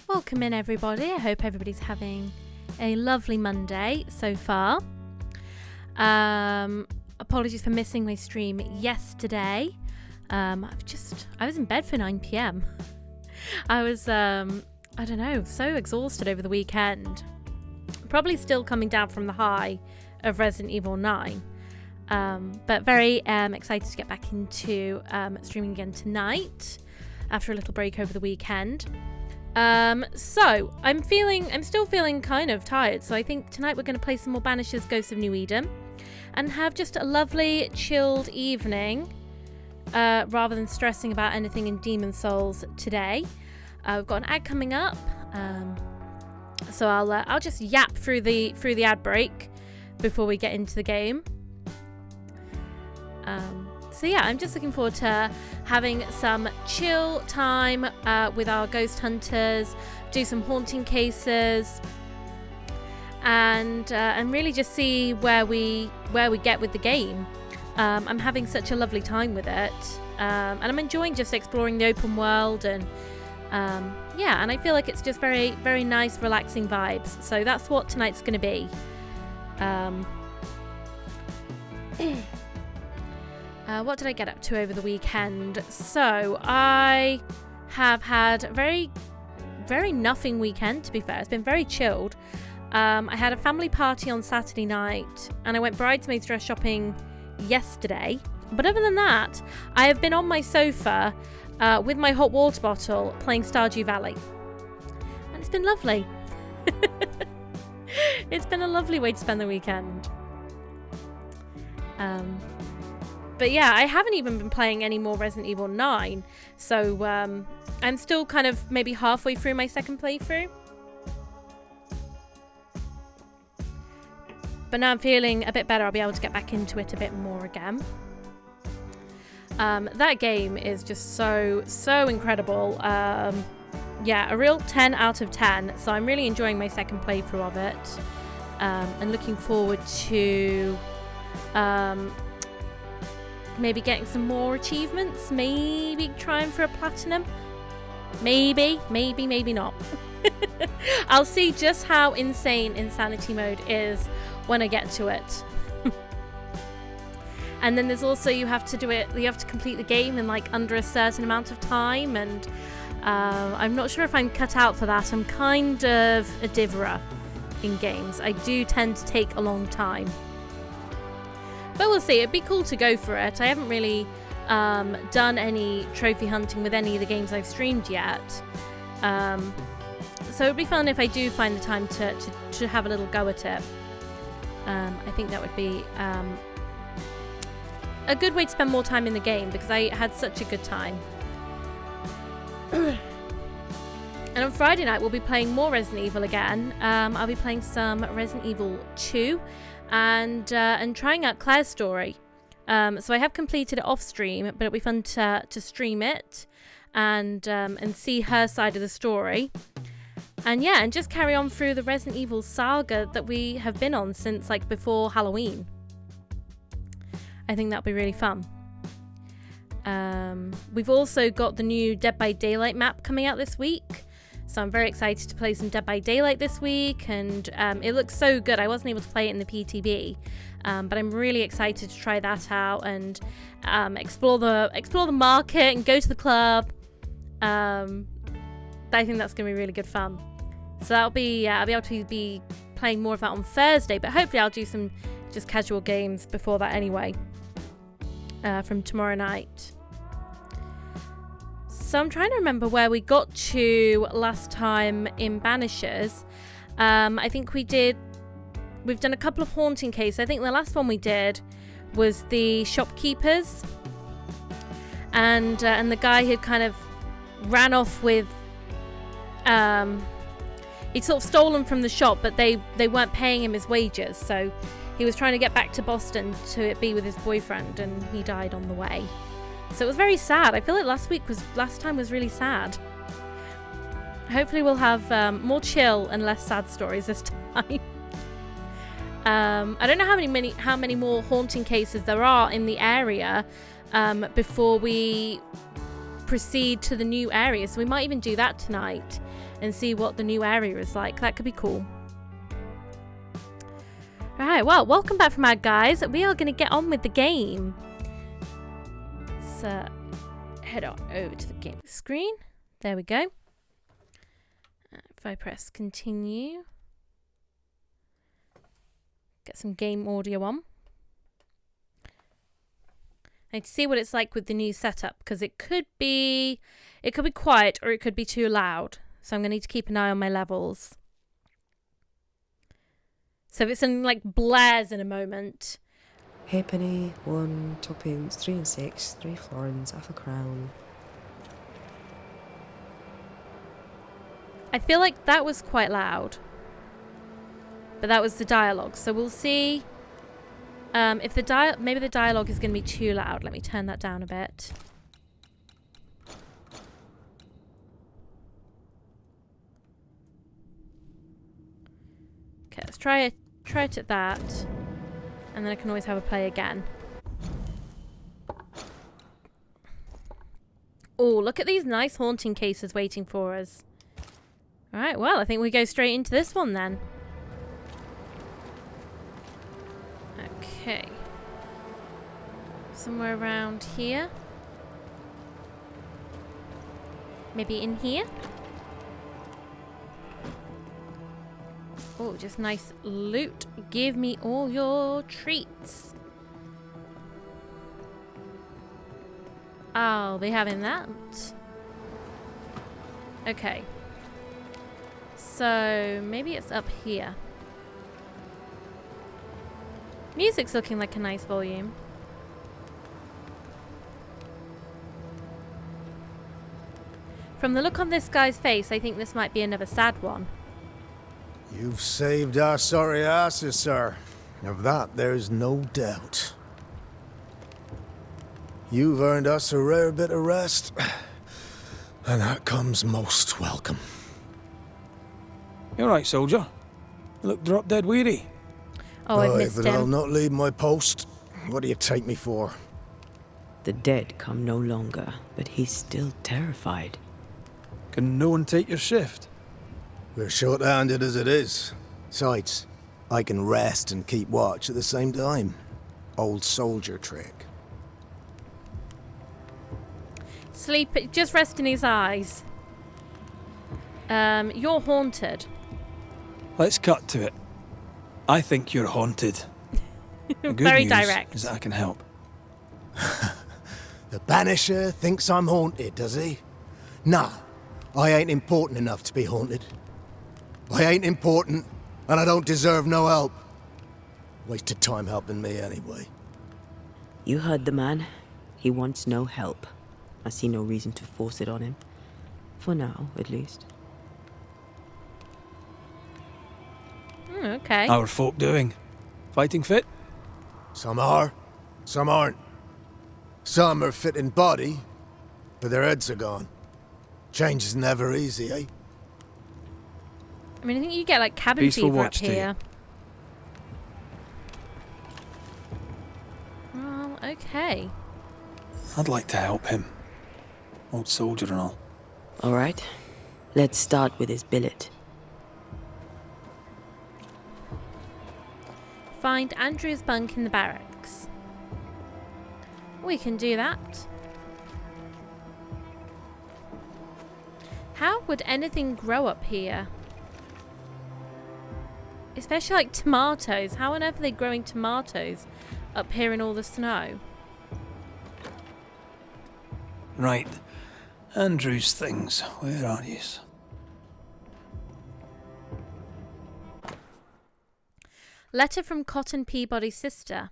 Welcome in, everybody. I hope everybody's having a lovely Monday so far. Apologies for missing my stream yesterday. I was in bed for 9 p.m. I was, so exhausted over the weekend. Probably still coming down from the high of Resident Evil 9. But very excited to get back into streaming again tonight after a little break over the weekend. So I'm still feeling kind of tired. So I think tonight we're going to play some more Banishers Ghosts of New Eden and have just a lovely chilled evening, rather than stressing about anything in Demon Souls today. We've got an ad coming up. So I'll just yap through the ad break before we get into the game. So yeah, I'm just looking forward to having some chill time with our ghost hunters, do some haunting cases, and really just see where we get with the game. I'm having such a lovely time with it, and I'm enjoying just exploring the open world, and and I feel like it's just very, very nice, relaxing vibes. So that's what tonight's going to be. What did I get up to over the weekend? So I have had a very, very nothing weekend, to be fair. It's been very chilled. I had a family party on Saturday night and I went bridesmaids dress shopping yesterday. But other than that, I have been on my sofa with my hot water bottle playing Stardew Valley. And it's been lovely. It's been a lovely way to spend the weekend. But yeah, I haven't even been playing any more Resident Evil 9. So I'm still kind of maybe halfway through my second playthrough. But now I'm feeling a bit better. I'll be able to get back into it a bit more again. That game is just so incredible. Yeah, a real 10 out of 10. So I'm really enjoying my second playthrough of it. And looking forward to maybe getting some more achievements. Maybe trying for a platinum. Maybe not. I'll see just how insane Insanity Mode is when I get to it. And then there's also you have to complete the game in like under a certain amount of time, and I'm not sure if I'm cut out for that. I'm kind of a diverer in games. I do tend to take a long time. But we'll see. It'd be cool to go for it. I haven't really done any trophy hunting with any of the games I've streamed yet. So it'd be fun if I do find the time to have a little go at it. I think that would be a good way to spend more time in the game because I had such a good time. And on Friday night we'll be playing more Resident Evil again. I'll be playing some Resident Evil 2 and trying out Claire's story. So I have completed it off stream, but it'll be fun to stream it and see her side of the story. And yeah, and just carry on through the Resident Evil saga that we have been on since like before Halloween. I think that'll be really fun. We've also got the new Dead by Daylight map coming out this week. So I'm very excited to play some Dead by Daylight this week, and it looks so good. I wasn't able to play it in the PTB, but I'm really excited to try that out and explore the market and go to the club. I think that's going to be really good fun. So I'll be able to be playing more of that on Thursday, but hopefully I'll do some just casual games before that anyway, from tomorrow night. So I'm trying to remember where we got to last time in Banishers. I think we've done a couple of haunting cases. I think the last one we did was the shopkeepers. And the guy had kind of ran off with... he'd sort of stolen from the shop, but they weren't paying him his wages. So he was trying to get back to Boston to be with his boyfriend, and he died on the way. So it was very sad. I feel like last time was really sad. Hopefully we'll have more chill and less sad stories this time. I don't know how many more haunting cases there are in the area before we proceed to the new area. So we might even do that tonight and see what the new area is like. That could be cool. Alright, well, welcome back from our guys. We are going to get on with the game. So, head on over to the game screen. There we go. If I press continue, get some game audio on. I need to see what it's like with the new setup, because it could be quiet or it could be too loud. So I'm going to need to keep an eye on my levels. So if it's something like blares in a moment. Halfpenny, 1, tuppence, 3 and 6, 3 florins, half a crown. I feel like that was quite loud. But that was the dialogue. So we'll see if maybe the dialogue is going to be too loud. Let me turn that down a bit. Okay, let's try it at that. And then I can always have a play again. Oh, look at these nice haunting cases waiting for us. Alright, well, I think we go straight into this one then. Okay. Somewhere around here. Maybe in here? Oh, just nice loot. Give me all your treats. I'll be having that. Okay. So, maybe it's up here. Music's looking like a nice volume. From the look on this guy's face, I think this might be another sad one. You've saved our sorry asses, sir. Of that, there's no doubt. You've earned us a rare bit of rest, and that comes most welcome. You alright, soldier? You look drop dead weary. Oh, I've missed but I'll him. not leave my post. What do you take me for? The dead come no longer, but he's still terrified. Can no one take your shift? We're short-handed as it is. Besides, I can rest and keep watch at the same time. Old soldier trick. Sleep, just resting his eyes. You're haunted. Let's cut to it. I think you're haunted. The good Very news direct. is that I can help. The Banisher thinks I'm haunted, does he? Nah, I ain't important enough to be haunted. I ain't important, and I don't deserve no help. Wasted time helping me anyway. You heard the man. He wants no help. I see no reason to force it on him. For now, at least. Okay. How are folk doing? Fighting fit? Some are, some aren't. Some are fit in body, but their heads are gone. Change is never easy, eh? I mean, I think you get like cabin Peaceful fever up watch to you. here. Well, okay. I'd like to help him. Old soldier and all. All right. Let's start with his billet. Find Andrew's bunk in the barracks. We can do that. How would anything grow up here? Especially like tomatoes. How on earth are they growing tomatoes up here in all the snow? Right. Andrew's things. Where are yous? Letter from Cotton Peabody's sister.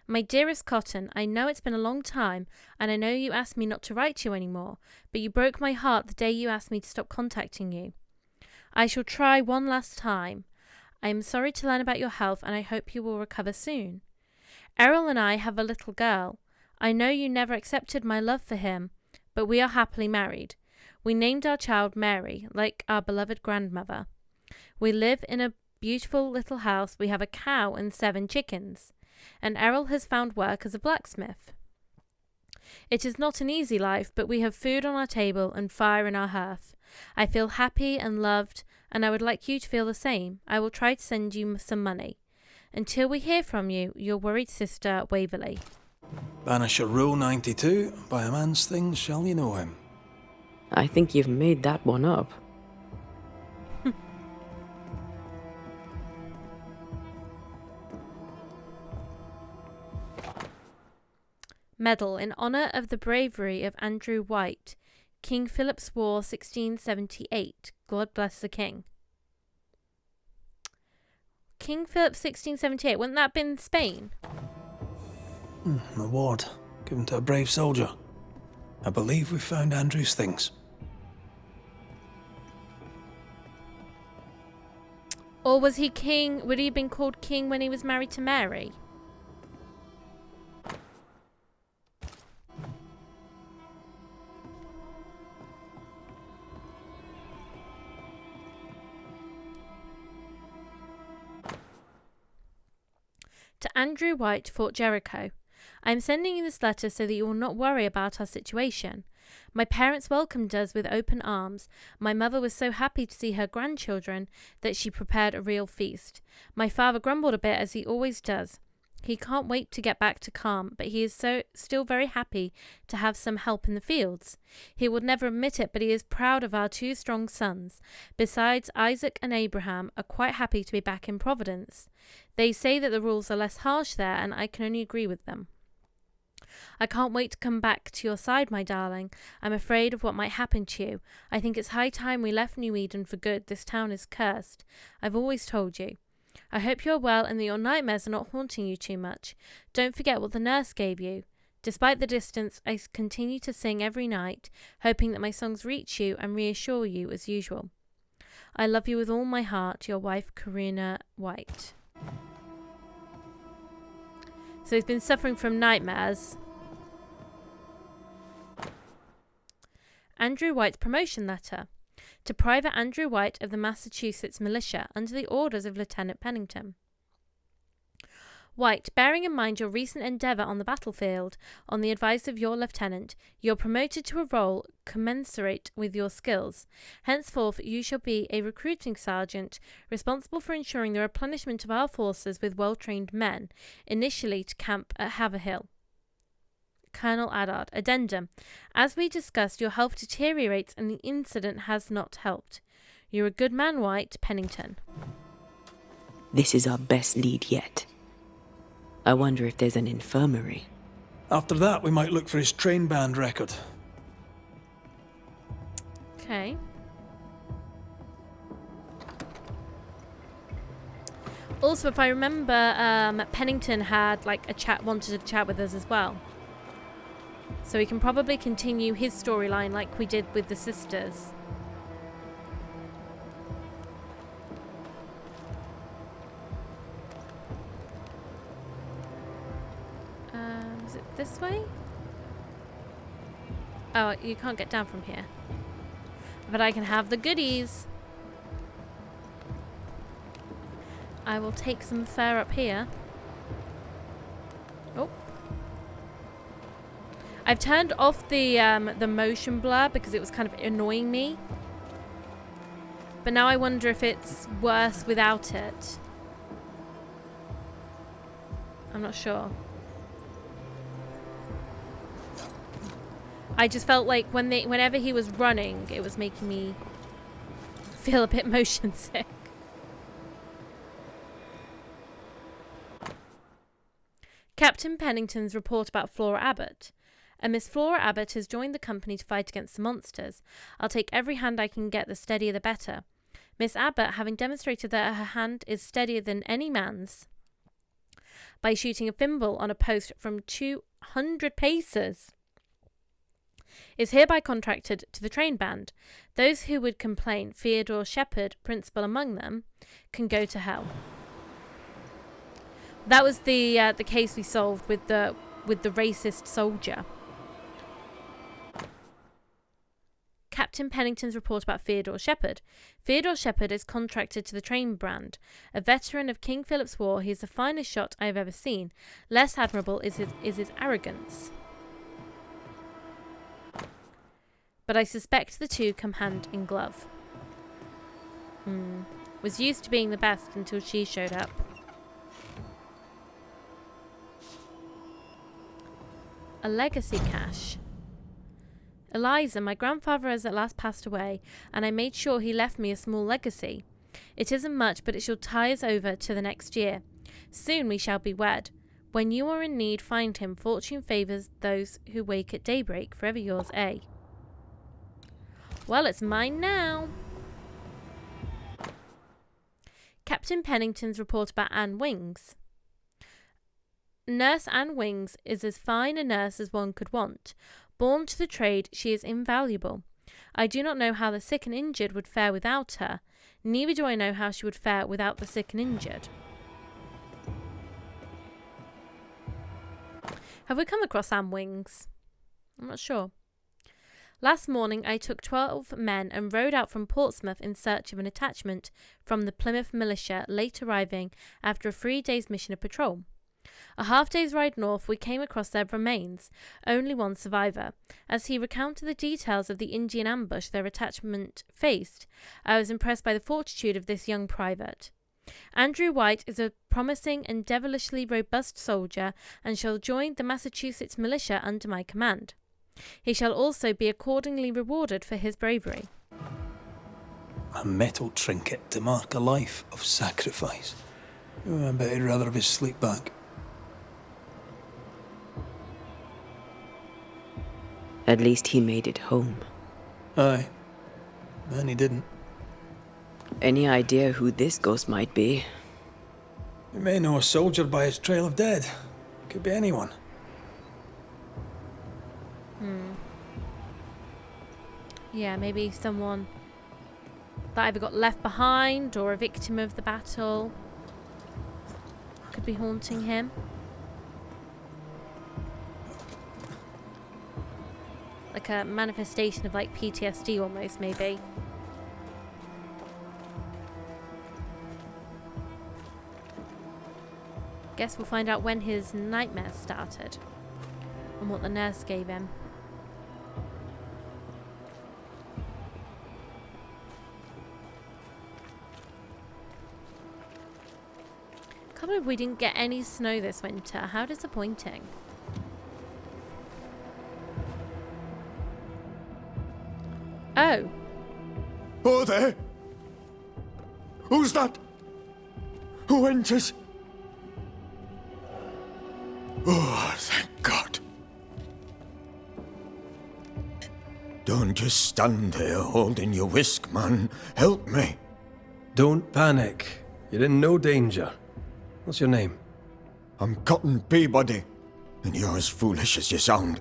My dearest Cotton, I know it's been a long time, and I know you asked me not to write to you anymore, but you broke my heart the day you asked me to stop contacting you. I shall try one last time. I am sorry to learn about your health, and I hope you will recover soon. Errol and I have a little girl. I know you never accepted my love for him, but we are happily married. We named our child Mary, like our beloved grandmother. We live in a beautiful little house. We have a cow and 7 chickens, and Errol has found work as a blacksmith. It is not an easy life, but we have food on our table and fire in our hearth. I feel happy and loved, and I would like you to feel the same. I will try to send you some money. Until we hear from you, your worried sister, Waverley. Banisher Rule 92, by a man's things shall you know him. I think you've made that one up. Medal in honour of the bravery of Andrew White, King Philip's War 1678. God bless the king. King Philip 1678, wouldn't that have been Spain? An award given to a brave soldier. I believe we found Andrew's things. Or was he king? Would he have been called king when he was married to Mary? To Andrew White, Fort Jericho. I am sending you this letter so that you will not worry about our situation. My parents welcomed us with open arms. My mother was so happy to see her grandchildren that she prepared a real feast. My father grumbled a bit, as he always does. He can't wait to get back to calm, but he is still very happy to have some help in the fields. He would never admit it, but he is proud of our 2 strong sons. Besides, Isaac and Abraham are quite happy to be back in Providence. They say that the rules are less harsh there, and I can only agree with them. I can't wait to come back to your side, my darling. I'm afraid of what might happen to you. I think it's high time we left New Eden for good. This town is cursed. I've always told you. I hope you're well and that your nightmares are not haunting you too much. Don't forget what the nurse gave you. Despite the distance, I continue to sing every night, hoping that my songs reach you and reassure you as usual. I love you with all my heart, your wife, Karina White. So he's been suffering from nightmares. Andrew White's promotion letter. To Private Andrew White of the Massachusetts Militia, under the orders of Lieutenant Pennington. White, bearing in mind your recent endeavour on the battlefield, on the advice of your lieutenant, you are promoted to a role commensurate with your skills. Henceforth you shall be a recruiting sergeant, responsible for ensuring the replenishment of our forces with well-trained men, initially to camp at Haverhill. Colonel Addard. Addendum. As we discussed, your health deteriorates and the incident has not helped. You're a good man, White. Pennington. This is our best lead yet. I wonder if there's an infirmary. After that, we might look for his train band record. Okay. Also, if I remember, Pennington had wanted to chat with us as well. So we can probably continue his storyline like we did with the sisters. Is it this way? Oh, you can't get down from here. But I can have the goodies. I will take some fare up here. Oh. I've turned off the motion blur because it was kind of annoying me. But now I wonder if it's worse without it. I'm not sure. I just felt like whenever he was running, it was making me feel a bit motion sick. Captain Pennington's report about Flora Abbott. And Miss Flora Abbott has joined the company to fight against the monsters. I'll take every hand I can get, the steadier the better. Miss Abbott, having demonstrated that her hand is steadier than any man's by shooting a thimble on a post from 200 paces, is hereby contracted to the train band. Those who would complain, Theodore Shepherd, principal among them, can go to hell. That was the case we solved with the racist soldier. Captain Pennington's report about Theodore Shepherd. Theodore Shepherd is contracted to the train band. A veteran of King Philip's War, he is the finest shot I have ever seen. Less admirable is his arrogance. but I suspect the two come hand in glove. Was used to being the best until she showed up. A legacy cache. Eliza, my grandfather has at last passed away, and I made sure he left me a small legacy. It isn't much, but it shall tie us over to the next year. Soon we shall be wed. When you are in need, find him. Fortune favours those who wake at daybreak. Forever yours, A. Well, it's mine now. Captain Pennington's report about Anne Wings. Nurse Anne Wings is as fine a nurse as one could want. Born to the trade, she is invaluable. I do not know how the sick and injured would fare without her. Neither do I know how she would fare without the sick and injured. Have we come across Anne Wings? I'm not sure. Last morning I took 12 men and rode out from Portsmouth in search of an attachment from the Plymouth militia, late arriving after a 3 days' mission of patrol. A half-day's ride north, we came across their remains, only one survivor. As he recounted the details of the Indian ambush their attachment faced, I was impressed by the fortitude of this young private. Andrew White is a promising and devilishly robust soldier and shall join the Massachusetts militia under my command. He shall also be accordingly rewarded for his bravery. A metal trinket to mark a life of sacrifice. I bet he'd rather have his sleep back. At least he made it home. Aye. And he didn't. Any idea who this ghost might be? You may know a soldier by his trail of dead. Could be anyone. Yeah, maybe someone that either got left behind or a victim of the battle could be haunting him. Like a manifestation of like PTSD almost, maybe. Guess we'll find out when his nightmares started and what the nurse gave him. Can't believe we didn't get any snow this winter. How disappointing. Oh. Oh, there! Who's that? Who enters? Oh, thank God. Don't just stand there holding your whisk, man. Help me. Don't panic. You're in no danger. What's your name? I'm Cotton Peabody, and you're as foolish as you sound.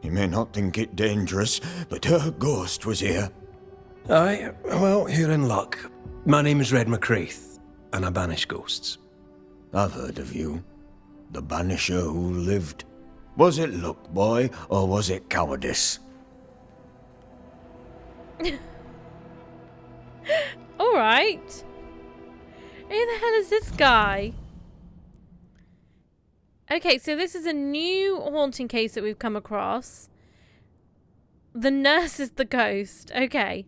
You may not think it dangerous, but her ghost was here. Aye, well, you're in luck. My name is Red McCraith, and I banish ghosts. I've heard of you. The Banisher who lived. Was it luck, boy, or was it cowardice? Alright. Who the hell is this guy? Okay, so this is a new haunting case that we've come across. The nurse is the ghost. Okay.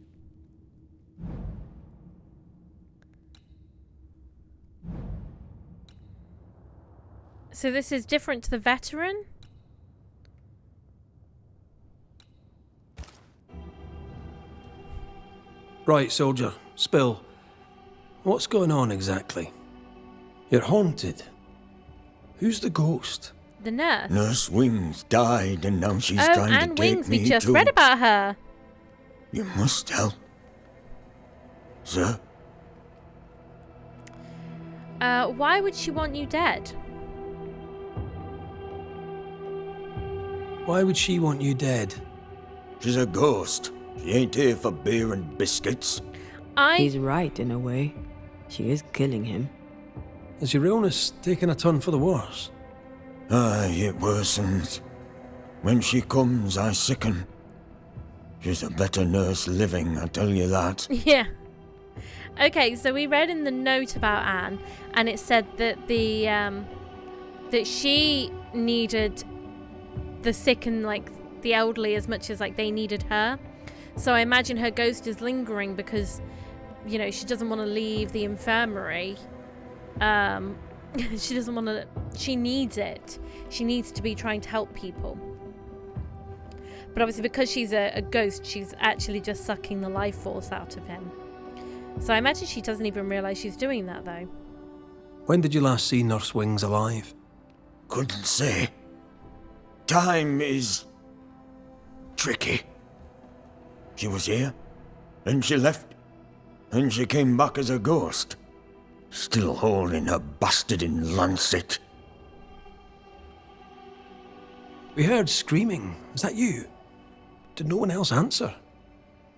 So this is different to the veteran? Right, soldier. Spill. What's going on exactly? You're haunted. Who's the ghost? The nurse. Nurse Wings died, and now she's Oh, trying Anne to take Wings, me we just too. read about her. You must help. Sir? Why would she want you dead? Why would she want you dead? She's a ghost. She ain't here for beer and biscuits. He's right, in a way. She is killing him. Is your illness taking a turn for the worse? Aye, it worsens. When she comes, I sicken. She's a better nurse living, I tell you that. Yeah. Okay, so we read in the note about Anne, and it said that the that she needed the sick and like the elderly as much as like they needed her. So I imagine her ghost is lingering because, you know, she doesn't want to leave the infirmary. She doesn't want to... She needs it. She needs to be trying to help people. But obviously because she's a ghost, she's actually just sucking the life force out of him. So I imagine she doesn't even realise she's doing that, though. When did you last see Nurse Wings alive? Couldn't say. Time is tricky. She was here, then she left, then she came back as a ghost, still holding her bastarding lancet. We heard screaming. Is that you? Did no one else answer?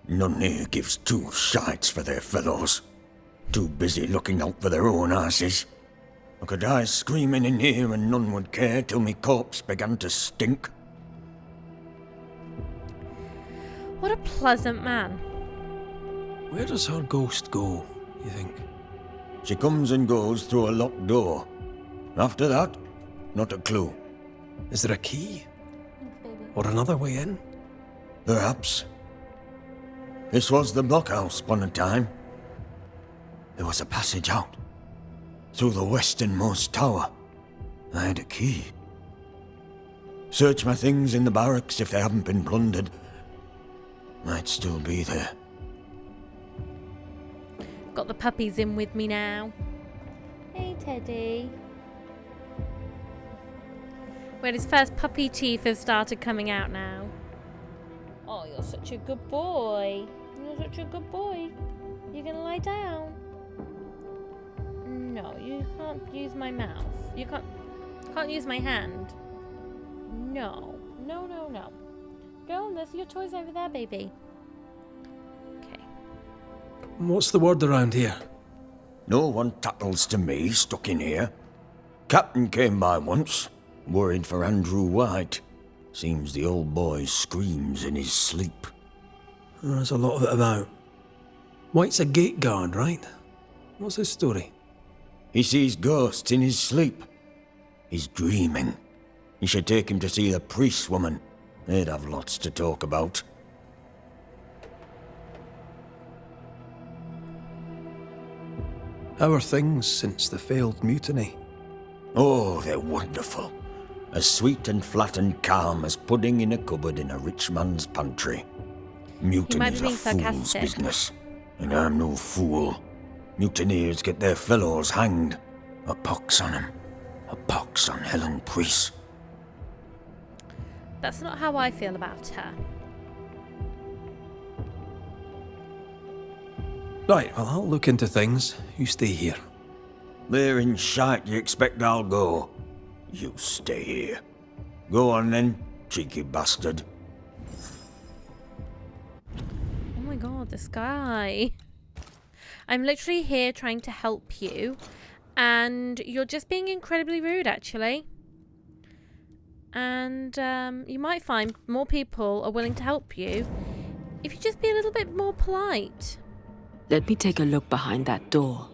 None here gives two shites for their fellows. Too busy looking out for their own asses. I could die screaming in here and none would care till me corpse began to stink. What a pleasant man. Where does her ghost go, you think? She comes and goes through a locked door. After that, not a clue. Is there a key? Or another way in? Perhaps. This was the blockhouse upon a time. There was a passage out. Through the westernmost tower. I had a key. Search my things in the barracks if they haven't been plundered. Might still be there. Got the puppies in with me now. Hey, Teddy. Well, his first puppy teeth have started coming out now. Oh, you're such a good boy. You're such a good boy. You're gonna lie down. No, you can't use my mouth. You can't use my hand. No. No, no, no. Go on, there's your toys over there, baby. Okay. What's the word around here? No one tattles to me stuck in here. Captain came by once, worried for Andrew White. Seems the old boy screams in his sleep. There's a lot of it about. White's a gate guard, right? What's his story? He sees ghosts in his sleep. He's dreaming. You should take him to see the priest woman. They'd have lots to talk about. How are things since the failed mutiny? Oh, they're wonderful. As sweet and flat and calm as pudding in a cupboard in a rich man's pantry. Mutiny's a being fool's sarcastic. business, and I'm no fool. Mutineers get their fellows hanged. A pox on 'em. A pox on Helen Priest. That's not how I feel about her. Right, well, I'll look into things. You stay here. They're in shite you expect I'll go. You stay here. Go on then, cheeky bastard. Oh my god, this guy. I'm literally here trying to help you, and you're just being incredibly rude, actually. And you might find more people are willing to help you if you just be a little bit more polite. Let me take a look behind that door.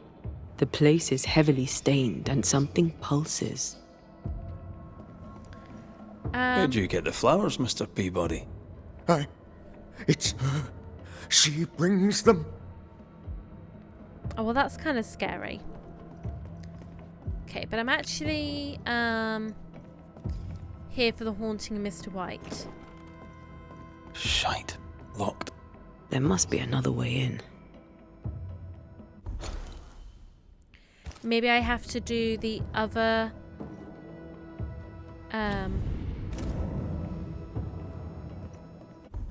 The place is heavily stained and something pulses. Where'd you get the flowers, Mr. Peabody? It's her. She brings them. Oh, well, that's kind of scary. Okay, but I'm actually here for the haunting of Mr. White. Shite. Locked. There must be another way in. Maybe I have to do the other...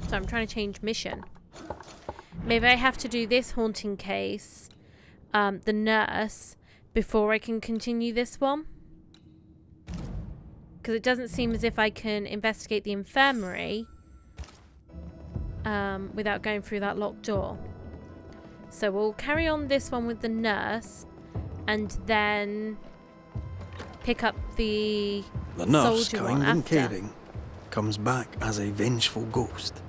So I'm trying to change mission. Maybe I have to do this haunting case, the nurse, before I can continue this one. Because it doesn't seem as if I can investigate the infirmary without going through that locked door. So we'll carry on this one with the nurse, and then pick up the nurse, soldier one kind and after. caring, comes back as a vengeful ghost.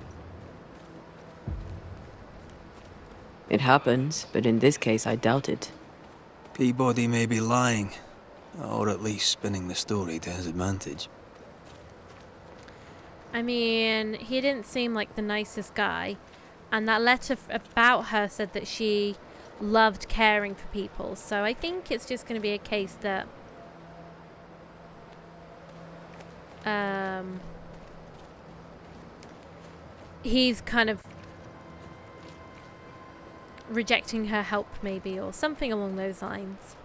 It happens, but in this case I doubt it. Peabody may be lying, or at least spinning the story to his advantage. I mean, he didn't seem like the nicest guy. And that letter about her said that she loved caring for people. So I think it's just going to be a case that he's kind of rejecting her help, maybe, or something along those lines.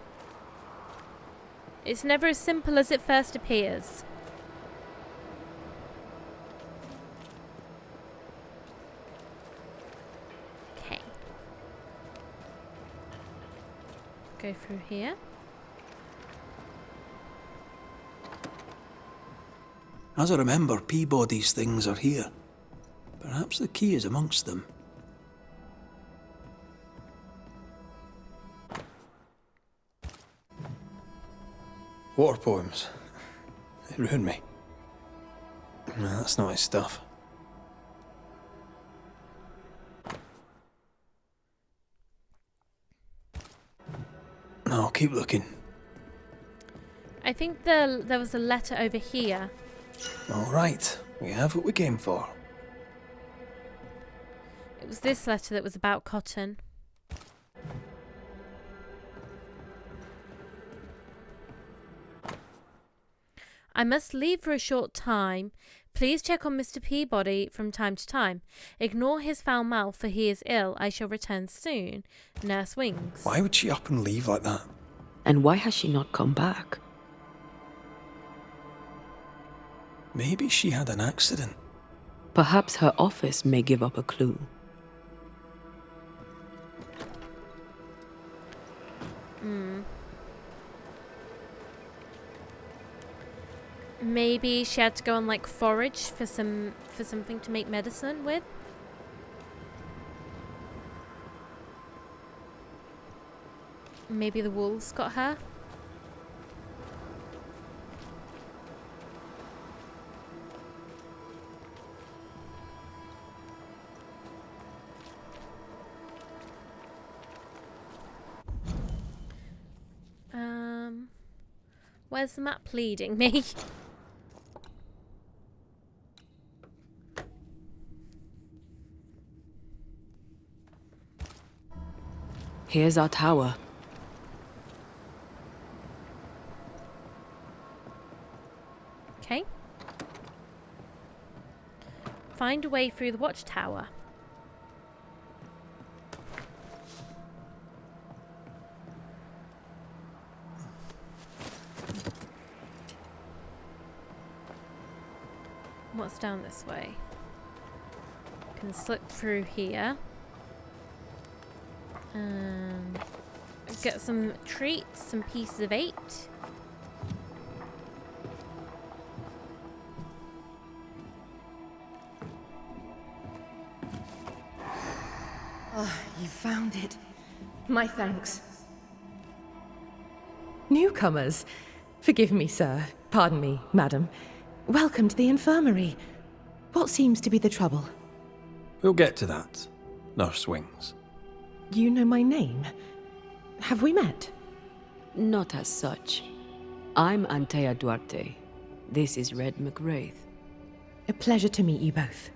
It's never as simple as it first appears. Okay. Go through here. As I remember, Peabody's things are here. Perhaps the key is amongst them. Water poems. They ruined me. No, that's not his stuff. No, I'll keep looking. I think there was a letter over here. All right, we have what we came for. It was this letter that was about cotton. I must leave for a short time. Please check on Mr. Peabody from time to time. Ignore his foul mouth, for he is ill. I shall return soon. Nurse Wings. Why would she up and leave like that? And why has she not come back? Maybe she had an accident. Perhaps her office may give up a clue. Maybe she had to go on like forage for something to make medicine with. Maybe the wolves got her. Where's the map leading me? Here's our tower. Okay. Find a way through the watchtower. What's down this way? Can slip through here. Get some treats, some pieces of 8. Ah, you found it. My thanks. Newcomers. Forgive me, sir. Pardon me, madam. Welcome to the infirmary. What seems to be the trouble? We'll get to that, Nurse Wings. You know my name? Have we met? Not as such. I'm Antea Duarte. This is Red McWraith. A pleasure to meet you both.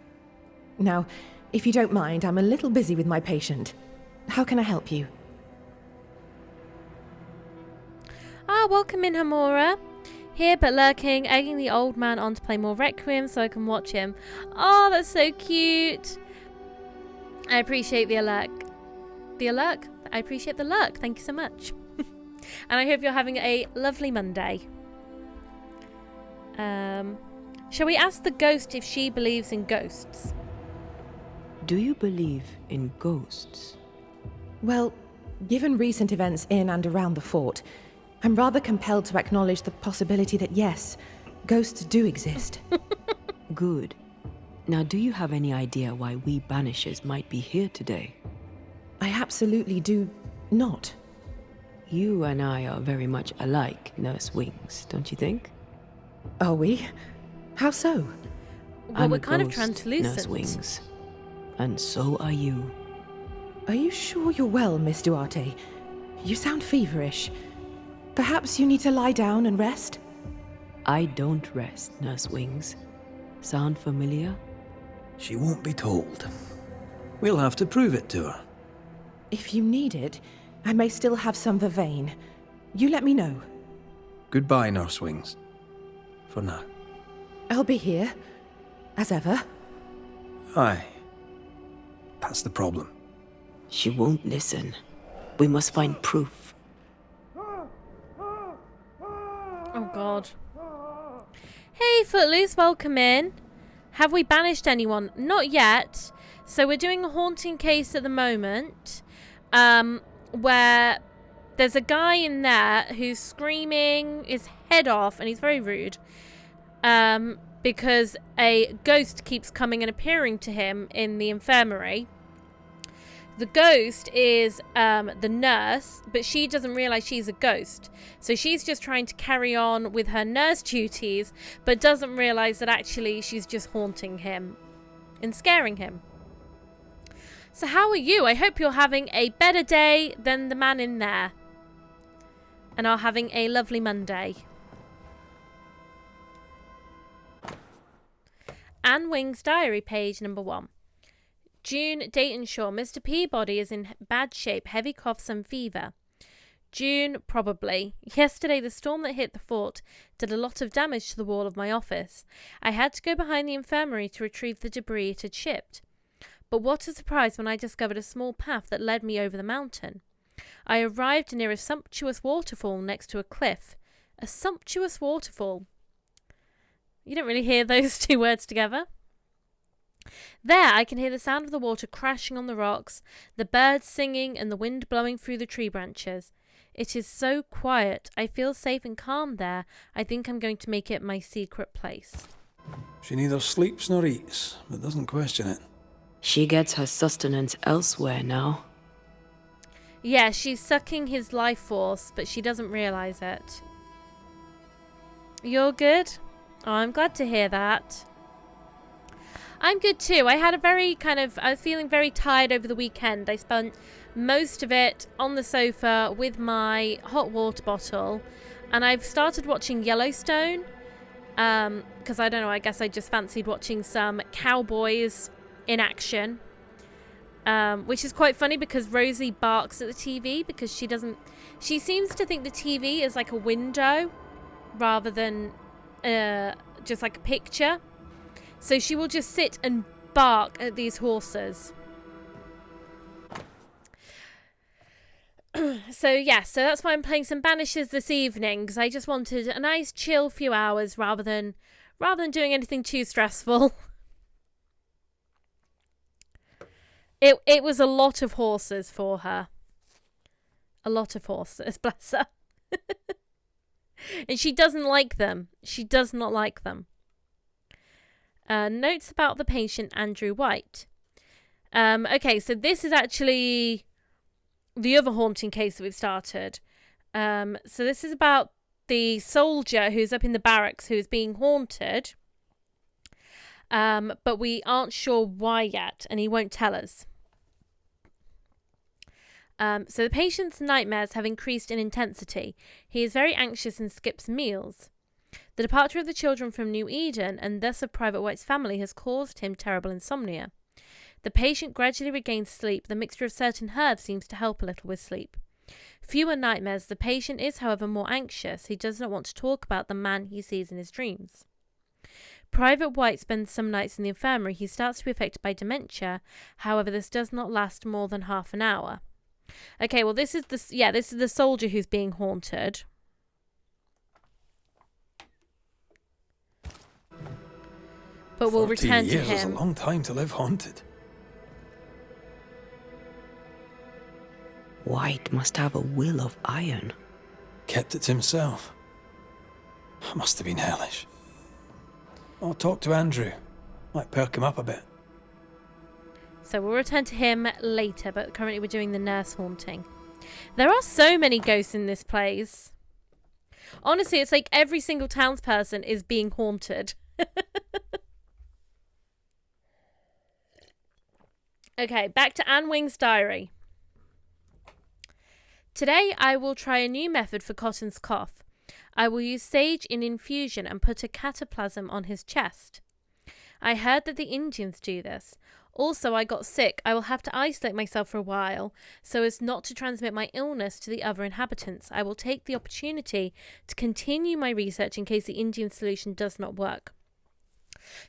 Now, if you don't mind, I'm a little busy with my patient. How can I help you? Welcome in, Hamora. Here but lurking, egging the old man on to play more Requiem so I can watch him. Oh, that's so cute. I appreciate the alert. I appreciate the lurk. Thank you so much. And I hope you're having a lovely Monday. Shall we ask the ghost if she believes in ghosts? Do you believe in ghosts? Well, given recent events in and around the fort, I'm rather compelled to acknowledge the possibility that yes, ghosts do exist. Good. Now, do you have any idea why we Banishers might be here today? I absolutely do not. You and I are very much alike, Nurse Wings, don't you think? Are we? How so? Well, I'm we're a kind of ghost, translucent. Nurse Wings. And so are you. Are you sure you're well, Miss Duarte? You sound feverish. Perhaps you need to lie down and rest? I don't rest, Nurse Wings. Sound familiar? She won't be told. We'll have to prove it to her. If you need it, I may still have some vervain. You let me know. Goodbye, Nurse Wings. For now. I'll be here, as ever. Aye. That's the problem. She won't listen. We must find proof. Oh, God. Hey, Footloose, welcome in. Have we banished anyone? Not yet. So we're doing a haunting case at the moment, where there's a guy in there who's screaming his head off, and he's very rude, because a ghost keeps coming and appearing to him in the infirmary. The ghost is the nurse, but she doesn't realise she's a ghost. So she's just trying to carry on with her nurse duties, but doesn't realise that actually she's just haunting him and scaring him. So how are you? I hope you're having a better day than the man in there, and are having a lovely Monday. Anne Wing's diary, page number 1. June, Daytonshire. Mr. Peabody is in bad shape, heavy coughs and fever. June, probably. Yesterday, the storm that hit the fort did a lot of damage to the wall of my office. I had to go behind the infirmary to retrieve the debris it had shipped. But what a surprise when I discovered a small path that led me over the mountain. I arrived near a sumptuous waterfall next to a cliff. A sumptuous waterfall. You don't really hear those two words together. There I can hear the sound of the water crashing on the rocks, the birds singing and the wind blowing through the tree branches. It is so quiet. I feel safe and calm there. I think I'm going to make it my secret place. She neither sleeps nor eats, but doesn't question it. She gets her sustenance elsewhere now. Yeah, she's sucking his life force, but she doesn't realise it. You're good? Oh, I'm glad to hear that. I'm good too. I had I was feeling very tired over the weekend. I spent most of it on the sofa with my hot water bottle, and I've started watching Yellowstone, because I don't know, I guess I just fancied watching some cowboys in action, which is quite funny because Rosie barks at the TV because she seems to think the TV is like a window rather than just like a picture. So she will just sit and bark at these horses. So that's why I'm playing some Banishers this evening, because I just wanted a nice chill few hours rather than doing anything too stressful. It was a lot of horses for her. A lot of horses, bless her. And she doesn't like them. She does not like them. Notes about the patient Andrew White. Okay, so this is actually the other haunting case that we've started. So this is about the soldier who's up in the barracks who's being haunted. But we aren't sure why yet, and he won't tell us. So the patient's nightmares have increased in intensity. He is very anxious and skips meals. The departure of the children from New Eden, and thus of Private White's family, has caused him terrible insomnia. The patient gradually regains sleep. The mixture of certain herbs seems to help a little with sleep. Fewer nightmares. The patient is, however, more anxious. He does not want to talk about the man he sees in his dreams. Private White spends some nights in the infirmary. He starts to be affected by dementia. However, this does not last more than half an hour. Okay, well, this is the soldier who's being haunted. But we'll return to him. 14 years is a long time to live haunted. White must have a will of iron. Kept it to himself. Must have been hellish. I'll talk to Andrew. Might perk him up a bit. So we'll return to him later, but currently we're doing the nurse haunting. There are so many ghosts in this place. Honestly, it's like every single townsperson is being haunted. Okay, back to Anne Wing's diary. Today I will try a new method for Cotton's cough. I will use sage in infusion and put a cataplasm on his chest. I heard that the Indians do this. Also, I got sick. I will have to isolate myself for a while so as not to transmit my illness to the other inhabitants. I will take the opportunity to continue my research in case the Indian solution does not work.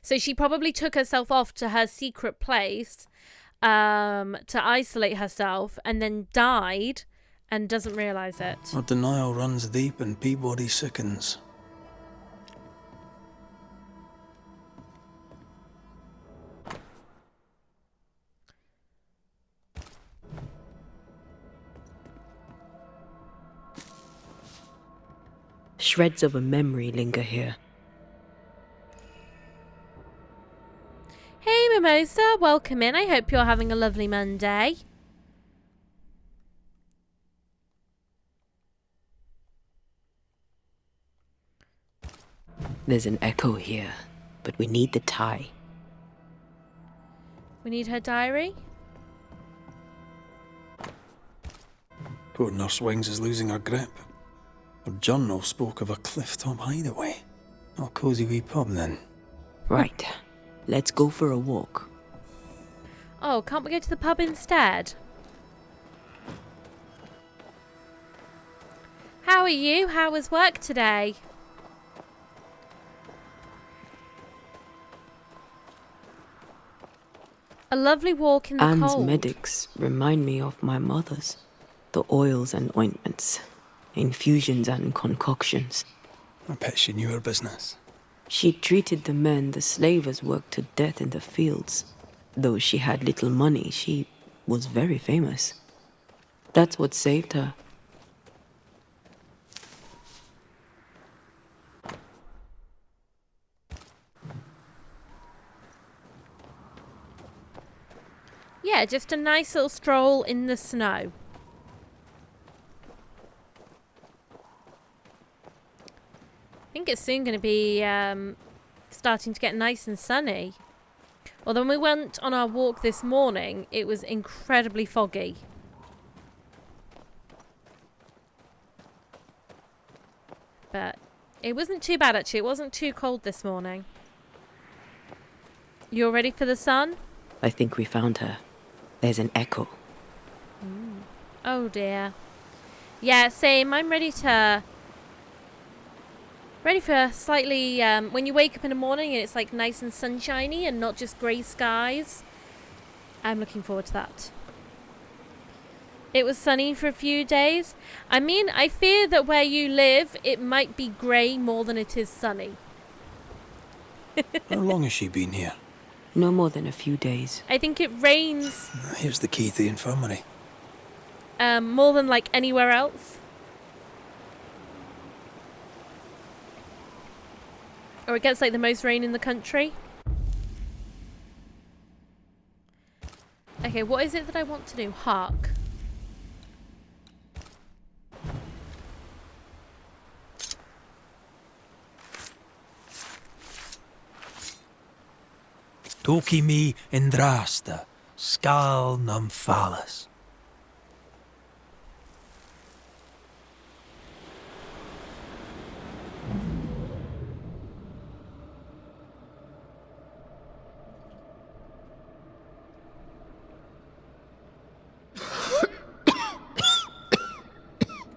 So she probably took herself off to her secret place to isolate herself and then died and doesn't realise it. Our denial runs deep and Peabody sickens. Shreds of a memory linger here. Hey Mimosa, welcome in. I hope you're having a lovely Monday. There's an echo here, but we need the tie. We need her diary. Poor Nurse Wings is losing her grip. Her journal spoke of a cliff-top hideaway. Not a cosy wee pub, then. Right. Let's go for a walk. Oh, can't we go to the pub instead? How are you? How was work today? A lovely walk in the Anne's cold. medics remind me of my mother's. The oils and ointments, infusions and concoctions. I bet she knew her business. She treated the men the slavers worked to death in the fields. Though she had little money, she was very famous. That's what saved her. Yeah, just a nice little stroll in the snow. I think it's soon going to be starting to get nice and sunny. Although when we went on our walk this morning, it was incredibly foggy. But it wasn't too bad actually. It wasn't too cold this morning. You all ready for the sun? I think we found her. There's an echo. Oh dear. Yeah, same. I'm ready for slightly, when you wake up in the morning and it's like nice and sunshiny and not just grey skies. I'm looking forward to that. It was sunny for a few days. I mean, I fear that where you live, it might be grey more than it is sunny. How long has she been here? No more than a few days. I think it rains Here's the key to the infirmary. more than like anywhere else. Or it gets like the most rain in the country. Okay, what is it that I want to do? Hark. Toki mi indrasta, skal nam phalas.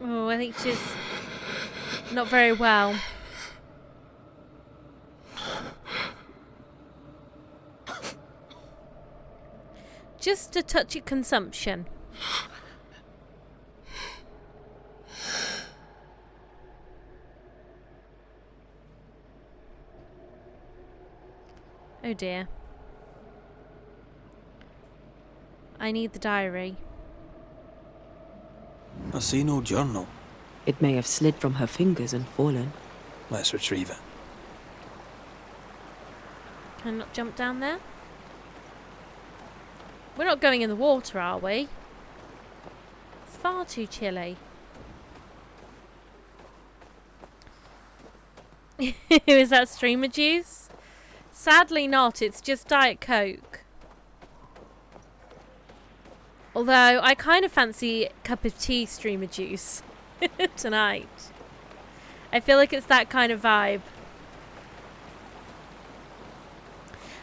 Oh, I think she's not very well. Just a touch of consumption. Oh dear. I need the diary. I see no journal. It may have slid from her fingers and fallen. Let's retrieve it. Can I not jump down there? We're not going in the water, are we? It's far too chilly. Is that streamer juice? Sadly not, it's just Diet Coke. Although, I kind of fancy a cup of tea streamer juice tonight. I feel like it's that kind of vibe.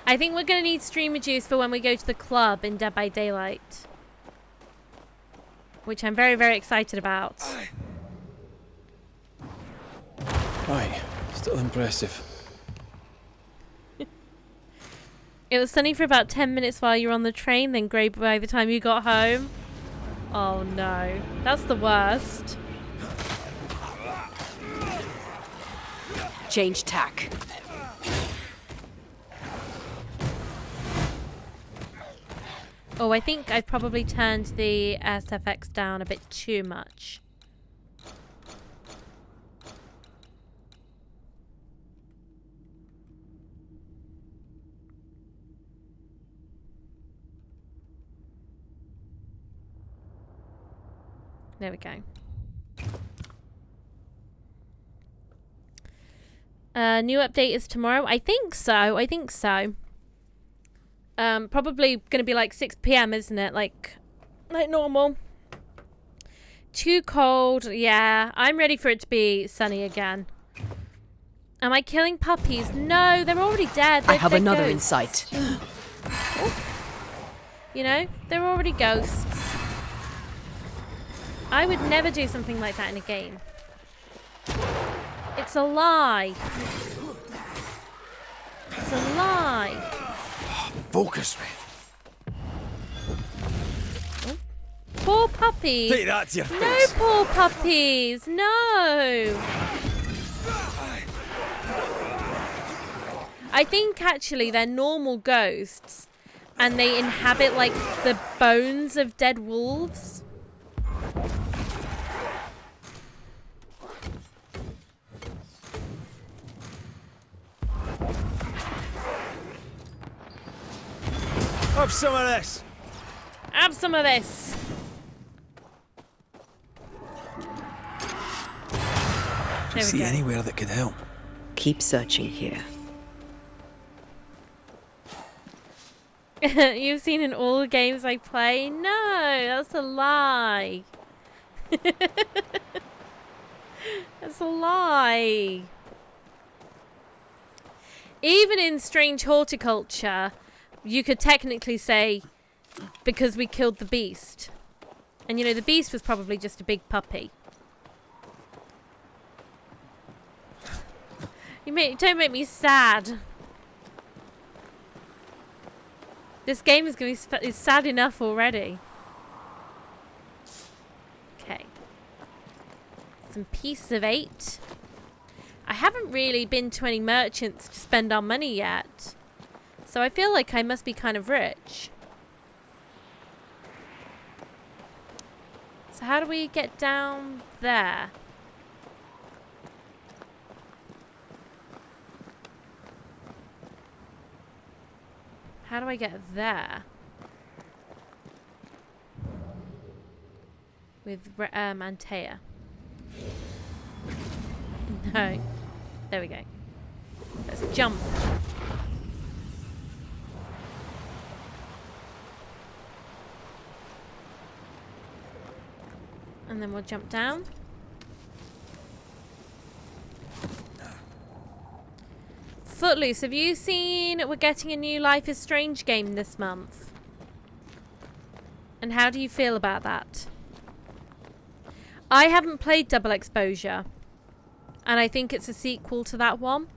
I think we're going to need streamer juice for when we go to the club in Dead by Daylight. Which I'm very, very excited about. Aye, still impressive. It was sunny for about 10 minutes while you were on the train, then grey by the time you got home. Oh no, that's the worst. Change tack. Oh, I think I probably turned the SFX down a bit too much. There we go. New update is tomorrow. I think so. I think so. Probably going to be like 6 p.m, isn't it? Like normal. Too cold. Yeah, I'm ready for it to be sunny again. Am I killing puppies? No, they're already dead. I have another in ghosts. sight. You know, they're already ghosts. I would never do something like that in a game. It's a lie. It's a lie. Focus, man. Oh. Poor puppies. Take that to your No, face. poor puppies. No. I think actually they're normal ghosts and they inhabit like the bones of dead wolves. Have some of this. Have some of this. Do you see anywhere that could help? Keep searching here. You've seen in all the games I play? No, that's a lie. That's a lie. Even in Strange Horticulture, you could technically say, because we killed the beast. And you know, the beast was probably just a big puppy. Don't make me sad. This game is going to be sad enough already. Okay. Some pieces of 8. I haven't really been to any merchants to spend our money yet. So I feel like I must be kind of rich. So how do we get down there? How do I get there? With Antea. No. There we go. Let's jump. And then we'll jump down. Footloose, have you seen we're getting a new Life is Strange game this month? And how do you feel about that? I haven't played Double Exposure. And I think it's a sequel to that one.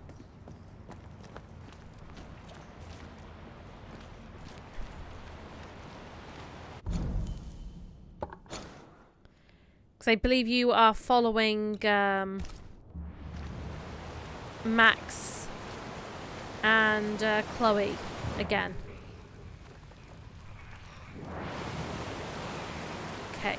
Because I believe you are following Max and Chloe again. Okay.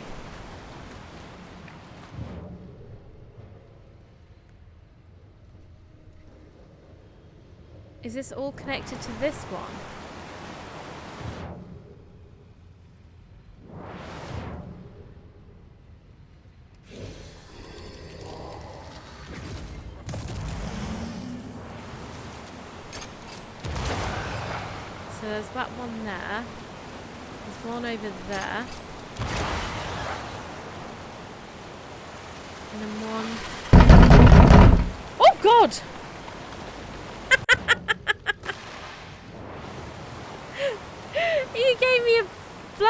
Is this all connected to this one? So there's that one there. There's one over there. And then one... Oh God!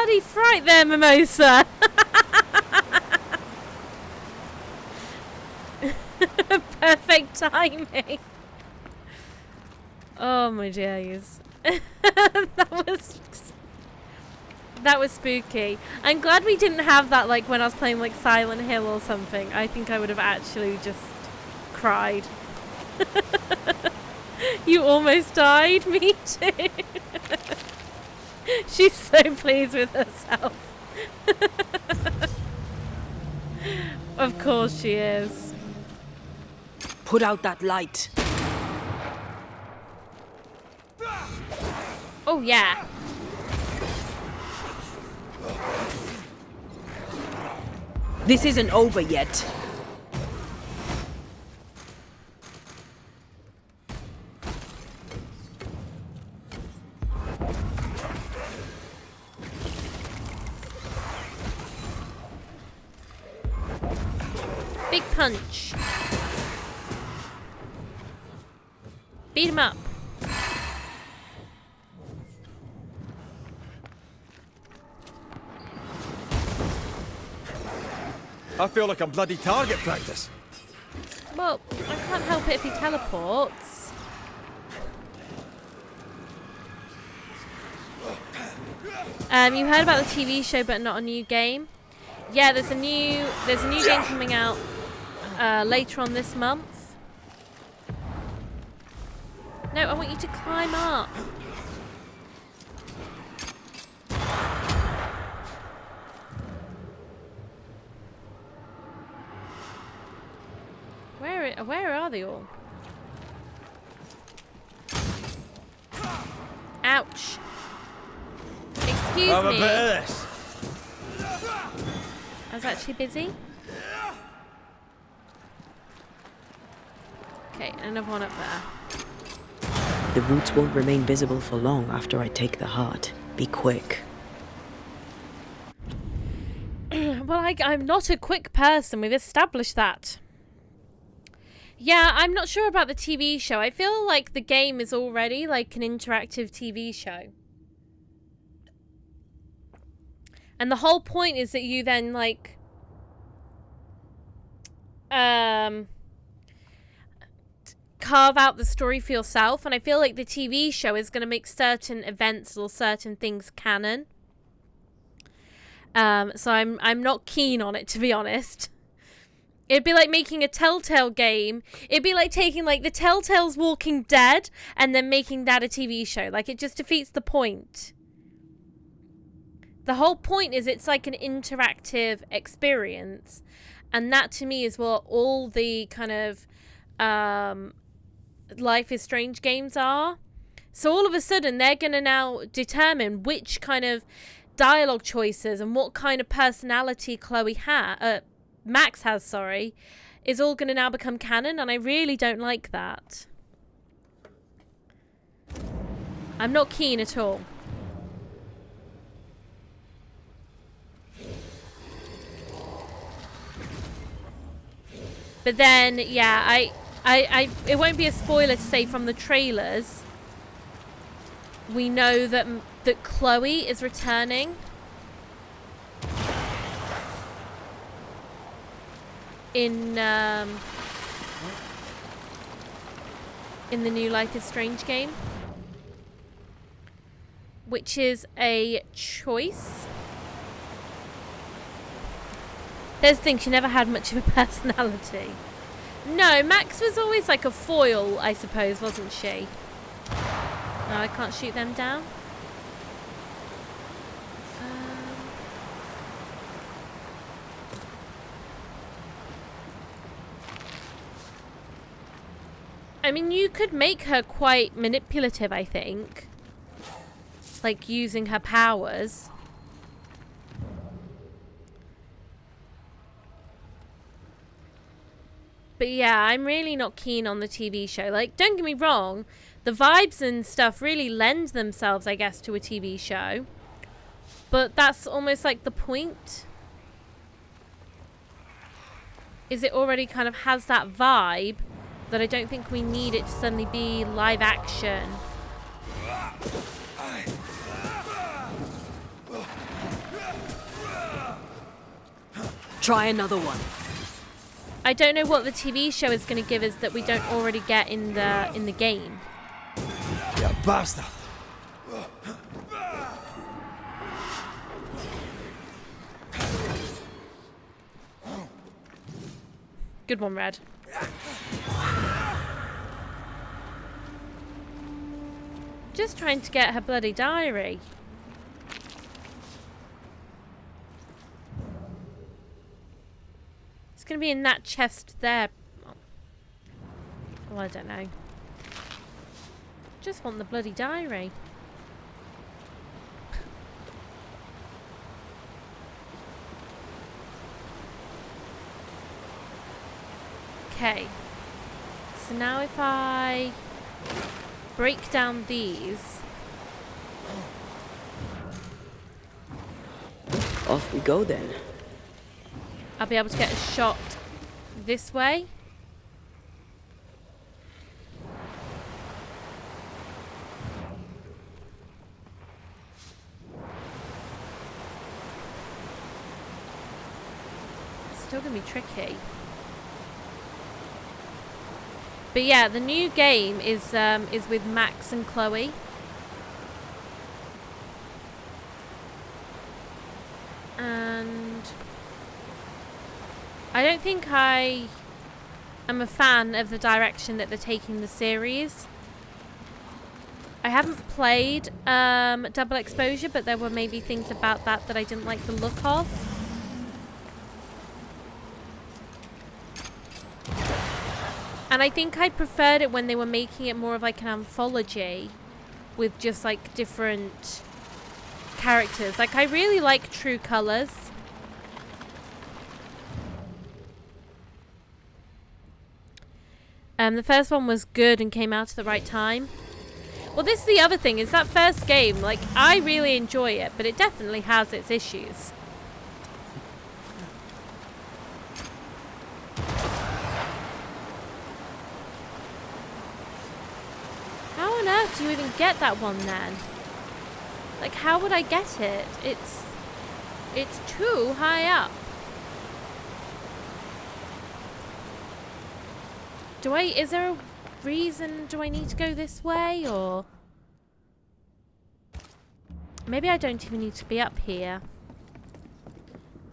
bloody fright there, Mimosa. Perfect timing. Oh my days. That was spooky. I'm glad we didn't have that like when I was playing like Silent Hill or something. I think I would have actually just cried. You almost died? Me too. She's so pleased with herself. Of course she is. Put out that light. Oh yeah. This isn't over yet. Big punch. Beat him up. I feel like I'm bloody target practice. Well, I can't help it if he teleports. You heard about the TV show, but not a new game. Yeah, there's a new game coming out later on this month. No, I want you to climb up. Where are they all? Ouch. Excuse me. Have a bit of this. I was actually busy. Okay, another one up there. The roots won't remain visible for long after I take the heart. Be quick. Well, I'm not a quick person. We've established that. Yeah, I'm not sure about the TV show. I feel like the game is already like an interactive TV show. And the whole point is that you then like carve out the story for yourself, and I feel like the TV show is going to make certain events or certain things canon. So I'm not keen on it, to be honest. It'd be like making a Telltale game. It'd be like taking like the Telltale's Walking Dead and then making that a TV show. Like, it just defeats the point. The whole point is it's like an interactive experience. And that to me is what all the kind of Life is Strange games are. So all of a sudden they're going to now determine which kind of dialogue choices and what kind of personality Max has, is all going to now become canon, and I really don't like that. I'm not keen at all. But then, yeah, it won't be a spoiler to say from the trailers, we know that Chloe is returning. In the new Life is Strange game, which is a choice. There's the thing, she never had much of a personality. No, Max was always like a foil, I suppose, wasn't she? No, I can't shoot them down. I mean, you could make her quite manipulative, I think. Like, using her powers. But yeah, I'm really not keen on the TV show. Like, don't get me wrong, the vibes and stuff really lend themselves, I guess, to a TV show. But that's almost like the point. Is it already kind of has that vibe that I don't think we need it to suddenly be live action. Try another one. I don't know what the TV show is going to give us that we don't already get in the game. You bastard! Good one, Red. Just trying to get her bloody diary. It's going to be in that chest there. Well, I don't know. Just want the bloody diary. Okay. So now if I break down these. Off we go then. I'll be able to get a shot this way. It's still gonna be tricky. But yeah, the new game is with Max and Chloe. And I don't think I am a fan of the direction that they're taking the series. I haven't played Double Exposure, but there were maybe things about that I didn't like the look of. And I think I preferred it when they were making it more of like an anthology with just like different characters. Like I really like True Colors. The first one was good and came out at the right time. Well, this is the other thing, is that first game, like, I really enjoy it, but it definitely has its issues. How on earth do you even get that one then? Like, how would I get it? It's too high up. Is there a reason, do I need to go this way, or? Maybe I don't even need to be up here.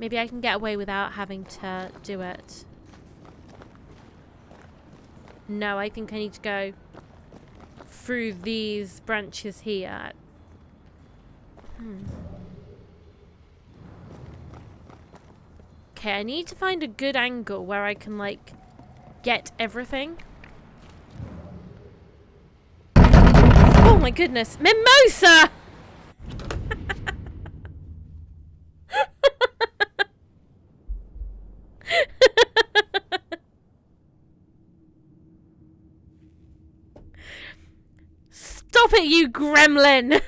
Maybe I can get away without having to do it. No, I think I need to go through these branches here. Okay, I need to find a good angle where I can, like, get everything. Oh my goodness, Mimosa! Stop it, you gremlin!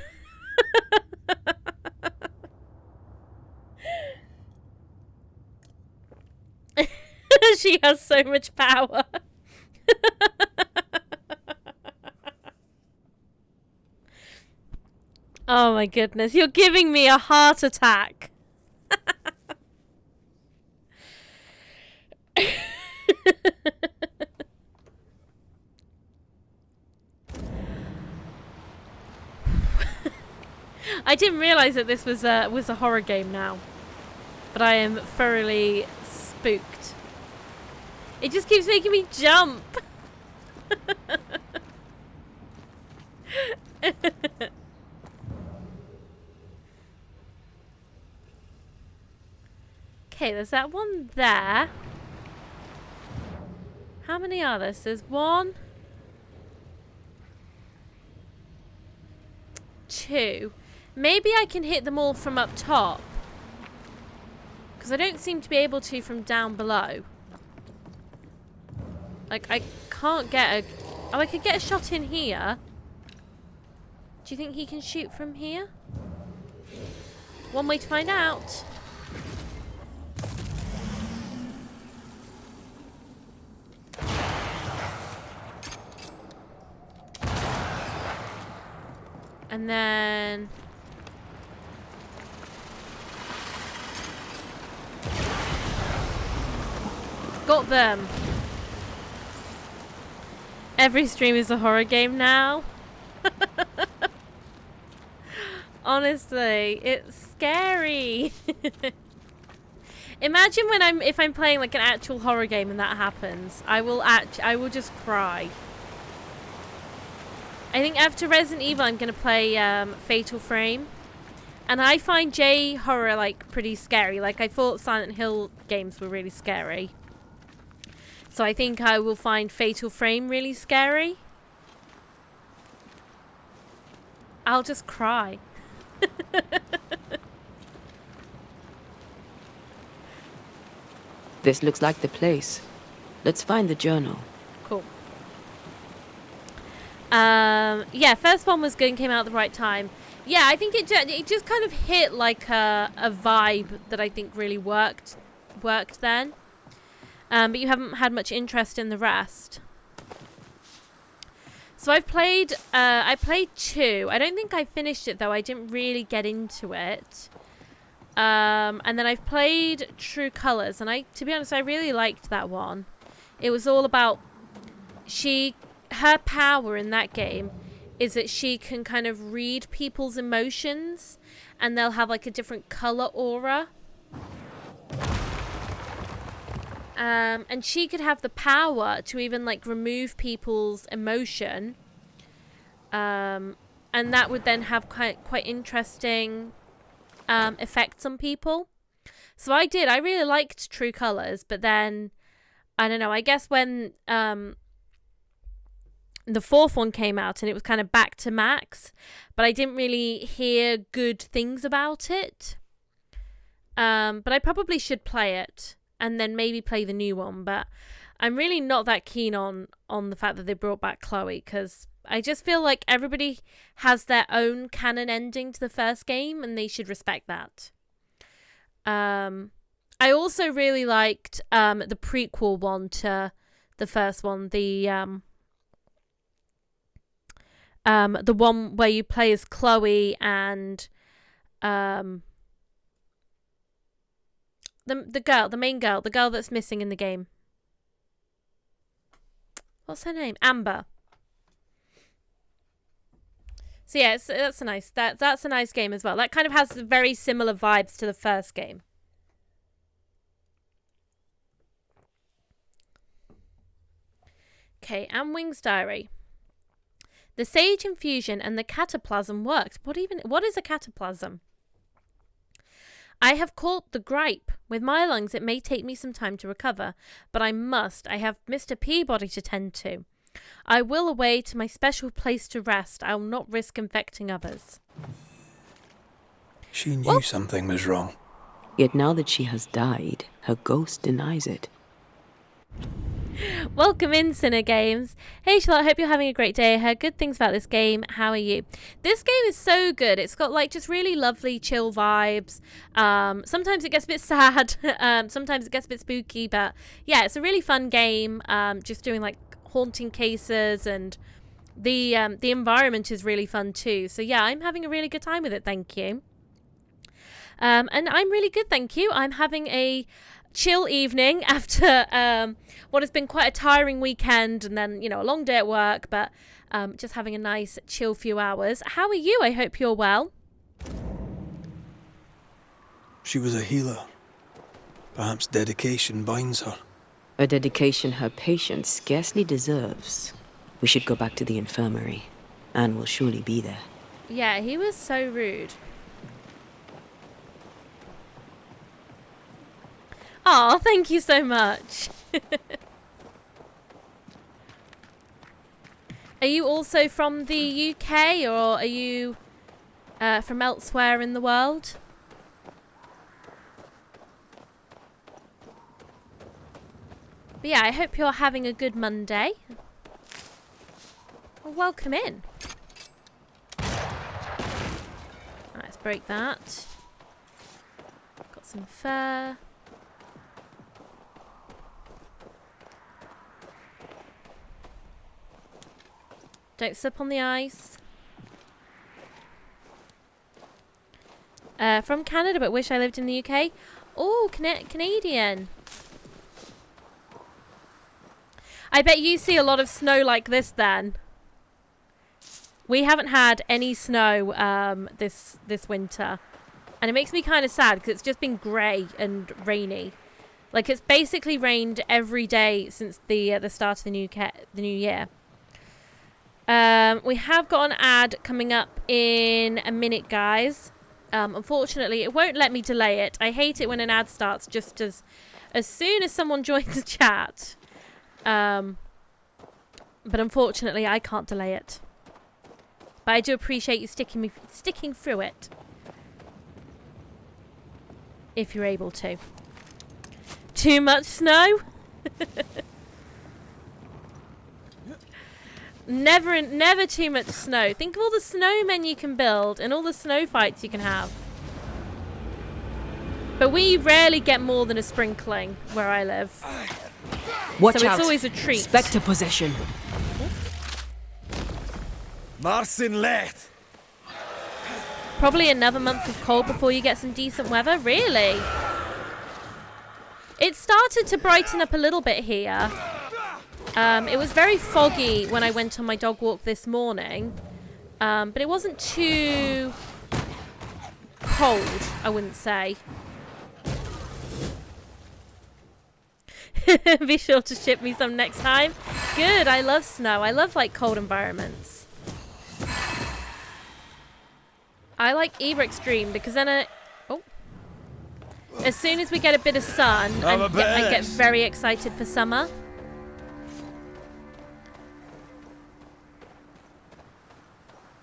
She has so much power. Oh my goodness, you're giving me a heart attack. I didn't realize that this was a horror game now, but I am thoroughly spooked. It just keeps making me jump. Okay, there's that one there. How many are there? There's 1, 2. Maybe I can hit them all from up top, because I don't seem to be able to from down below. Like, I can't get a... Oh, I could get a shot in here. Do you think he can shoot from here? One way to find out. And then... got them. Every stream is a horror game now. Honestly, it's scary. Imagine if I'm playing like an actual horror game and that happens. I will just cry. I think after Resident Evil, I'm gonna play Fatal Frame, and I find J horror like pretty scary. Like I thought Silent Hill games were really scary, so I think I will find Fatal Frame really scary. I'll just cry. This looks like the place. Let's find the journal. Cool. Yeah, first one was good and came out at the right time. Yeah, I think it just kind of hit like a vibe that I think really worked then. But you haven't had much interest in the rest. So I played 2. I don't think I finished it though. I didn't really get into it. And then I've played True Colors, and to be honest, I really liked that one. It was all about her power in that game is that she can kind of read people's emotions, and they'll have like a different color aura. And she could have the power to even like remove people's emotion. And that would then have quite interesting effects on people. So I really liked True Colors, but then I don't know, I guess when the 4th one came out and it was kind of back to Max, but I didn't really hear good things about it. But I probably should play it and then maybe play the new one, but I'm really not that keen on the fact that they brought back Chloe, because I just feel like everybody has their own canon ending to the first game, and they should respect that. I also really liked the prequel one to the first one, the one where you play as Chloe and the main girl, the girl that's missing in the game. What's her name? Amber. So yeah, that's a nice game as well. That kind of has very similar vibes to the first game. Okay, Amwing's diary. The sage infusion and the cataplasm worked. What is a cataplasm? I have caught the gripe. With my lungs, it may take me some time to recover, but I must. I have Mr. Peabody to tend to. I will away to my special place to rest. I will not risk infecting others. She knew something was wrong. Yet now that she has died, her ghost denies it. Welcome in, Sinner Games. Hey Charlotte, hope you're having a great day. I heard good things about this game. How are you? This game is so good. It's got like just really lovely chill vibes. Sometimes it gets a bit sad. Sometimes it gets a bit spooky, but yeah, it's a really fun game. Just doing like haunting cases, and the environment is really fun too. So yeah, I'm having a really good time with it. Thank you. And I'm really good, thank you. I'm having a chill evening after what has been quite a tiring weekend, and then a long day at work, but just having a nice chill few hours. How are you? I hope you're well. She was a healer. Perhaps dedication binds her. A dedication her patient scarcely deserves. We should go back to the infirmary. Anne will surely be there. Yeah, he was so rude. Oh, thank you so much. Are you also from the UK, or are you from elsewhere in the world? But yeah, I hope you're having a good Monday. Well, welcome in. Right, let's break that. Got some fur. Don't slip on the ice. From Canada, but wish I lived in the UK. Oh, Canadian. I bet you see a lot of snow like this then. We haven't had any snow this winter. And it makes me kind of sad because it's just been grey and rainy. Like, it's basically rained every day since the start of the new year. We have got an ad coming up in a minute, guys. Unfortunately, it won't let me delay it. I hate it when an ad starts just as soon as someone joins the chat. But unfortunately, I can't delay it. But I do appreciate you sticking through it. If you're able to. Too much snow? Never too much snow. Think of all the snowmen you can build and all the snow fights you can have. But we rarely get more than a sprinkling where I live. Watch so out. it's always a treat. Spectre possession. Marcin Lecht. Probably another month of cold before you get some decent weather. Really? It started to brighten up a little bit here. It was very foggy when I went on my dog walk this morning. But it wasn't too cold, I wouldn't say. Be sure to ship me some next time. Good, I love snow. I love like cold environments. I like either extreme because then as soon as we get a bit of sun, I get very excited for summer.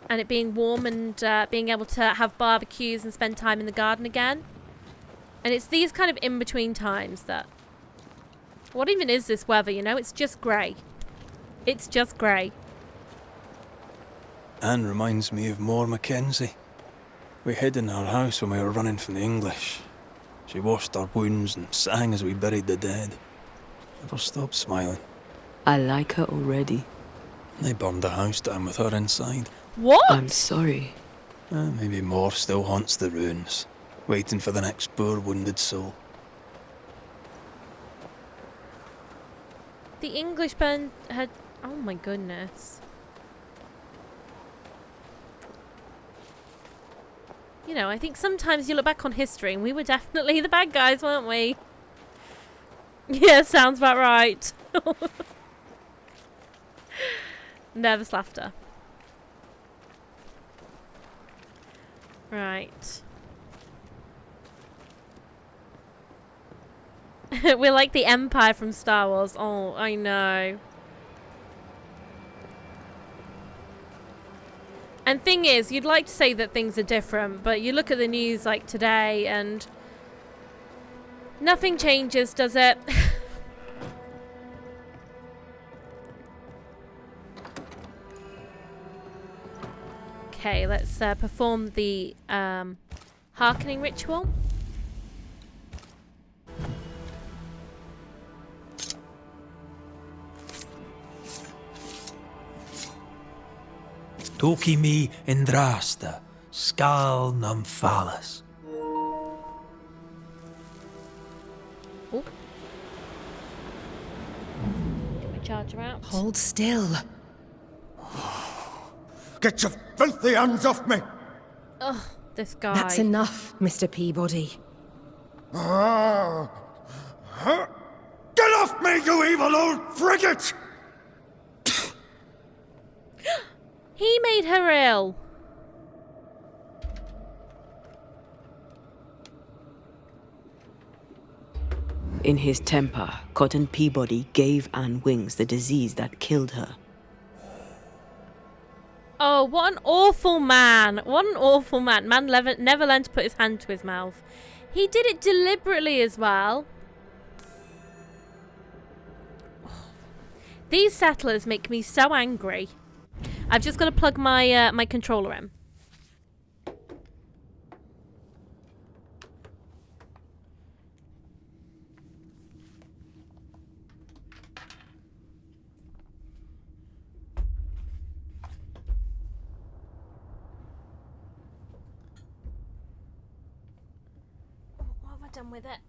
And it being warm and being able to have barbecues and spend time in the garden again. And it's these kind of in-between times that... What even is this weather, you know? It's just grey. It's just grey. Anne reminds me of Moore Mackenzie. We hid in our house when we were running from the English. She washed our wounds and sang as we buried the dead. Never stopped smiling. I like her already. They burned the house down with her inside. What? I'm sorry. Maybe Moore still haunts the ruins, waiting for the next poor wounded soul. The English band had... Oh my goodness. You know, I think sometimes you look back on history and we were definitely the bad guys, weren't we? Yeah, sounds about right. Nervous laughter. Right. We're like the Empire from Star Wars. Oh, I know. And thing is, you'd like to say that things are different, but you look at the news like today and nothing changes, does it? Okay, let's perform the hearkening ritual. Toki mi indrasta, skal nam falas. Oh. Get my charger out. Hold still. Get your filthy hands off me! Ugh, this guy. That's enough, Mr. Peabody. Get off me, you evil old frigate! He made her ill. In his temper, Cotton Peabody gave Anne Wings the disease that killed her. Oh, what an awful man. What an awful man. Man never learned to put his hand to his mouth. He did it deliberately as well. These settlers make me so angry. I've just got to plug my my controller in. What have I done with it?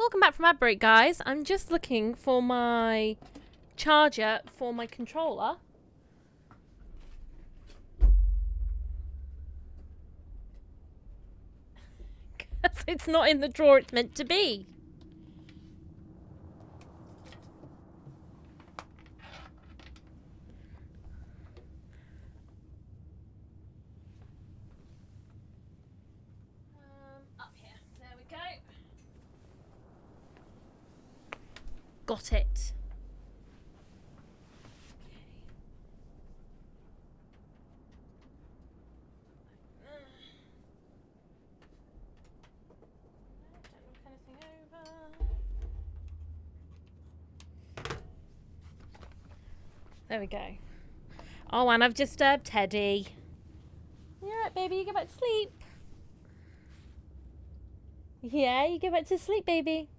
welcome back from ad break, guys. I'm just looking for my charger for my controller. Because it's not in the drawer it's meant to be. Up here. There we go. Got it. There we go. Oh, and I've disturbed Teddy. You alright, baby? You go back to sleep. Yeah, you go back to sleep, baby.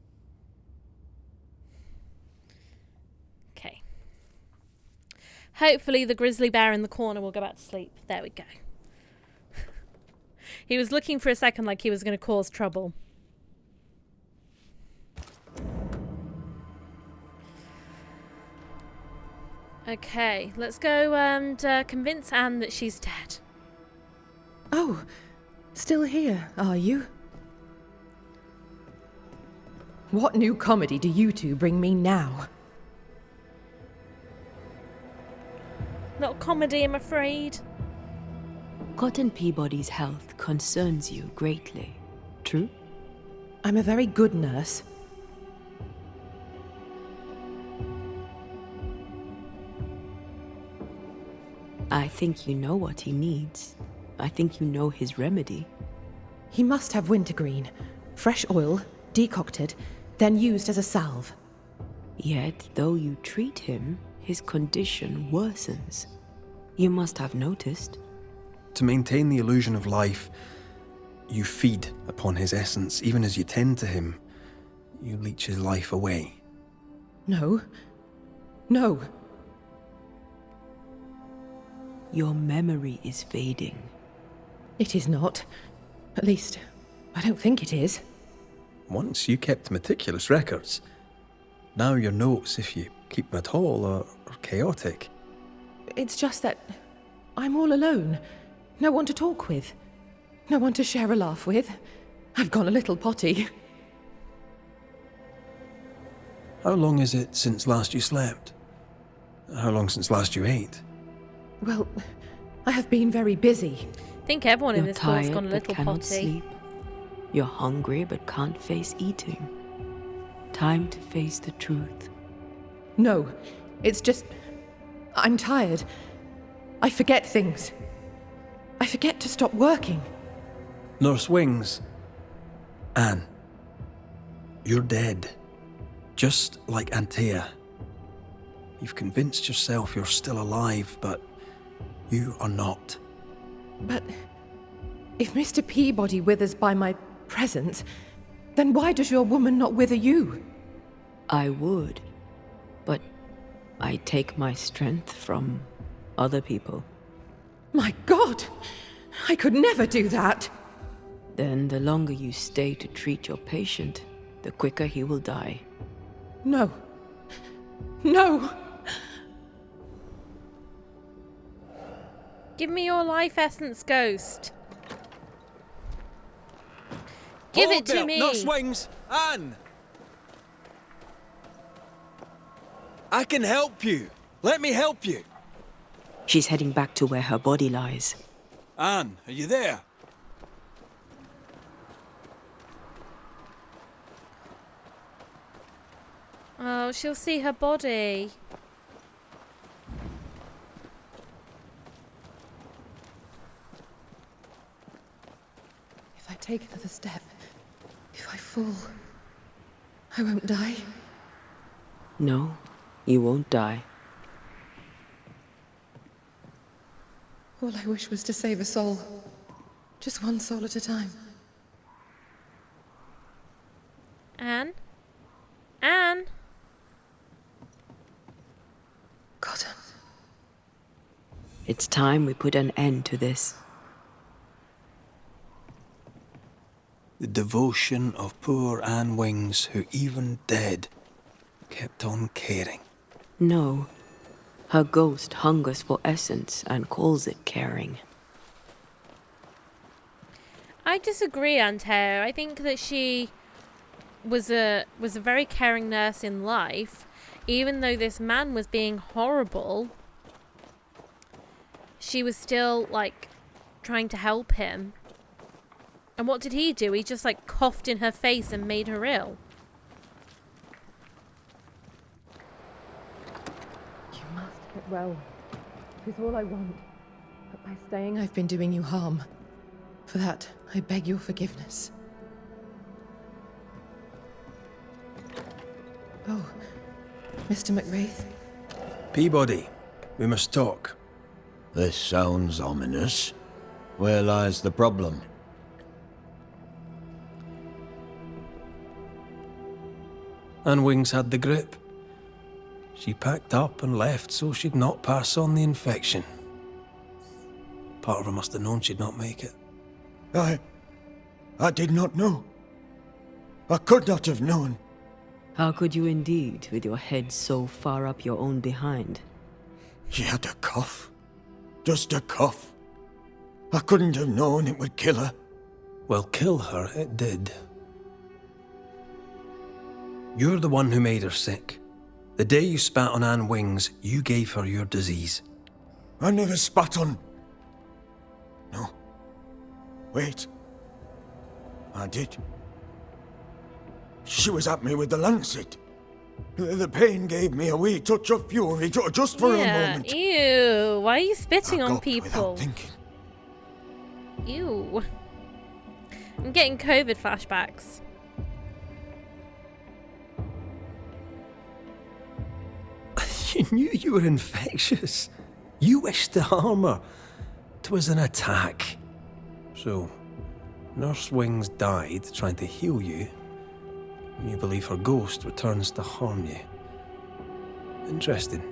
Okay. Hopefully the grizzly bear in the corner will go back to sleep. There we go. He was looking for a second like he was going to cause trouble. Okay, let's go and convince Anne that she's dead. Oh, still here, are you? What new comedy do you two bring me now? Not comedy, I'm afraid. Cotton Peabody's health concerns you greatly, true? I'm a very good nurse. I think you know what he needs. I think you know his remedy. He must have wintergreen. Fresh oil, decocted, then used as a salve. Yet, though you treat him, his condition worsens. You must have noticed. To maintain the illusion of life, you feed upon his essence. Even as you tend to him, you leech his life away. No. No. Your memory is fading. It is not. At least, I don't think it is. Once you kept meticulous records. Now your notes, if you keep them at all, are chaotic. It's just that I'm all alone. No one to talk with. No one to share a laugh with. I've gone a little potty. How long is it since last you slept? How long since last you ate? Well, I have been very busy. I think everyone in You're this hall's tired gone a but little cannot potty. sleep. You're hungry but can't face eating. Time to face the truth. No, it's just... I'm tired. I forget things. I forget to stop working. Nurse Wings. Anne. You're dead. Just like Antea. You've convinced yourself you're still alive, but you are not. But if Mr. Peabody withers by my presence, then why does your woman not wither you? I would, but I take my strength from other people. My God! I could never do that! Then the longer you stay to treat your patient, the quicker he will die. No. No! Give me your life essence, ghost. Give it to me. Nurse Wings! Anne! I can help you. Let me help you. She's heading back to where her body lies. Anne, are you there? Oh, she'll see her body. If I take another step, if I fall, I won't die. No, you won't die. All I wish was to save a soul. Just one soul at a time. Anne? Anne? Cotton. It's time we put an end to this. The devotion of poor Anne Wings, who even dead, kept on caring. No. Her ghost hungers for essence and calls it caring. I disagree, Anteo. I think that she was a very caring nurse in life. Even though this man was being horrible, she was still, like, trying to help him. And what did he do? He just, like, coughed in her face and made her ill. You must get well. It is all I want. But by staying, I've been doing you harm. For that, I beg your forgiveness. Oh, Mr. McWraith? Peabody, we must talk. This sounds ominous. Where lies the problem? Anne Wings had the grip. She packed up and left so she'd not pass on the infection. Part of her must have known she'd not make it. I did not know. I could not have known. How could you indeed, with your head so far up your own behind? She had a cough. Just a cough. I couldn't have known it would kill her. Well, kill her it did. You're the one who made her sick. The day you spat on Anne Wings, you gave her your disease. I never spat on... No. Wait. I did. She was at me with the lancet. The pain gave me a wee touch of fury, just for a moment. Ew. Why are you spitting I on got people? without thinking. Ew. I'm getting COVID flashbacks. You knew you were infectious. You wished to harm her. 'Twas an attack. So, Nurse Wings died trying to heal you. You believe her ghost returns to harm you. Interesting.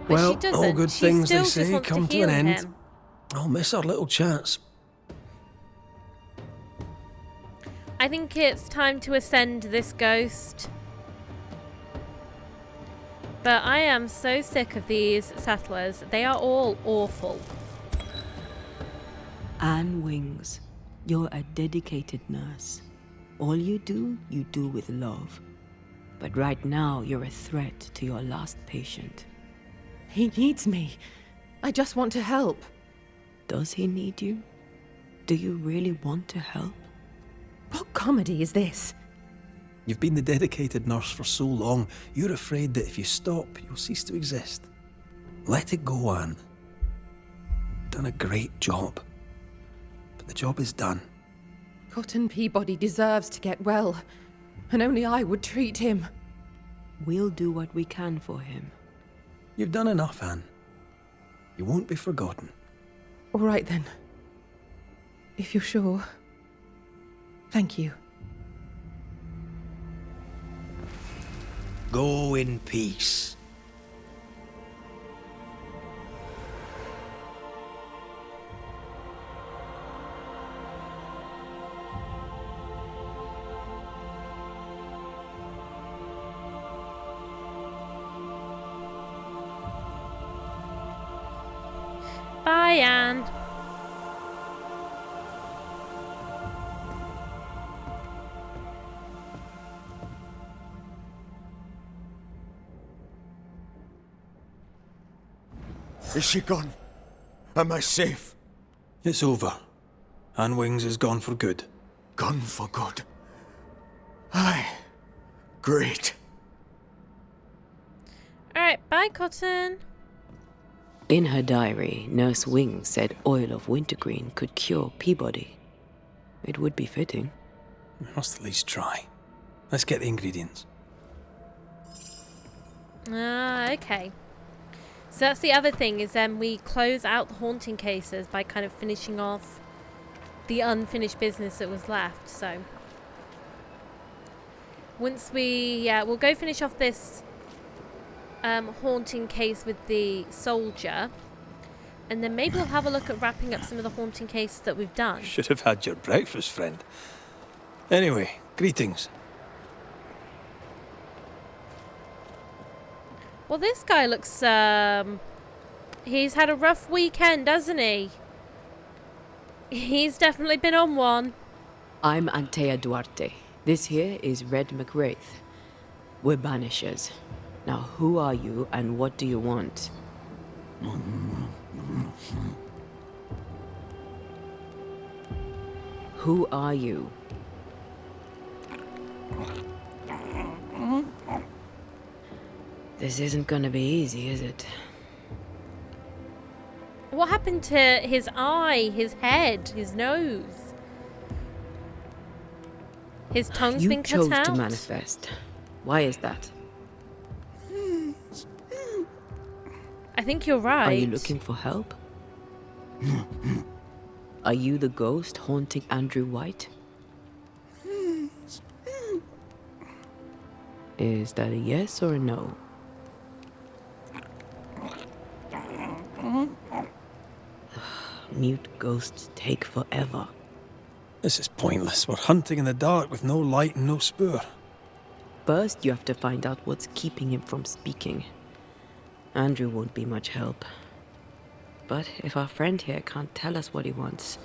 But Well, she doesn't. all good She things, they still just say, wants come to heal an end. him. I'll miss our little chance. I think it's time to ascend this ghost. But I am so sick of these settlers. They are all awful. Anne Wings, you're a dedicated nurse. All you do with love. But right now, you're a threat to your last patient. He needs me. I just want to help. Does he need you? Do you really want to help? What comedy is this? You've been the dedicated nurse for so long, you're afraid that if you stop, you'll cease to exist. Let it go, Anne. You've done a great job. But the job is done. Cotton Peabody deserves to get well, and only I would treat him. We'll do what we can for him. You've done enough, Anne. You won't be forgotten. All right then. If you're sure. Thank you. Go in peace. Bye, Anne. Is she gone? Am I safe? It's over. Anne Wings is gone for good. Gone for good. Aye. Great. Alright, bye, Cotton. In her diary, Nurse Wings said oil of wintergreen could cure Peabody. It would be fitting. We must at least try. Let's get the ingredients. Okay. So that's the other thing, is then we close out the haunting cases by kind of finishing off the unfinished business that was left. So once we'll go finish off this haunting case with the soldier. And then maybe we'll have a look at wrapping up some of the haunting cases that we've done. Should have had your breakfast, friend. Anyway, greetings. Well, this guy looks, he's had a rough weekend, hasn't he? He's definitely been on one. I'm Antea Duarte. This here is Red McWraith. We're Banishers. Now, who are you and what do you want? Who are you? This isn't gonna be easy, is it? What happened to his eye, his head, his nose? His tongue's been cut out? You chose to manifest. Why is that? I think you're right. Are you looking for help? Are you the ghost haunting Andrew White? Is that a yes or a no? Mute ghosts take forever. This is pointless. We're hunting in the dark with no light and no spoor. First, you have to find out what's keeping him from speaking. Andrew won't be much help. But if our friend here can't tell us what he wants,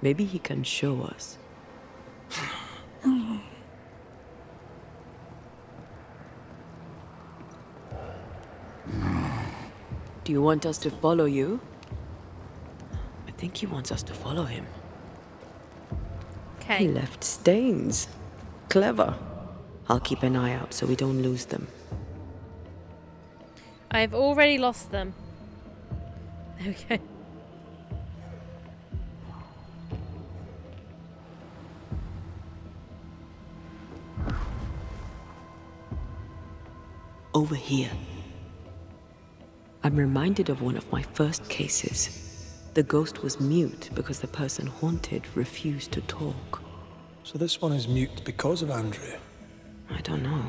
maybe he can show us. Do you want us to follow you? I think he wants us to follow him. Okay. He left stains. Clever. I'll keep an eye out so we don't lose them. I've already lost them. Okay. Over here. I'm reminded of one of my first cases. The ghost was mute because the person haunted refused to talk. So this one is mute because of Andrew? I don't know.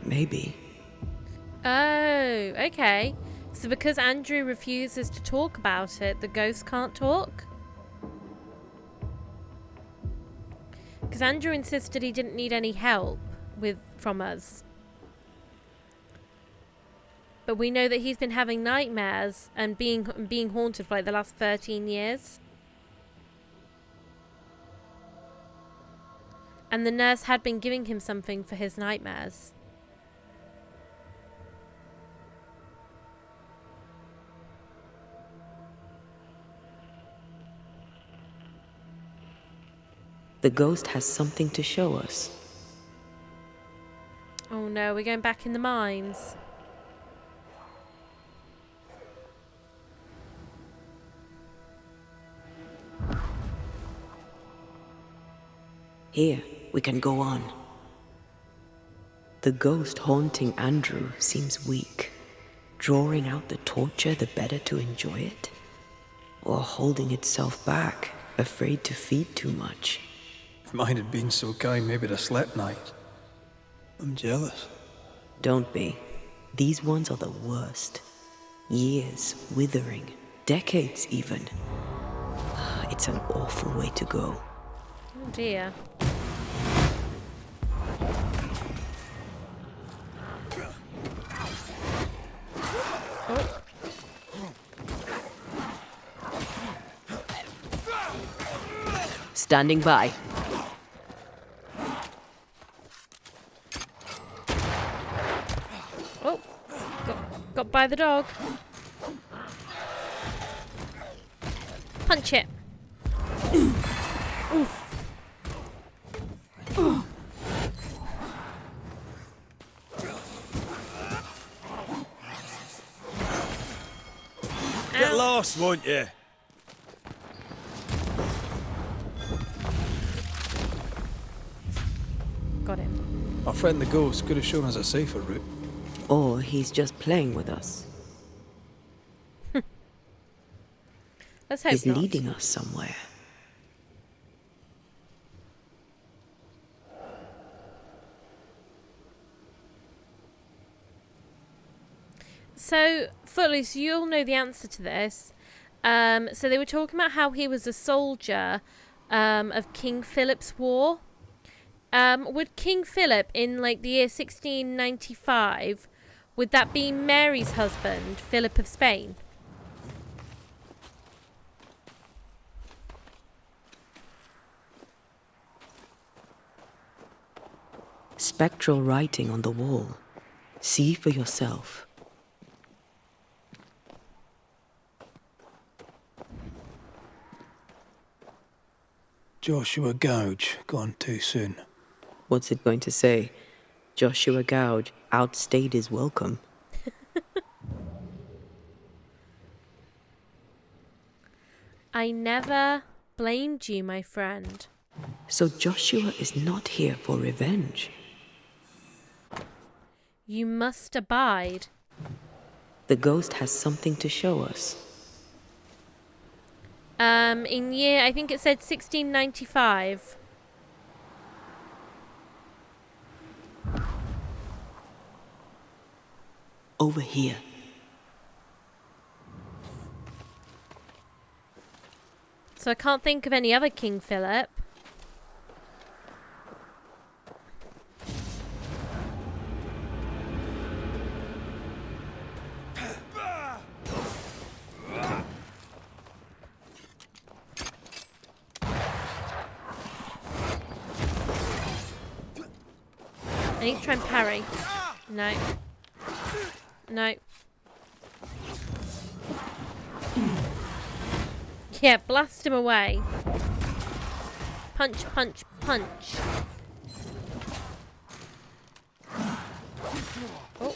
Maybe. Oh, okay. So because Andrew refuses to talk about it, the ghost can't talk? Because Andrew insisted he didn't need any help from us. But we know that he's been having nightmares and being haunted for like the last 13 years. And the nurse had been giving him something for his nightmares. The ghost has something to show us. Oh no, we're going back in the mines. Here, we can go on. The ghost haunting Andrew seems weak. Drawing out the torture the better to enjoy it? Or holding itself back, afraid to feed too much? If mine had been so kind, maybe I'd have slept night. I'm jealous. Don't be. These ones are the worst. Years withering, decades even. It's an awful way to go. Oh dear. Oh. Standing by. Oh, got by the dog. Punch it. Oof. Get lost, won't you? Got him. Our friend the ghost could have shown us a safer route. Or he's just playing with us. Let's hope He's not. leading us somewhere. So, Footloose, you'll know the answer to this. So they were talking about how he was a soldier of King Philip's war. Would King Philip in like the year 1695, would that be Mary's husband, Philip of Spain? Spectral writing on the wall. See for yourself. Joshua Gouge, gone too soon. What's it going to say? Joshua Gouge outstayed his welcome. I never blamed you, my friend. So Joshua is not here for revenge. You must abide. The ghost has something to show us. In year, I think it said 1695. Over here. So I can't think of any other King Philip. I need to try and parry. No. No. Yeah, blast him away. Punch, punch, punch. Oh.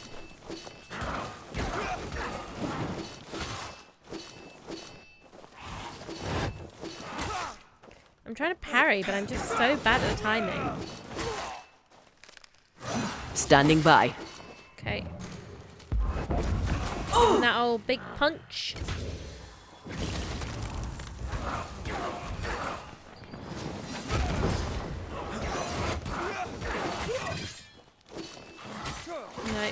I'm trying to parry, but I'm just so bad at the timing. Standing by. Okay. And that old big punch. No.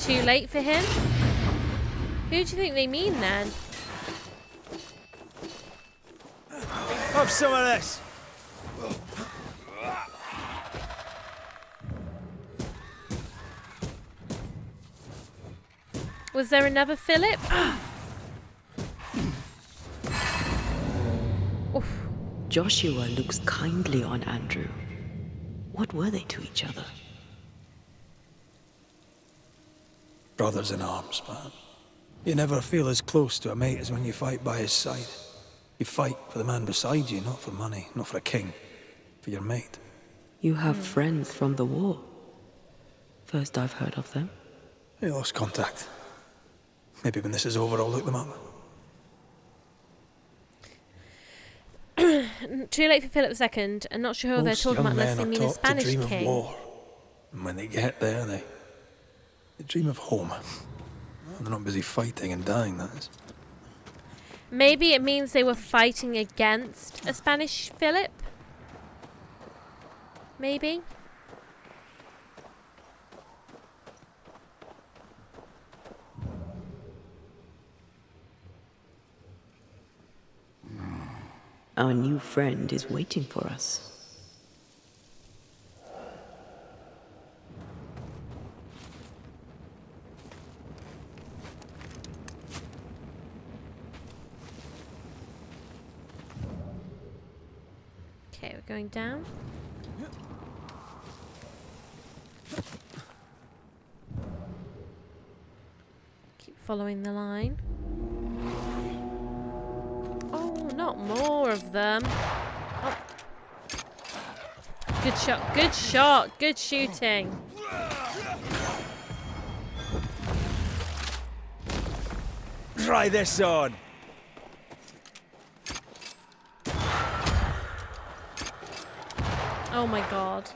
Too late for him? Who do you think they mean then? Have some of this. Was there another Philip? Oof. Joshua looks kindly on Andrew. What were they to each other? Brothers in arms, man. You never feel as close to a mate as when you fight by his side. You fight for the man beside you, not for money, not for a king. For your mate. You have friends from the war. First I've heard of them. They lost contact. Maybe when this is over, I'll look them up. Too late for Philip II. I'm not sure who they're Most talking young about unless they men are mean a taught to Spanish dream king. of war. And when they get there, they dream of home. They're not busy fighting and dying, that is. Maybe it means they were fighting against a Spanish Philip? Maybe? Our new friend is waiting for us. Okay, we're going down. Keep following the line. Oh, not more of them. Oh. Good shot, good shot, good shooting. Try this on. Oh my god.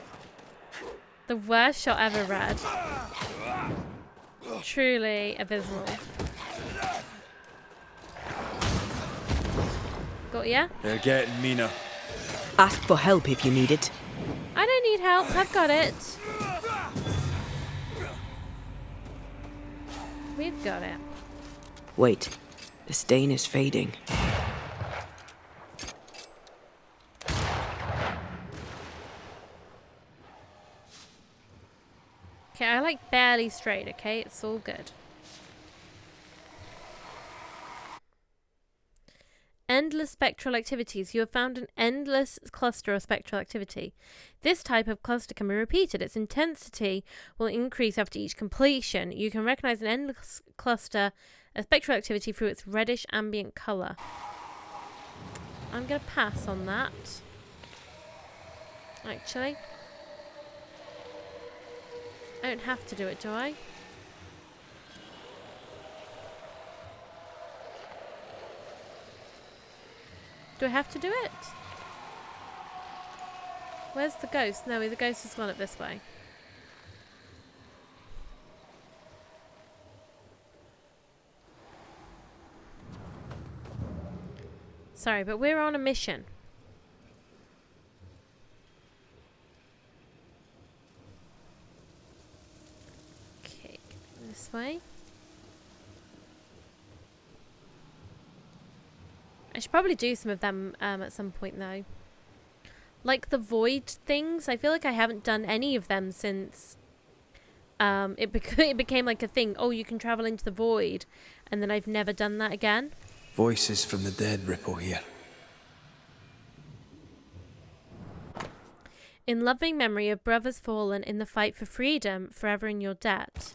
The worst shot ever read. Truly abysmal. Got ya? They're getting meaner. Ask for help if you need it. I don't need help, I've got it. We've got it. Wait, the stain is fading. Okay, I like barely straight, okay? It's all good. Endless spectral activities. You have found an endless cluster of spectral activity. This type of cluster can be repeated. Its intensity will increase after each completion. You can recognize an endless cluster of spectral activity through its reddish ambient colour. I'm going to pass on that. Actually. I don't have to do it, do I? Do I have to do it? Where's the ghost? No, the ghost has gone up this way. Sorry, but we're on a mission. Okay, this way. I should probably do some of them at some point though. Like the void things, I feel like I haven't done any of them since it became like a thing. Oh, you can travel into the void, and then I've never done that again. Voices from the dead ripple here. In loving memory of brothers fallen in the fight for freedom, forever in your debt.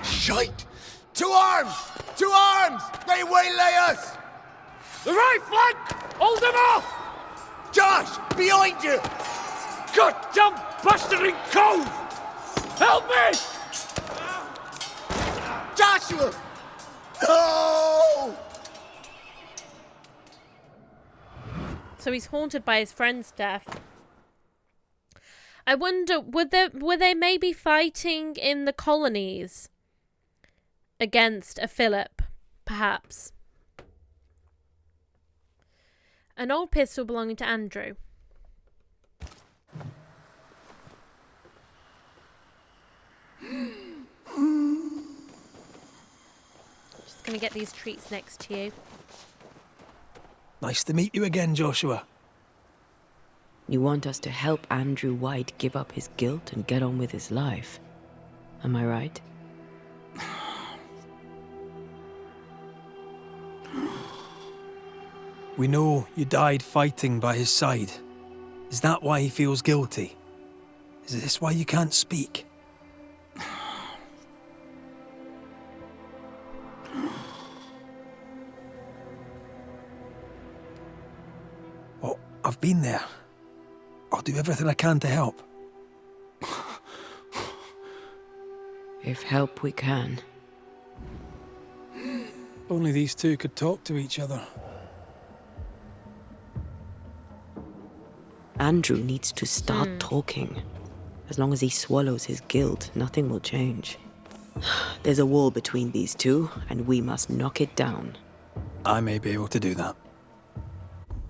Shite! To arms! To arms! They waylay us! The right flank! Hold them off! Josh! Behind you! God damn bastarding cove! Help me! Joshua! No! So he's haunted by his friend's death. I wonder, were they maybe fighting in the colonies against a Philip, perhaps? An old pistol belonging to Andrew. Just gonna get these treats next to you. Nice to meet you again, Joshua. You want us to help Andrew White give up his guilt and get on with his life. Am I right? We know you died fighting by his side. Is that why he feels guilty? Is this why you can't speak? Well, I've been there. I'll do everything I can to help. If help we can. Only these two could talk to each other. Andrew needs to start talking. As long as he swallows his guilt, nothing will change. There's a wall between these two, and we must knock it down. I may be able to do that.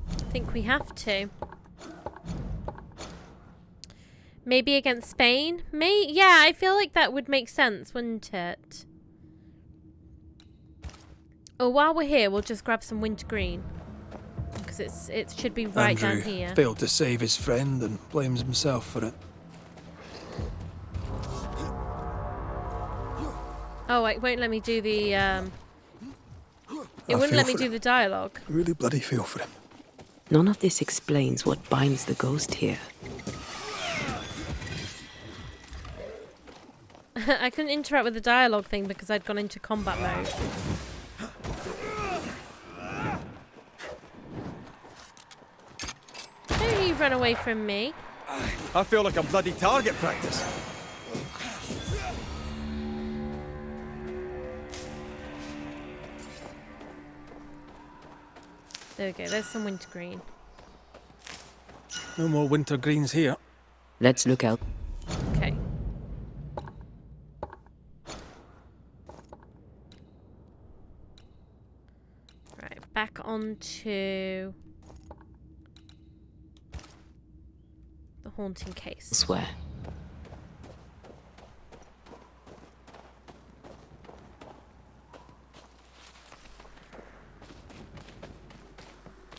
I think we have to. Maybe against Spain? Yeah, I feel like that would make sense, wouldn't it? Oh, while we're here, we'll just grab some wintergreen. Because it should be right Andrew down here. failed to save his friend and blames himself for it. Oh, it won't let me do the, It wouldn't let me do the dialogue. I really bloody feel for him. None of this explains what binds the ghost here. I couldn't interact with the dialogue thing because I'd gone into combat mode. Don't you run away from me. I feel like a bloody target practice. There we go, there's some wintergreen. No more wintergreens here. Let's look out. Okay. Right, back onto the haunting case. Swear.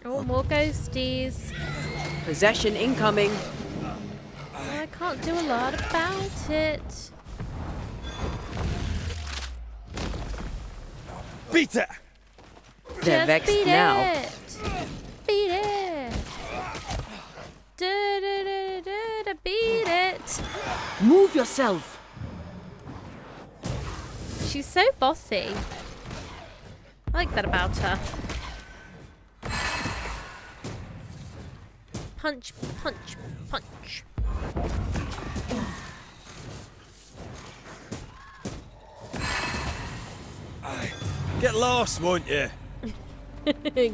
Oh, more ghosties. Possession incoming. Oh, I can't do a lot about it. Beat it! They're Just vexed beat now. it. Beat it. Beat it. Move yourself. She's so bossy. I like that about her. Punch, punch, punch. Get lost, won't you?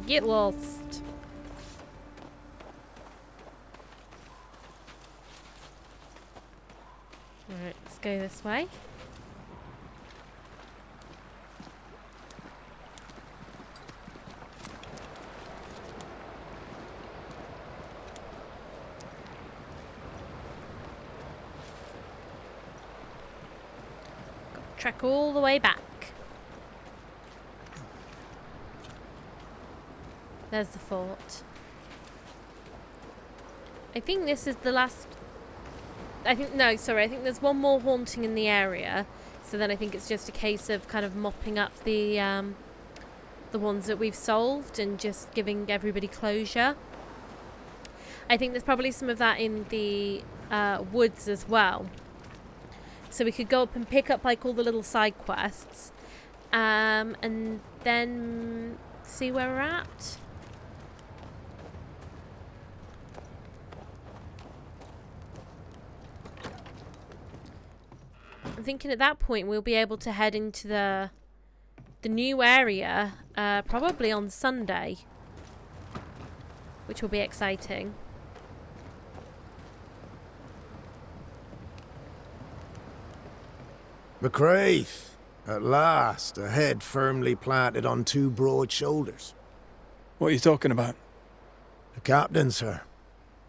Get lost. Alright, let's go this way. Got to trek all the way back. There's the fort. I think this is the last... I think there's one more haunting in the area. So then I think it's just a case of kind of mopping up the ones that we've solved and just giving everybody closure. I think there's probably some of that in the woods as well. So we could go up and pick up like all the little side quests. And then see where we're at. I'm thinking at that point we'll be able to head into the new area probably on Sunday, which will be exciting. McCraith, at last, a head firmly planted on two broad shoulders. What are you talking about? The captain, sir.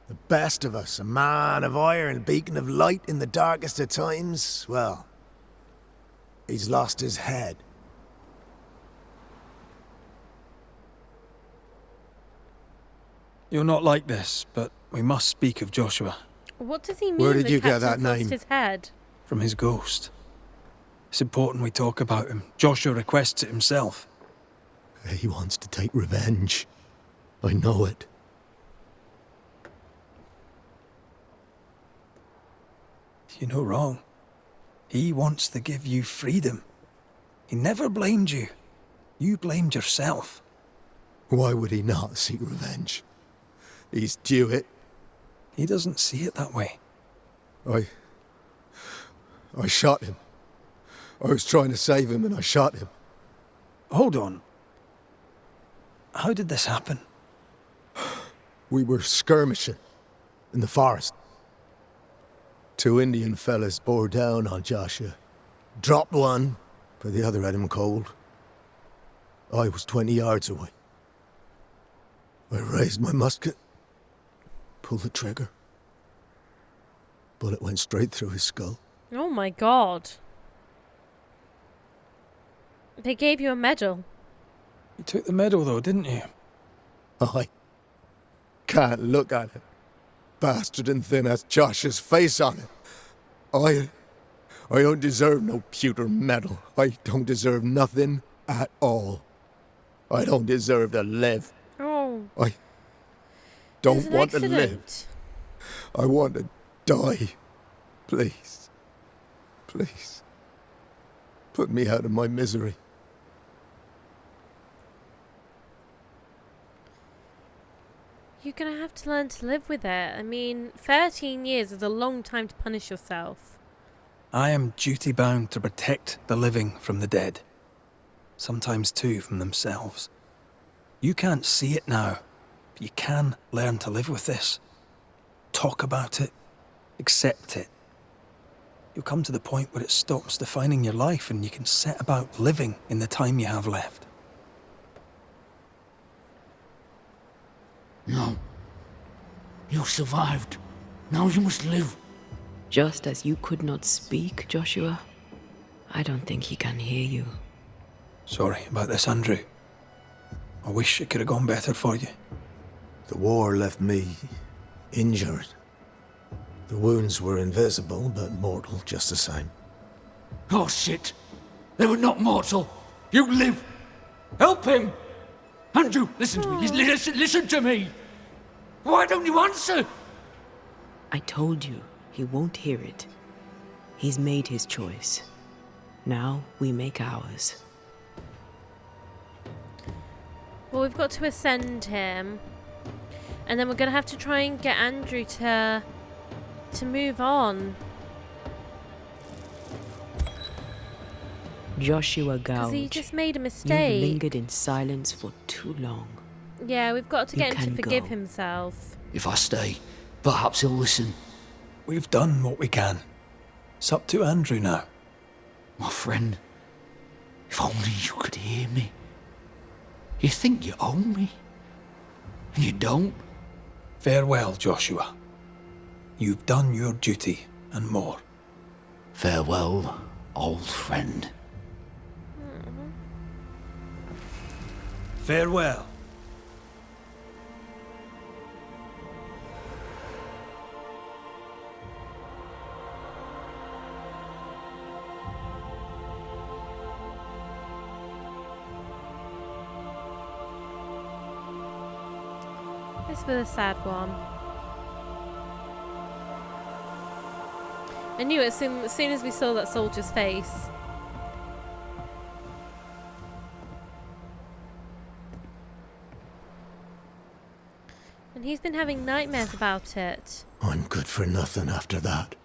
The best of us, a man of iron, beacon of light in the darkest of times. Well, he's lost his head. You're not like this, but we must speak of Joshua. What does he mean? Where did the you get captain's that lost name? his head? From his ghost. It's important we talk about him. Joshua requests it himself. He wants to take revenge. I know it. You're no wrong. He wants to give you freedom. He never blamed you. You blamed yourself. Why would he not seek revenge? He's due it. He doesn't see it that way. I shot him. I was trying to save him and I shot him. Hold on. How did this happen? We were skirmishing in the forest. Two Indian fellas bore down on Joshua. Dropped one, but the other had him cold. I was 20 yards away. I raised my musket, pulled the trigger. Bullet went straight through his skull. Oh my god. They gave you a medal. You took the medal though, didn't you? I can't look at it. Bastard and thin has Josh's face on it. I don't deserve no pewter medal. I don't deserve nothing at all. I don't deserve to live. Oh. I don't want to live. I want to die. Please. Please. Put me out of my misery. You're gonna have to learn to live with it. I mean, 13 years is a long time to punish yourself. I am duty-bound to protect the living from the dead. Sometimes too from themselves. You can't see it now, but you can learn to live with this. Talk about it. Accept it. You'll come to the point where it stops defining your life and you can set about living in the time you have left. No. You survived. Now you must live. Just as you could not speak, Joshua, I don't think he can hear you. Sorry about this, Andrew. I wish it could have gone better for you. The war left me injured. The wounds were invisible, but mortal just the same. Oh shit! They were not mortal! You live! Help him! Andrew, listen to me! Listen to me! Why don't you answer? I told you, he won't hear it. He's made his choice. Now we make ours. Well, we've got to ascend him. And then we're going to have to try and get Andrew to move on. Joshua Because Gouge, he just made a you've mistake. lingered in silence for too long. Yeah, we've got to get him to forgive go. himself. If I stay, perhaps he'll listen. We've done what we can. It's up to Andrew now. My friend, if only you could hear me. You think you own me, and you don't. Farewell, Joshua. You've done your duty and more. Farewell, old friend. Farewell. This was a sad one. I knew it as soon as we saw that soldier's face. And he's been having nightmares about it. I'm good for nothing after that.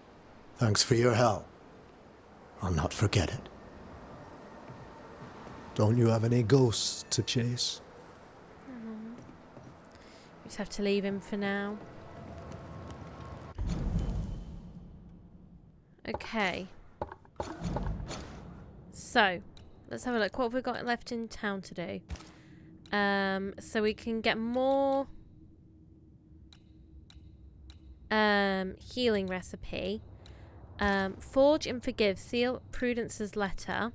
Thanks for your help. I'll not forget it. Don't you have any ghosts to chase? We just have to leave him for now. Okay. So, let's have a look. What have we got left in town to do? So we can get more healing recipe. Forge and forgive. Seal Prudence's letter.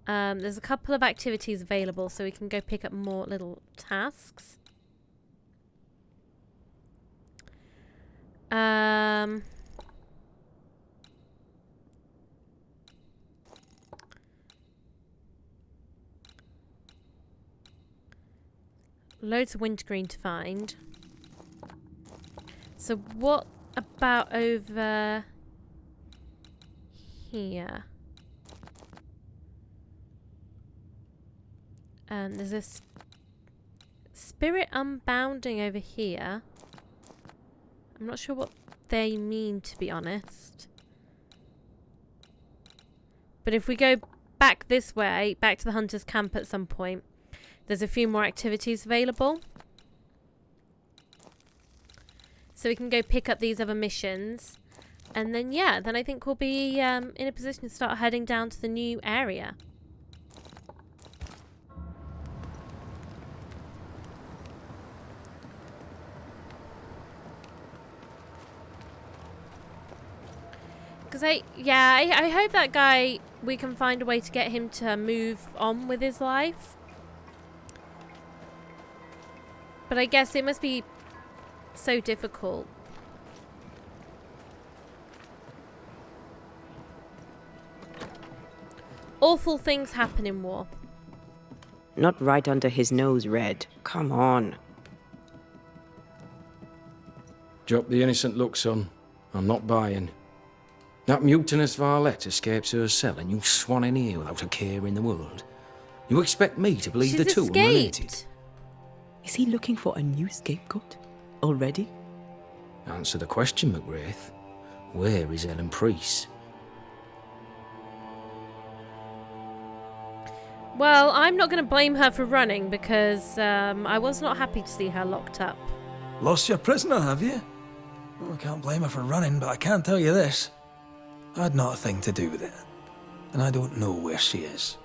There's a couple of activities available, so we can go pick up more little tasks. Loads of wintergreen to find. So what about over here? There's a spirit unbounding over here. I'm not sure what they mean, to be honest. But if we go back this way, back to the hunter's camp at some point, there's a few more activities available. So we can go pick up these other missions. And then, yeah, then I think we'll be in a position to start heading down to the new area. Because I hope that guy, we can find a way to get him to move on with his life. But I guess it must be so difficult. Awful things happen in war. Not right under his nose, Red. Come on. Drop the innocent look, son. I'm not buying. That mutinous varlet escapes her cell and you swan in here without a care in the world. You expect me to believe She's the two are escaped. related? Is he looking for a new scapegoat? Already? Answer the question, McGrath. Where is Ellen Priest? Well, I'm not going to blame her for running because I was not happy to see her locked up. Lost your prisoner, have you? Well, I can't blame her for running, but I can tell you this. I had not a thing to do with it. And I don't know where she is.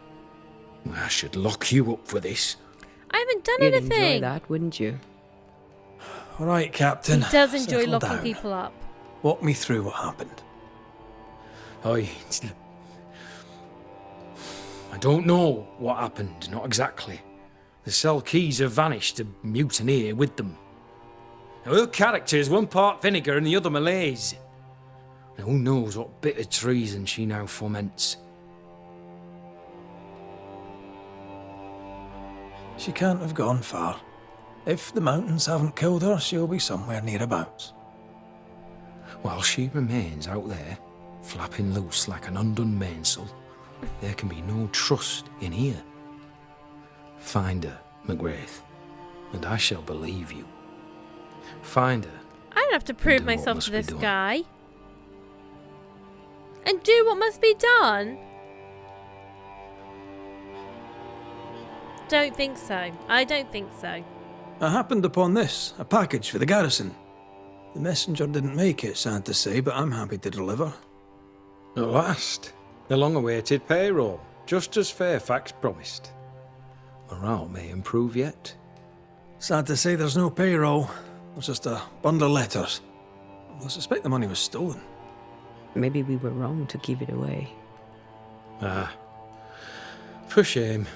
I should lock you up for this. I haven't done You'd anything. enjoy that, wouldn't you? All right, Captain. He does enjoy Settle locking down. people up. Walk me through what happened. I don't know what happened, not exactly. The cell keys have vanished to mutineer with them. Now, her character is one part vinegar and the other malaise. Now, who knows what bitter treason she now foments. She can't have gone far. If the mountains haven't killed her, she'll be somewhere nearabouts. While she remains out there, flapping loose like an undone mainsail, there can be no trust in here. Find her, McGrath, and I shall believe you. Find her. I don't have to prove do what myself must to be this done. guy. And do what must be done? Don't think so. I don't think so. I happened upon this, a package for the garrison. The messenger didn't make it, sad to say, but I'm happy to deliver. At last, the long-awaited payroll, just as Fairfax promised. Morale may improve yet. Sad to say there's no payroll. There's just a bundle of letters. I suspect the money was stolen. Maybe we were wrong to give it away. Ah, for shame.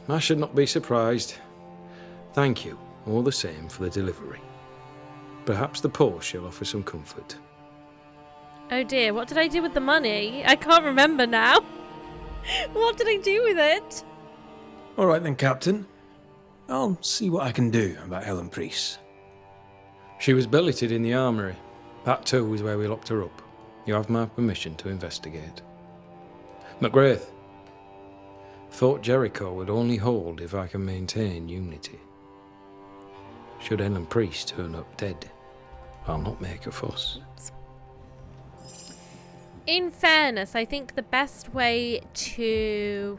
I should not be surprised. Thank you, all the same, for the delivery. Perhaps the poor shall offer some comfort. Oh dear, what did I do with the money? I can't remember now. What did I do with it? All right then, Captain. I'll see what I can do about Helen Priest. She was billeted in the armoury. That too is where we locked her up. You have my permission to investigate. McGrath, Fort Jericho would only hold if I can maintain unity. Should Helen Priest turn up dead, I'll not make a fuss. In fairness, I think the best way to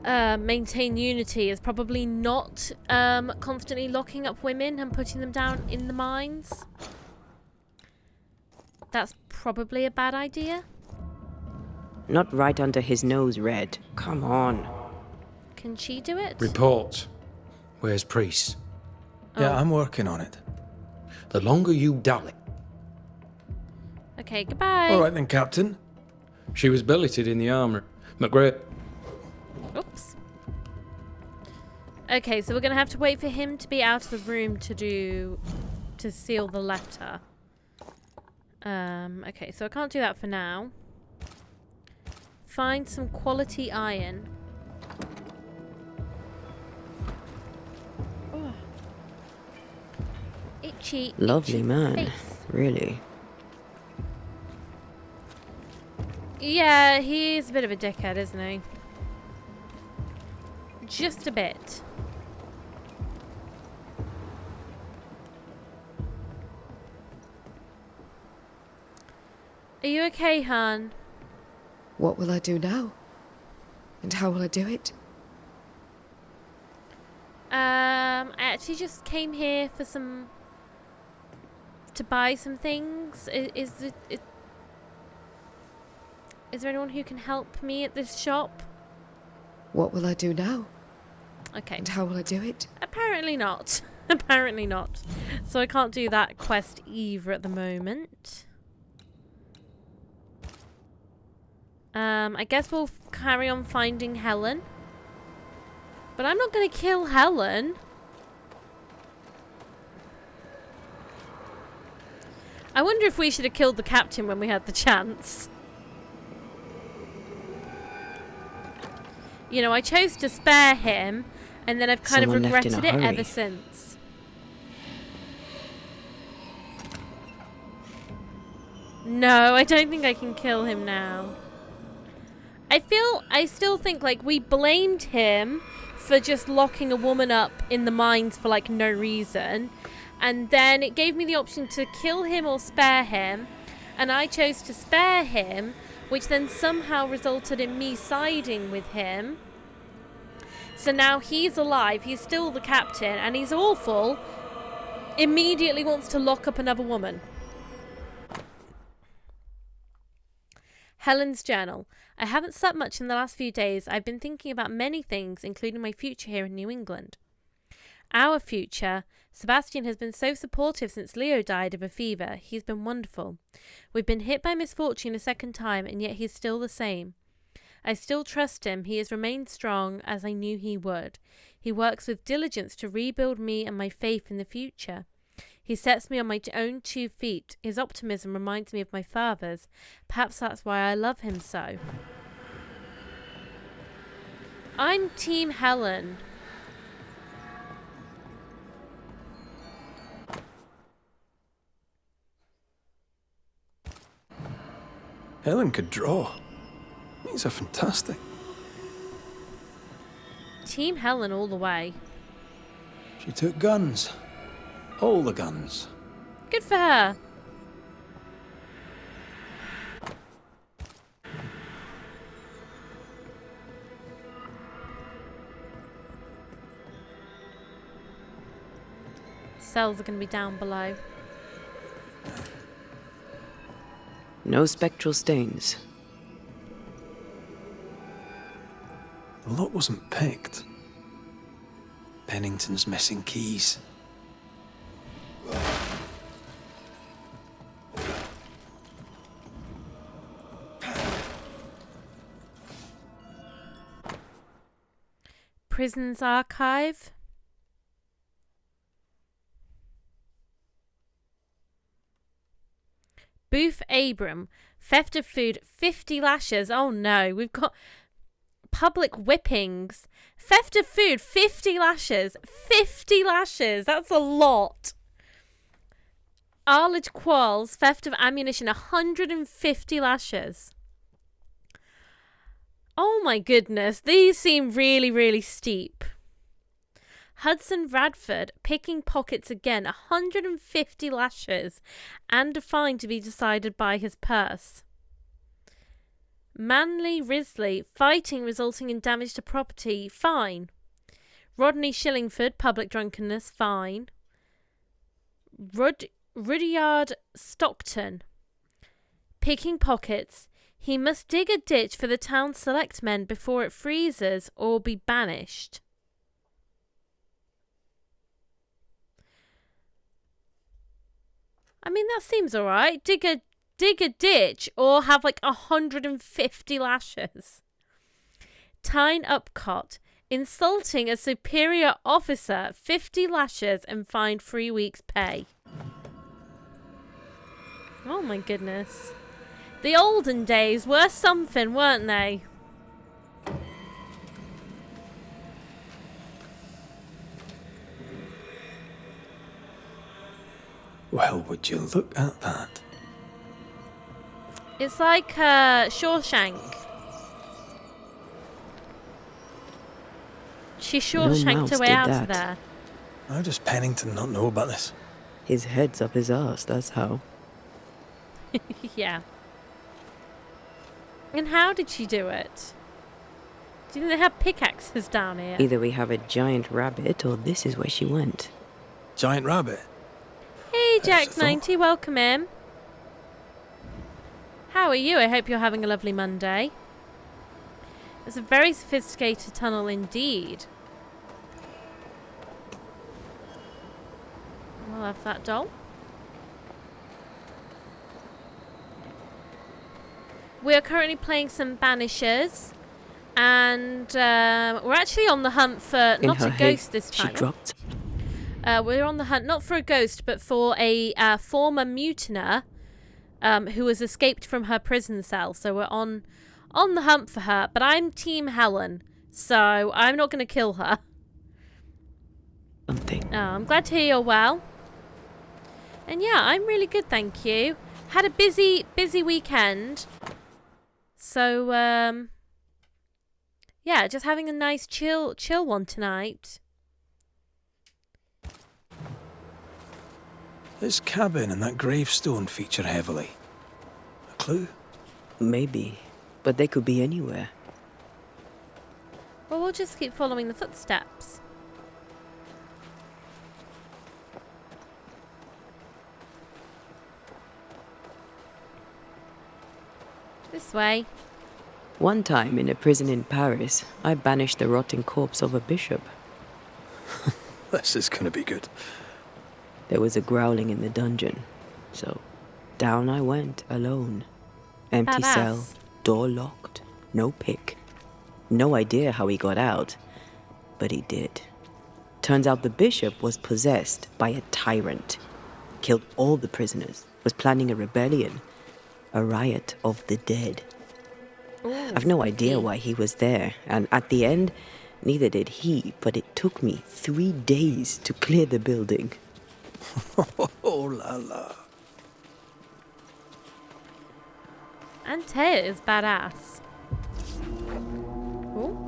maintain unity is probably not constantly locking up women and putting them down in the mines. That's probably a bad idea. Not right under his nose, Red. Come on. Can she do it? Report. Where's Priest? Yeah, I'm working on it. The longer you dally. Okay, goodbye. All right then, Captain. She was billeted in the armoury. McGrath. Oops. Okay, so we're going to have to wait for him to be out of the room to seal the letter. Okay, so I can't do that for now. Find some quality iron. Oh. Itchy. Lovely itchy man, face. really. Yeah, he's a bit of a dickhead, isn't he? Just a bit. Are you okay, Han? What will I do now? And how will I do it? I actually just came here for to buy some things. Is there anyone who can help me at this shop? What will I do now? Okay. And how will I do it? Apparently not. Apparently not. So I can't do that quest either at the moment. I guess we'll carry on finding Helen. But I'm not going to kill Helen. I wonder if we should have killed the captain when we had the chance. You know, I chose to spare him, and then I've kind of regretted it ever since. No, I don't think I can kill him now. I still think, like, we blamed him for just locking a woman up in the mines for, like, no reason. And then it gave me the option to kill him or spare him. And I chose to spare him, which then somehow resulted in me siding with him. So now he's alive, he's still the captain, and he's awful. Immediately wants to lock up another woman. Helen's journal. I haven't slept much in the last few days. I've been thinking about many things, including my future here in New England. Our future. Sebastian has been so supportive since Leo died of a fever. He's been wonderful. We've been hit by misfortune a second time, and yet he's still the same. I still trust him. He has remained strong, as I knew he would. He works with diligence to rebuild me and my faith in the future. He sets me on my own 2 feet. His optimism reminds me of my father's. Perhaps that's why I love him so. I'm Team Helen. Helen could draw. These are fantastic. Team Helen all the way. She took guns. All the guns. Good for her. Cells are going to be down below. No spectral stains. The lot wasn't picked. Pennington's missing keys. Prison's archive. Booth Abram. Theft of food, 50 lashes. Oh no, we've got public whippings. Theft of food, 50 lashes. 50 lashes. That's a lot. Arlage Quarles. Theft of ammunition, 150 lashes. Oh my goodness. These seem really, really steep. Hudson Radford, picking pockets again, 150 lashes, and a fine to be decided by his purse. Manly Risley, fighting resulting in damage to property, fine. Rodney Shillingford, public drunkenness, fine. Rudyard Stockton, picking pockets. He must dig a ditch for the town selectmen before it freezes or be banished. I mean, that seems alright. Dig a ditch or have like 150 lashes. Tyne Upcott, insulting a superior officer, 50 lashes and fined 3 weeks' pay. Oh my goodness. The olden days were something, weren't they? Well, would you look at that? It's like Shawshank. She Shawshanked her way out of there. How does Pennington not know about this? His head's up his arse, that's how. Yeah. And how did she do it? Do you think they have pickaxes down here? Either we have a giant rabbit or this is where she went. Giant rabbit? Hey, Jack90, welcome in. How are you? I hope you're having a lovely Monday. It's a very sophisticated tunnel indeed. I'll have that doll. We are currently playing some Banishers. And we're actually on the hunt for not a ghost this time. She dropped. We're on the hunt not for a ghost, but for a former mutiner who has escaped from her prison cell. So we're on the hunt for her. But I'm Team Helen, so I'm not going to kill her. I'm glad to hear you're well. And yeah, I'm really good, thank you. Had a busy weekend. So yeah, just having a nice chill one tonight. This cabin and that gravestone feature heavily. A clue? Maybe, but they could be anywhere. Well, we'll just keep following the footsteps. This way. One time in a prison in Paris, I banished the rotting corpse of a bishop. This is gonna be good. There was a growling in the dungeon, so down I went alone. Empty cell, door locked, no pick. No idea how he got out, but he did. Turns out the bishop was possessed by a tyrant. Killed all the prisoners. Was planning a rebellion. A riot of the dead. Ooh, I've no spooky. idea why he was there, and at the end, neither did he, but it took me 3 days to clear the building. Oh la la. And Taya is badass. Ooh.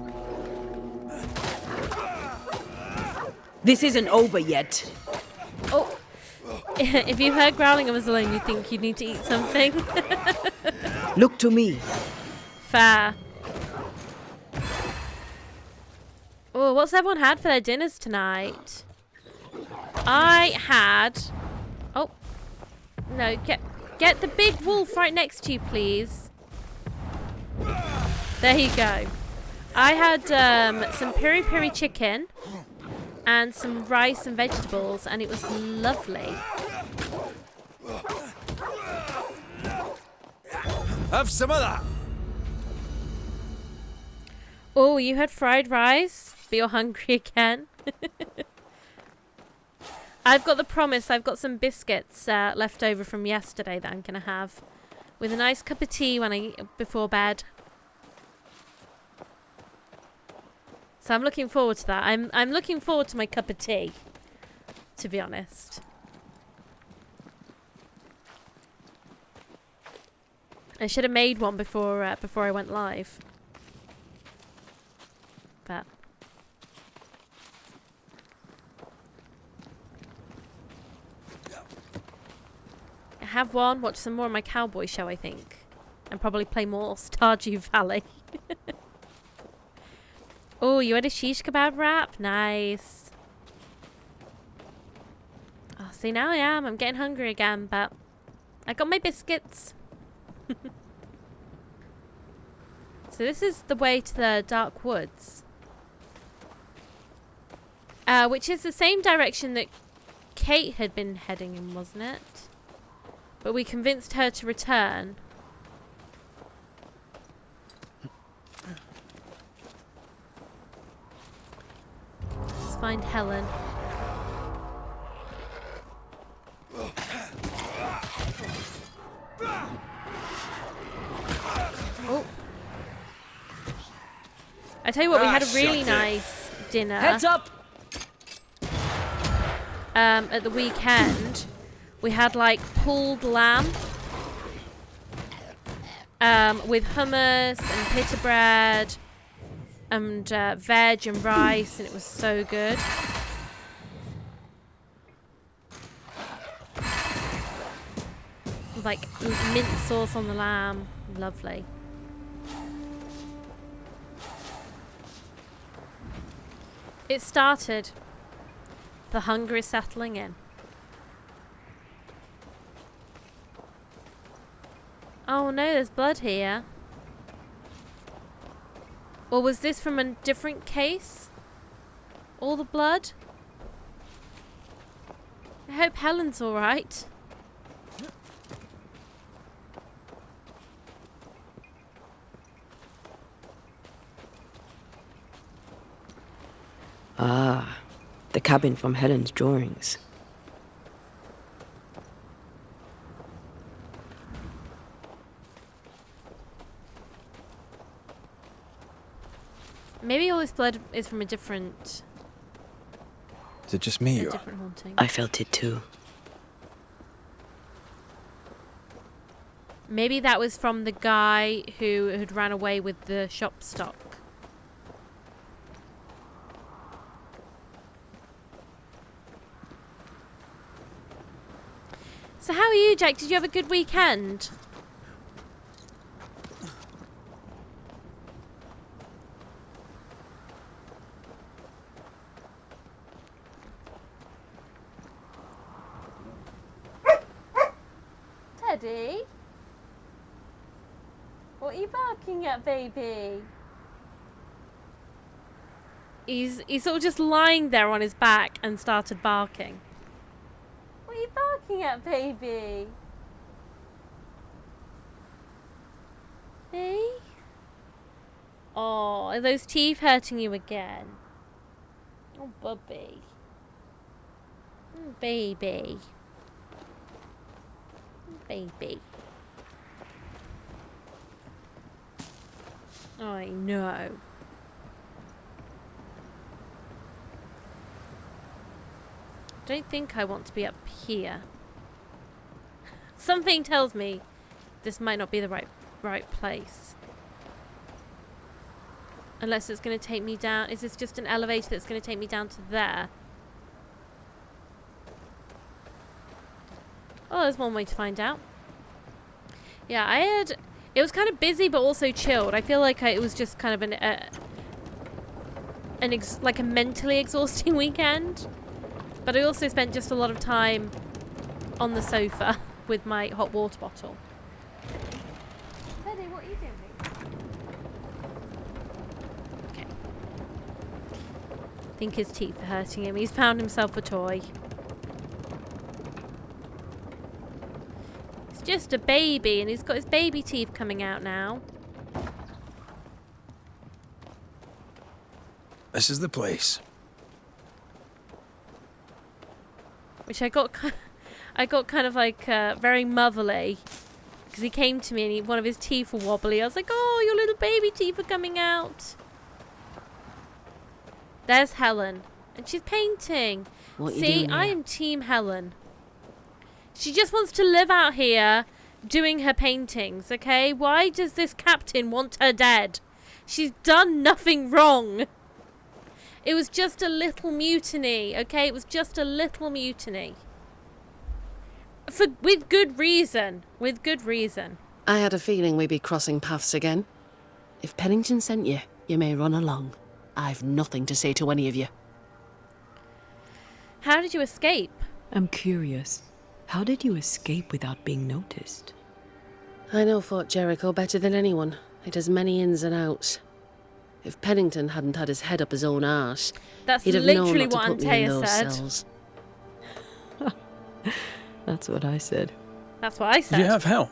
This isn't over yet. Oh. If you heard growling of us alone, you think you'd need to eat something. Look to me. Fair. Oh, what's everyone had for their dinners tonight? I had... Oh. No, get the big wolf right next to you, please. There you go. I had some piri-piri chicken and some rice and vegetables, and it was lovely. Have some of that. Oh, you had fried rice, but you're hungry again. I've got the promise. I've got some biscuits left over from yesterday that I'm gonna have with a nice cup of tea before bed. So I'm looking forward to that. I'm looking forward to my cup of tea, to be honest. I should have made one before I went live. But have one, watch some more of my cowboy show, I think. And probably play more Stardew Valley. Oh, you had a shish kebab wrap? Nice. Oh, see, now I'm getting hungry again, but I got my biscuits. So this is the way to the dark woods. Which is the same direction that Kate had been heading in, wasn't it? But we convinced her to return. Let's find Helen. Oh. I tell you what, we had a really nice dinner. Heads up! At the weekend. We had like pulled lamb with hummus and pita bread and veg and rice, and it was so good. With, like mint sauce on the lamb, lovely. It started. The hunger is settling in. Oh no, there's blood here. Or was this from a different case? All the blood? I hope Helen's alright. Ah, the cabin from Helen's drawings. Maybe all this blood is from a different... Is it just me? a different haunting. I felt it too. Maybe that was from the guy who had ran away with the shop stock. So how are you, Jack? Did you have a good weekend? Teddy? What are you barking at, baby? He's sort of just lying there on his back and started barking. What are you barking at, baby? Hey? Oh, are those teeth hurting you again? Oh, Bubby. Oh, baby. Oh, baby. I know. I don't think I want to be up here. Something tells me this might not be the right place. Unless it's going to take me down. Is this just an elevator that's going to take me down to there? Oh, there's one way to find out. Yeah, it was kind of busy but also chilled. I feel like it was just kind of like a mentally exhausting weekend. But I also spent just a lot of time on the sofa with my hot water bottle. Teddy, what are you doing? Okay. I think his teeth are hurting him. He's found himself a toy. He's just a baby and he's got his baby teeth coming out now. This is the place. Which I got kind of like very motherly, because he came to me and one of his teeth were wobbly. I was like, "Oh, your little baby teeth are coming out." There's Helen, and she's painting. See, I am Team Helen. She just wants to live out here, doing her paintings. Okay, why does this captain want her dead? She's done nothing wrong. It was just a little mutiny, okay? It was just a little mutiny. With good reason. With good reason. I had a feeling we'd be crossing paths again. If Pennington sent you, you may run along. I've nothing to say to any of you. How did you escape? I'm curious. How did you escape without being noticed? I know Fort Jericho better than anyone. It has many ins and outs. If Pennington hadn't had his head up his own arse, he'd have known not to put me in those cells. That's what I said. That's what I said. Do you have help?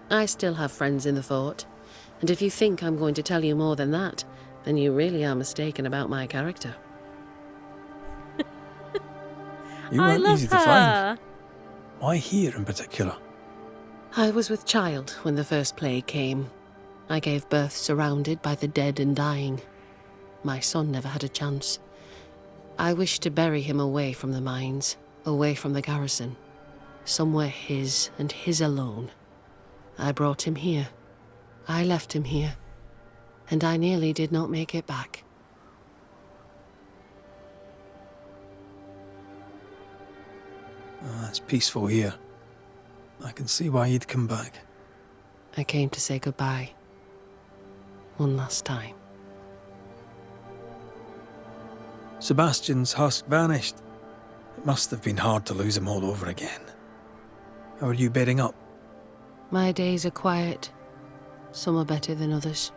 I still have friends in the fort, and if you think I'm going to tell you more than that, then you really are mistaken about my character. You weren't easy to find. Why here in particular? I was with child when the first plague came. I gave birth surrounded by the dead and dying. My son never had a chance. I wished to bury him away from the mines, away from the garrison. Somewhere his and his alone. I brought him here. I left him here. And I nearly did not make it back. Oh, it's peaceful here. I can see why you'd come back. I came to say goodbye. One last time. Sebastian's husk vanished. It must have been hard to lose him all over again. How are you bedding up? My days are quiet. Some are better than others.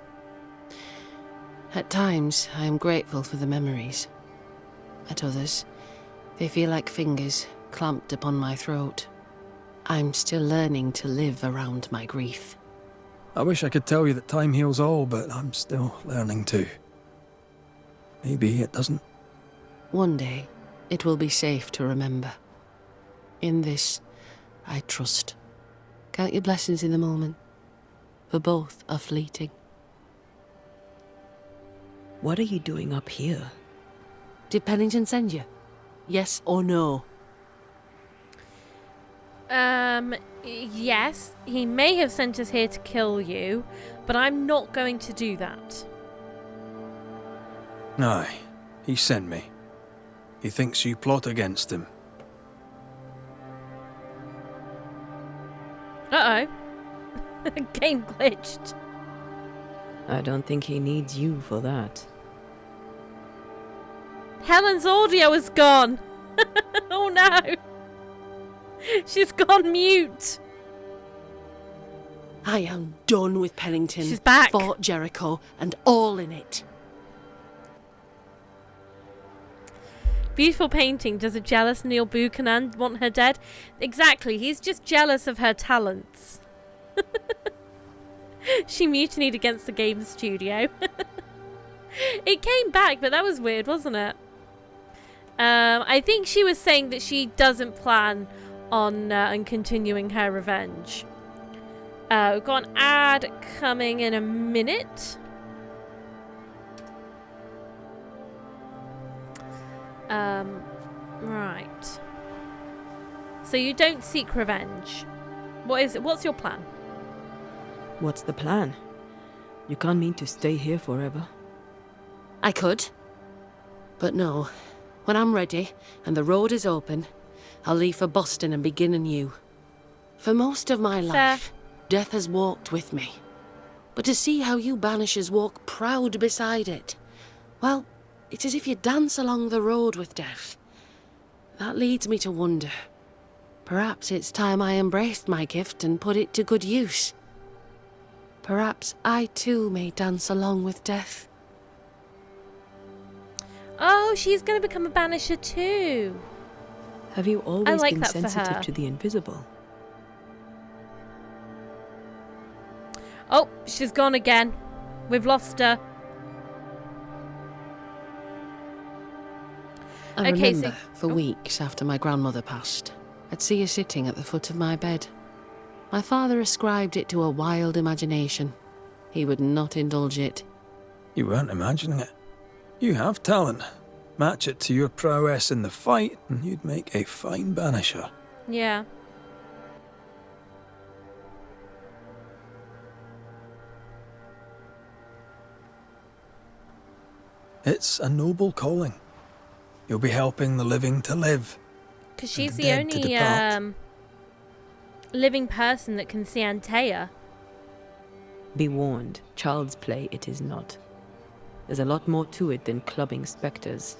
At times, I am grateful for the memories. At others, they feel like fingers clamped upon my throat. I'm still learning to live around my grief. I wish I could tell you that time heals all, but I'm still learning too. Maybe it doesn't. One day, it will be safe to remember. In this, I trust. Count your blessings in the moment, for both are fleeting. What are you doing up here? Did Pennington send you? Yes or no? Yes. He may have sent us here to kill you, but I'm not going to do that. Aye, he sent me. He thinks you plot against him. Uh-oh. Game glitched. I don't think he needs you for that. Helen's audio is gone. Oh no. She's gone mute. I am done with Pennington. She's back. Fort Jericho and all in it. Beautiful painting. Does a jealous Neil Buchanan want her dead? Exactly. He's just jealous of her talents. She mutinied against the game studio. It came back, but that was weird, wasn't it? I think she was saying that she doesn't plan on continuing her revenge. We've got an ad coming in a minute. Right. So you don't seek revenge. What is it? What's your plan? What's the plan? You can't mean to stay here forever. I could. But no. When I'm ready and the road is open, I'll leave for Boston and begin anew. For most of my life, death has walked with me. But to see how you Banishers walk proud beside it, well, it's as if you dance along the road with death. That leads me to wonder. Perhaps it's time I embraced my gift and put it to good use. Perhaps I too may dance along with death. Oh, she's going to become a Banisher too. Have you always like been that for her. sensitive to the invisible? Oh, she's gone again. We've lost her. I Okay, remember so- for weeks after my grandmother passed, I'd see her sitting at the foot of my bed. My father ascribed it to a wild imagination. He would not indulge it. You weren't imagining it. You have talent. Match it to your prowess in the fight, and you'd make a fine Banisher. Yeah. It's a noble calling. You'll be helping the living to live. Because she's and the dead to only depart. living person that can see Antea. Be warned, child's play it is not. There's a lot more to it than clubbing spectres.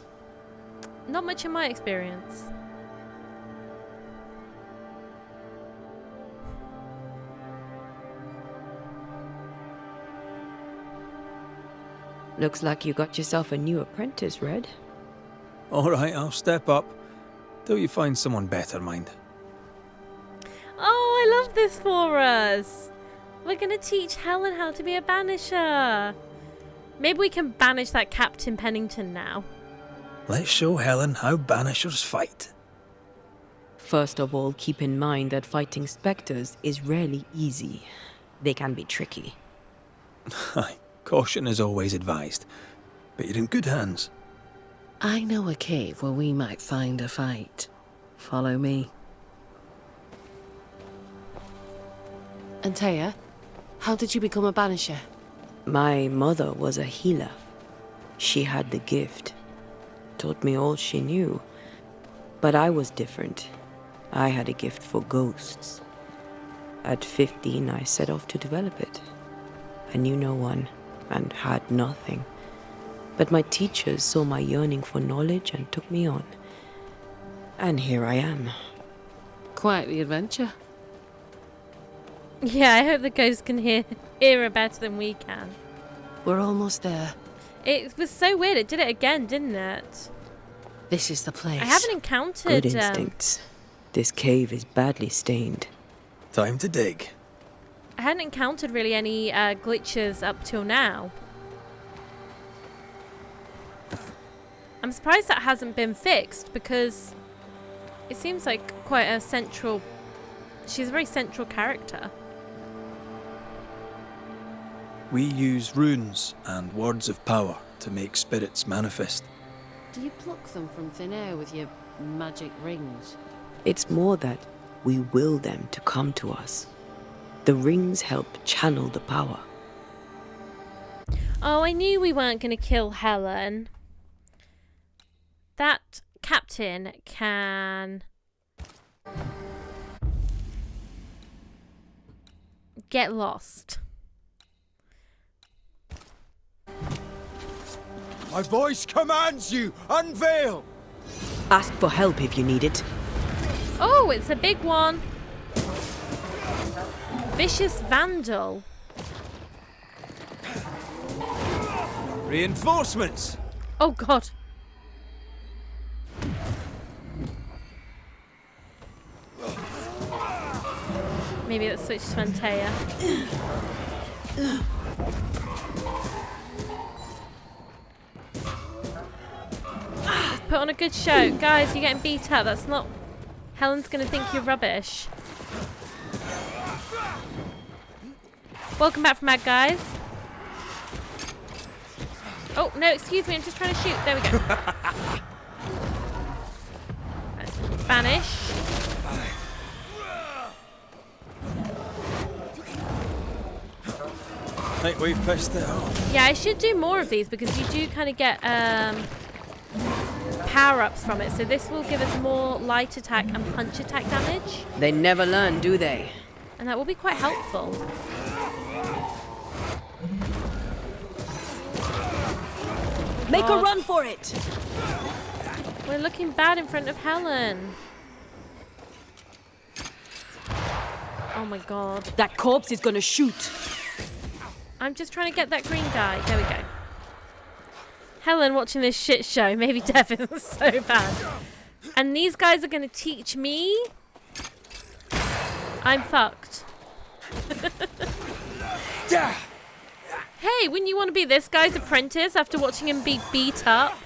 Not much in my experience. Looks like you got yourself a new apprentice, Red. All right, I'll step up. Till you find someone better, mind. Oh, I love this for us. We're going to teach Helen how to be a Banisher. Maybe we can banish that Captain Pennington now. Let's show Helen how Banishers fight. First of all, keep in mind that fighting spectres is rarely easy. They can be tricky. Aye, caution is always advised. But you're in good hands. I know a cave where we might find a fight. Follow me. Antea, how did you become a Banisher? My mother was a healer. She had the gift. Taught me all she knew. But I was different. I had a gift for ghosts. At 15, I set off to develop it. I knew no one and had nothing. But my teachers saw my yearning for knowledge and took me on. And here I am. Quite the adventure. Yeah, I hope the ghosts can hear her better than we can. We're almost there. It was so weird. It did it again, didn't it? This is the place. I haven't encountered... Good instincts. This cave is badly stained. Time to dig. I hadn't encountered really any glitches up till now. I'm surprised that hasn't been fixed because it seems like quite a central... She's a very central character. We use runes and words of power to make spirits manifest. Do you pluck them from thin air with your magic rings? It's more that we will them to come to us. The rings help channel the power. Oh, I knew we weren't going to kill Helen. That captain can... get lost. My voice commands you! Unveil! Ask for help if you need it. Oh, it's a big one. Vicious Vandal. Reinforcements! Oh, God. Maybe let's switch to Antea. Put on a good show. Guys, you're getting beat up. That's not... Helen's going to think you're rubbish. Welcome back from Mad Guys. Oh, no, excuse me. I'm just trying to shoot. There we go. Banish. I think we've pissed it off. Yeah, I should do more of these because you do kind of get power-ups from it. So this will give us more light attack and punch attack damage. They never learn, do they? And that will be quite helpful. Make a run for it! We're looking bad in front of Helen. Oh my god. That corpse is gonna shoot. I'm just trying to get that green guy. There we go. Helen watching this shit show. Maybe death isn't so bad. And these guys are going to teach me. I'm fucked. Hey, wouldn't you want to be this guy's apprentice after watching him be beat up?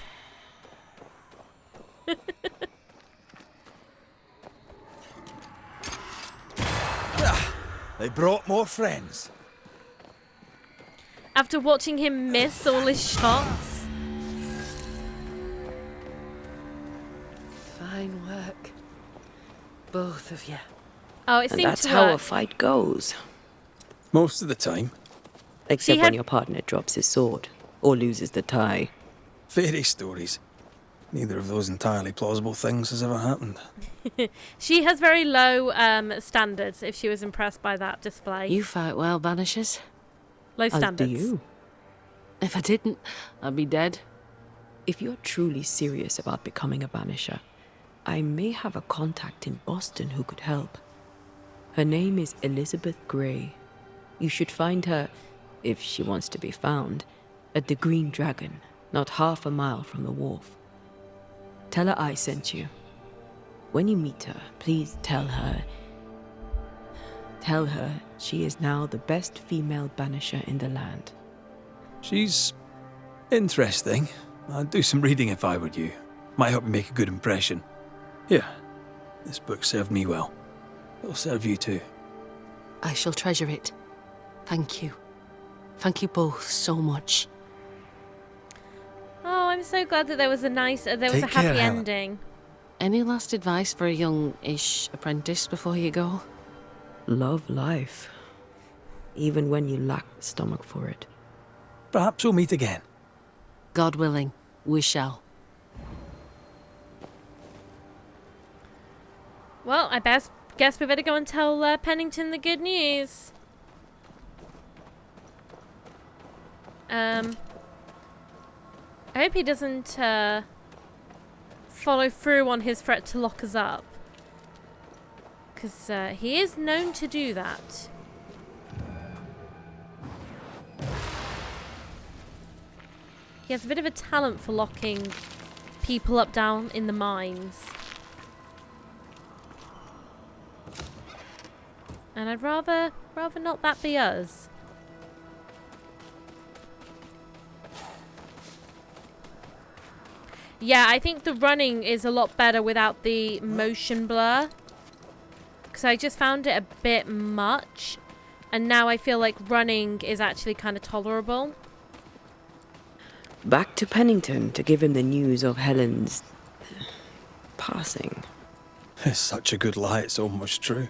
They brought more friends. After watching him miss all his shots. Fine work. Both of you. Oh, it seems that's to how work. a fight goes. Most of the time. Except when your partner drops his sword or loses the tie. Fairy stories. Neither of those entirely plausible things has ever happened. She has very low standards if she was impressed by that display. You fight well, Banishers. Low standards. As do you. If I didn't, I'd be dead. If you're truly serious about becoming a Banisher, I may have a contact in Boston who could help. Her name is Elizabeth Grey. You should find her, if she wants to be found, at the Green Dragon, not half a mile from the wharf. Tell her I sent you. When you meet her, please tell her she is now the best female Banisher in the land. She's interesting. I'd do some reading if I were you. Might help you make a good impression. Here, this book served me well. It'll serve you too. I shall treasure it. Thank you. Thank you both so much. Oh, I'm so glad that there was a nice, there was a happy ending. Any last advice for a young-ish apprentice before you go? Love life. Even when you lack the stomach for it. Perhaps we'll meet again. God willing, we shall. Well, I guess we better go and tell Pennington the good news. I hope he doesn't follow through on his threat to lock us up. Because he is known to do that. He has a bit of a talent for locking people up down in the mines. And I'd rather not that be us. Yeah, I think the running is a lot better without the motion blur. Because I just found it a bit much. And now I feel like running is actually kind of tolerable. Back to Pennington to give him the news of Helen's passing. It's such a good lie, it's almost true.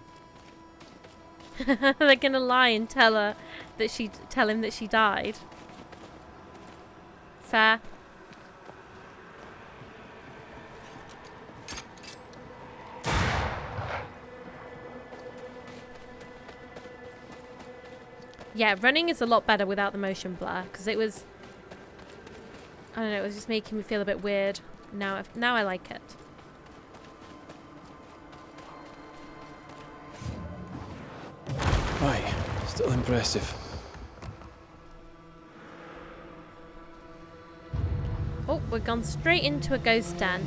They're gonna lie and tell him that she died. Fair. Yeah, running is a lot better without the motion blur because it was, I don't know, it was just making me feel a bit weird. Now I like it. Right, still impressive. Oh, we've gone straight into a ghost den.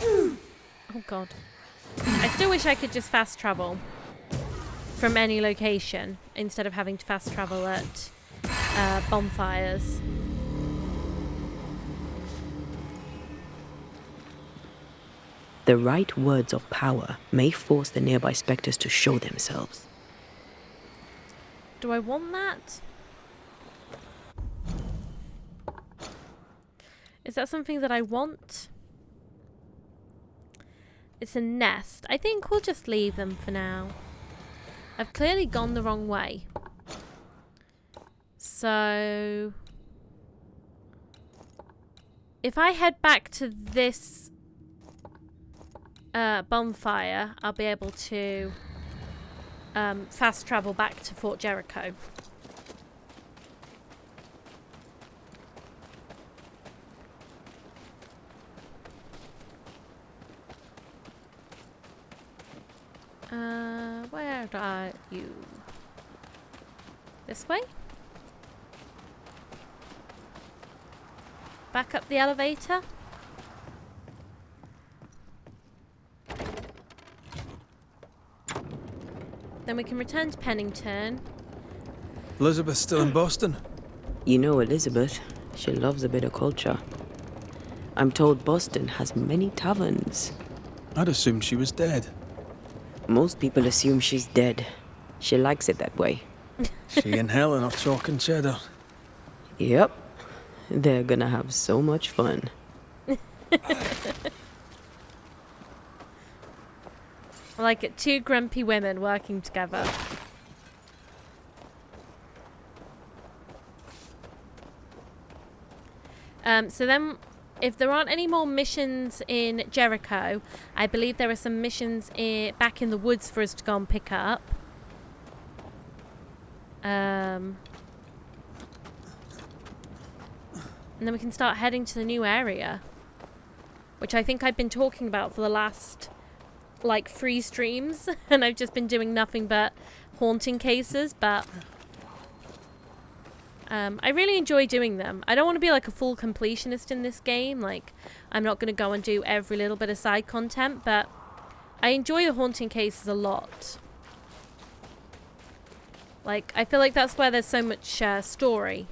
Oh god. I still wish I could just fast travel from any location instead of having to fast travel at bonfires. The right words of power may force the nearby spectres to show themselves. Do I want that? Is that something that I want? It's a nest. I think we'll just leave them for now. I've clearly gone the wrong way. So if I head back to this bonfire, I'll be able to fast travel back to Fort Jericho. Where are you? This way? Back up the elevator? Then we can return to Pennington. Elizabeth's still in Boston? You know Elizabeth. She loves a bit of culture. I'm told Boston has many taverns. I'd assumed she was dead. Most people assume she's dead. She likes it that way. She and Helen are chalk and cheddar. Yep. They're gonna have so much fun. I like it. Two grumpy women working together. So then, if there aren't any more missions in Jericho, I believe there are some missions back in the woods for us to go and pick up. And then we can start heading to the new area, which I think I've been talking about for the last, like, 3 streams, and I've just been doing nothing but haunting cases, but I really enjoy doing them. I don't want to be like a full completionist in this game. Like, I'm not going to go and do every little bit of side content, but I enjoy the haunting cases a lot. Like, I feel like that's where there's so much story.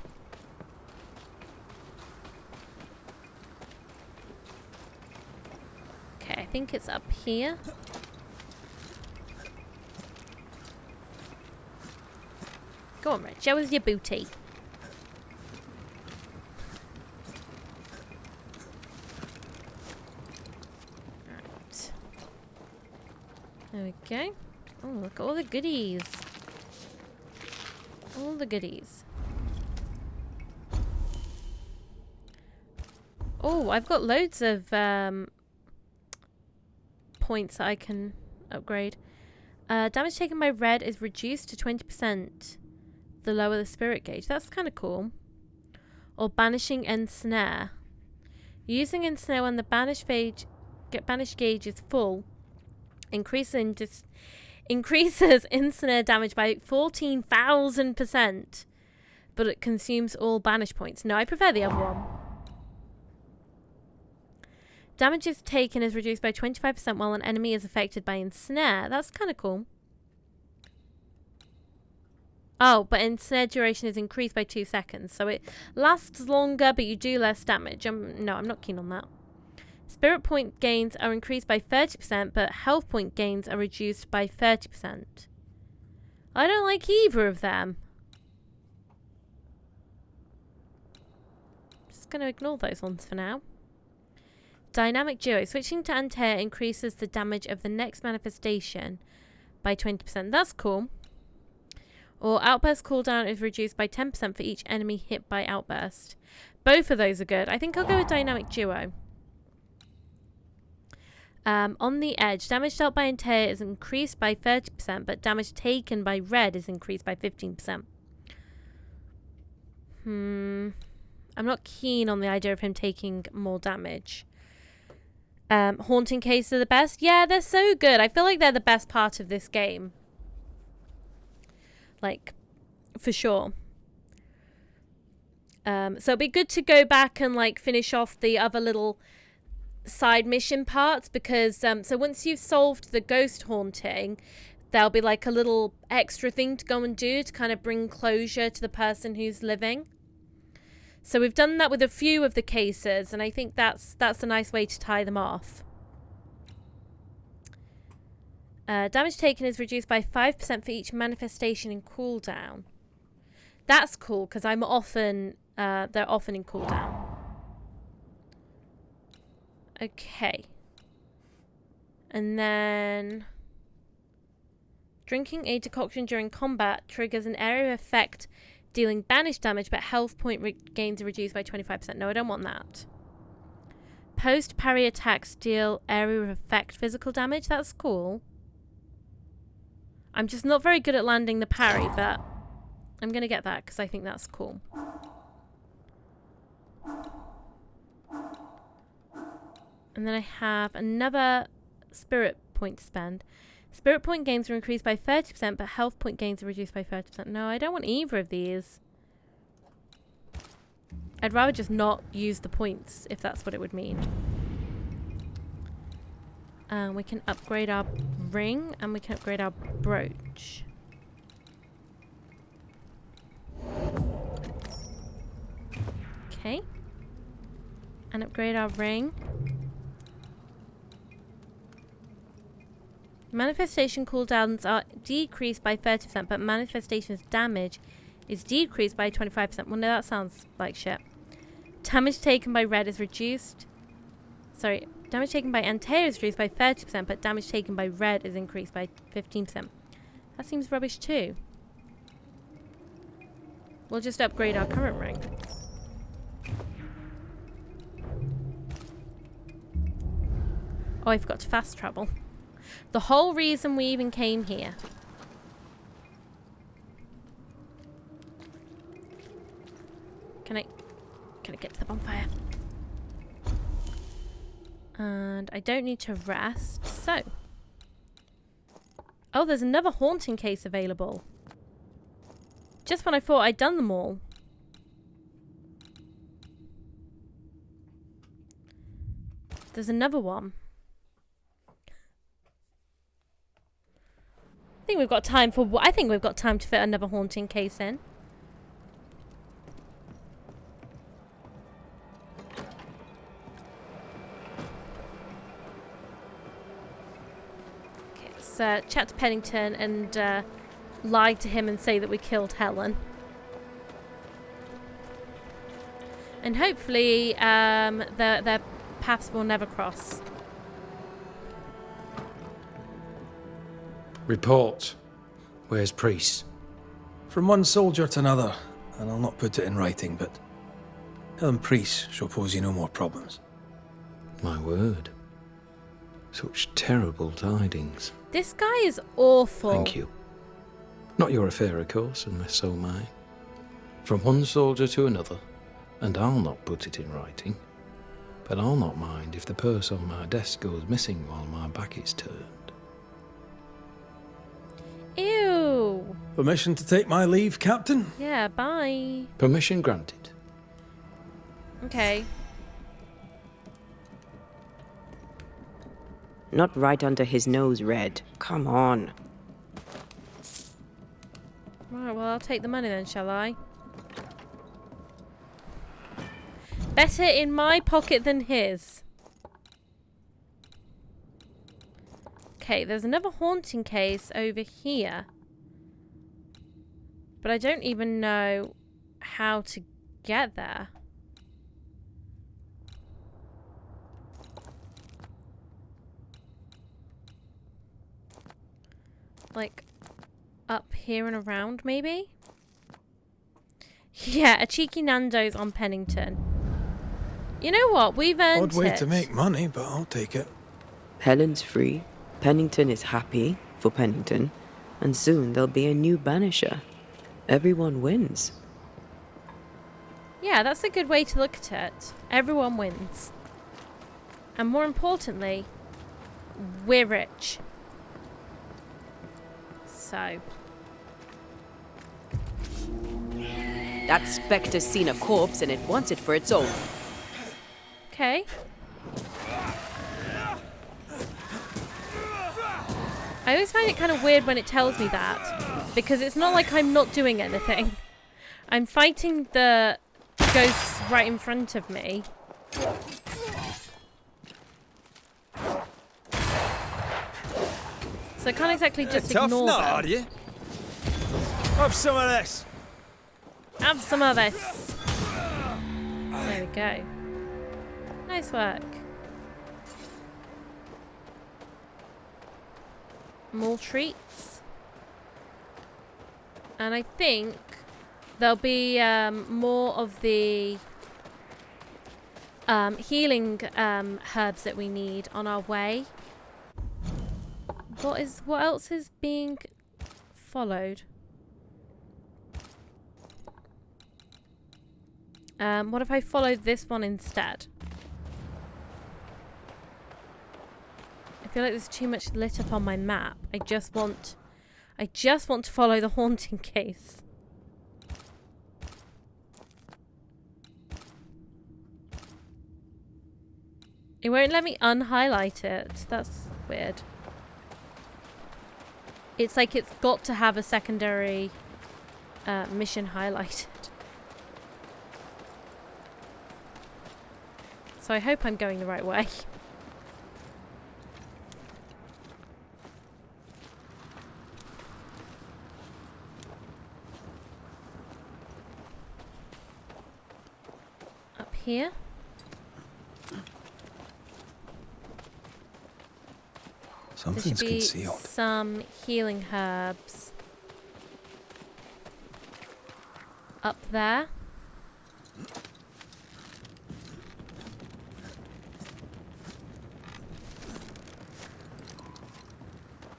Okay, I think it's up here. Go on, Rich. Show us your booty. Right. There we go. Oh, look at all the goodies. All the goodies. Oh, I've got loads of points that I can upgrade. Damage taken by red is reduced to 20% the lower the spirit gauge. That's kind of cool. Or banishing ensnare. Using ensnare when the banish gauge is full increases ensnare damage by 14,000%, but it consumes all banish points. No, I prefer the other one. Damage is taken is reduced by 25% while an enemy is affected by ensnare. That's kind of cool. Oh, but ensnare duration is increased by 2 seconds, so it lasts longer, but you do less damage. No, I'm not keen on that. Spirit point gains are increased by 30%, but health point gains are reduced by 30%. I don't like either of them. Just going to ignore those ones for now. Dynamic duo. Switching to Antea increases the damage of the next manifestation by 20%. That's cool. Or outburst cooldown is reduced by 10% for each enemy hit by outburst. Both of those are good. I think I'll go with dynamic duo. On the edge, damage dealt by Antea is increased by 30%, but damage taken by red is increased by 15%. I'm not keen on the idea of him taking more damage. Haunting cases are the best. Yeah, they're so good. I feel like they're the best part of this game. Like, for sure. So it'd be good to go back and, like, finish off the other little side mission parts, because so once you've solved the ghost haunting, there'll be like a little extra thing to go and do to kind of bring closure to the person who's living. So we've done that with a few of the cases, and I think that's a nice way to tie them off. Damage taken is reduced by 5% for each manifestation in cooldown. That's cool, because they're often in cooldown. Okay. And then drinking a decoction during combat triggers an area of effect dealing banished damage, but health point gains are reduced by 25%. No, I don't want that. Post parry attacks deal area of effect physical damage. That's cool. I'm just not very good at landing the parry, but I'm going to get that because I think that's cool. And then I have another spirit point to spend. Spirit point gains are increased by 30%, but health point gains are reduced by 30%. No, I don't want either of these. I'd rather just not use the points, if that's what it would mean. We can upgrade our ring, and we can upgrade our brooch. Okay. And upgrade our ring. Manifestation cooldowns are decreased by 30%, but manifestation's damage is decreased by 25%. Well, no, that sounds like shit. Damage taken by red is reduced. Sorry, damage taken by Antea is reduced by 30%, but damage taken by red is increased by 15%. That seems rubbish too. We'll just upgrade our current ring. Oh, I forgot to fast travel. The whole reason we even came here. Can I get to the bonfire? And I don't need to rest, so. Oh, there's another haunting case available. Just when I thought I'd done them all. There's another one. I think we've got time to fit another haunting case in. Okay, let's chat to Pennington and lie to him and say that we killed Helen. And hopefully their paths will never cross. Report. Where's Priest? From one soldier to another, and I'll not put it in writing, but Helen Priest shall pose you no more problems. My word. Such terrible tidings. This guy is awful. Thank you. Not your affair, of course, unless so mine. From one soldier to another, and I'll not put it in writing, but I'll not mind if the purse on my desk goes missing while my back is turned. Ew. Permission to take my leave, Captain? Yeah, bye. Permission granted. Okay. Not right under his nose, Red. Come on. Right, well, I'll take the money then, shall I? Better in my pocket than his. Okay, there's another haunting case over here. But I don't even know how to get there. Like, up here and around, maybe? Yeah, a cheeky Nando's on Pennington. You know what? We've earned Odd way it. to make money, but I'll take it. Helen's free. Pennington is happy for Pennington. And soon there'll be a new Banisher. Everyone wins. Yeah, that's a good way to look at it. Everyone wins. And more importantly, we're rich. So. That spectre's seen a corpse and it wants it for its own. Okay. I always find it kind of weird when it tells me that, because it's not like I'm not doing anything. I'm fighting the ghosts right in front of me. So I can't exactly just ignore them. Are you? Have some of this. Have some of this. There we go. Nice work. More treats. And I think there'll be more of the healing herbs that we need on our way. What else is being followed? What if I followed this one instead? I feel like there's too much lit up on my map. I just want to follow the haunting case. It won't let me unhighlight it. That's weird. It's like it's got to have a secondary mission highlighted. So I hope I'm going the right way. Up here. Something's there should be concealed. Some healing herbs up there.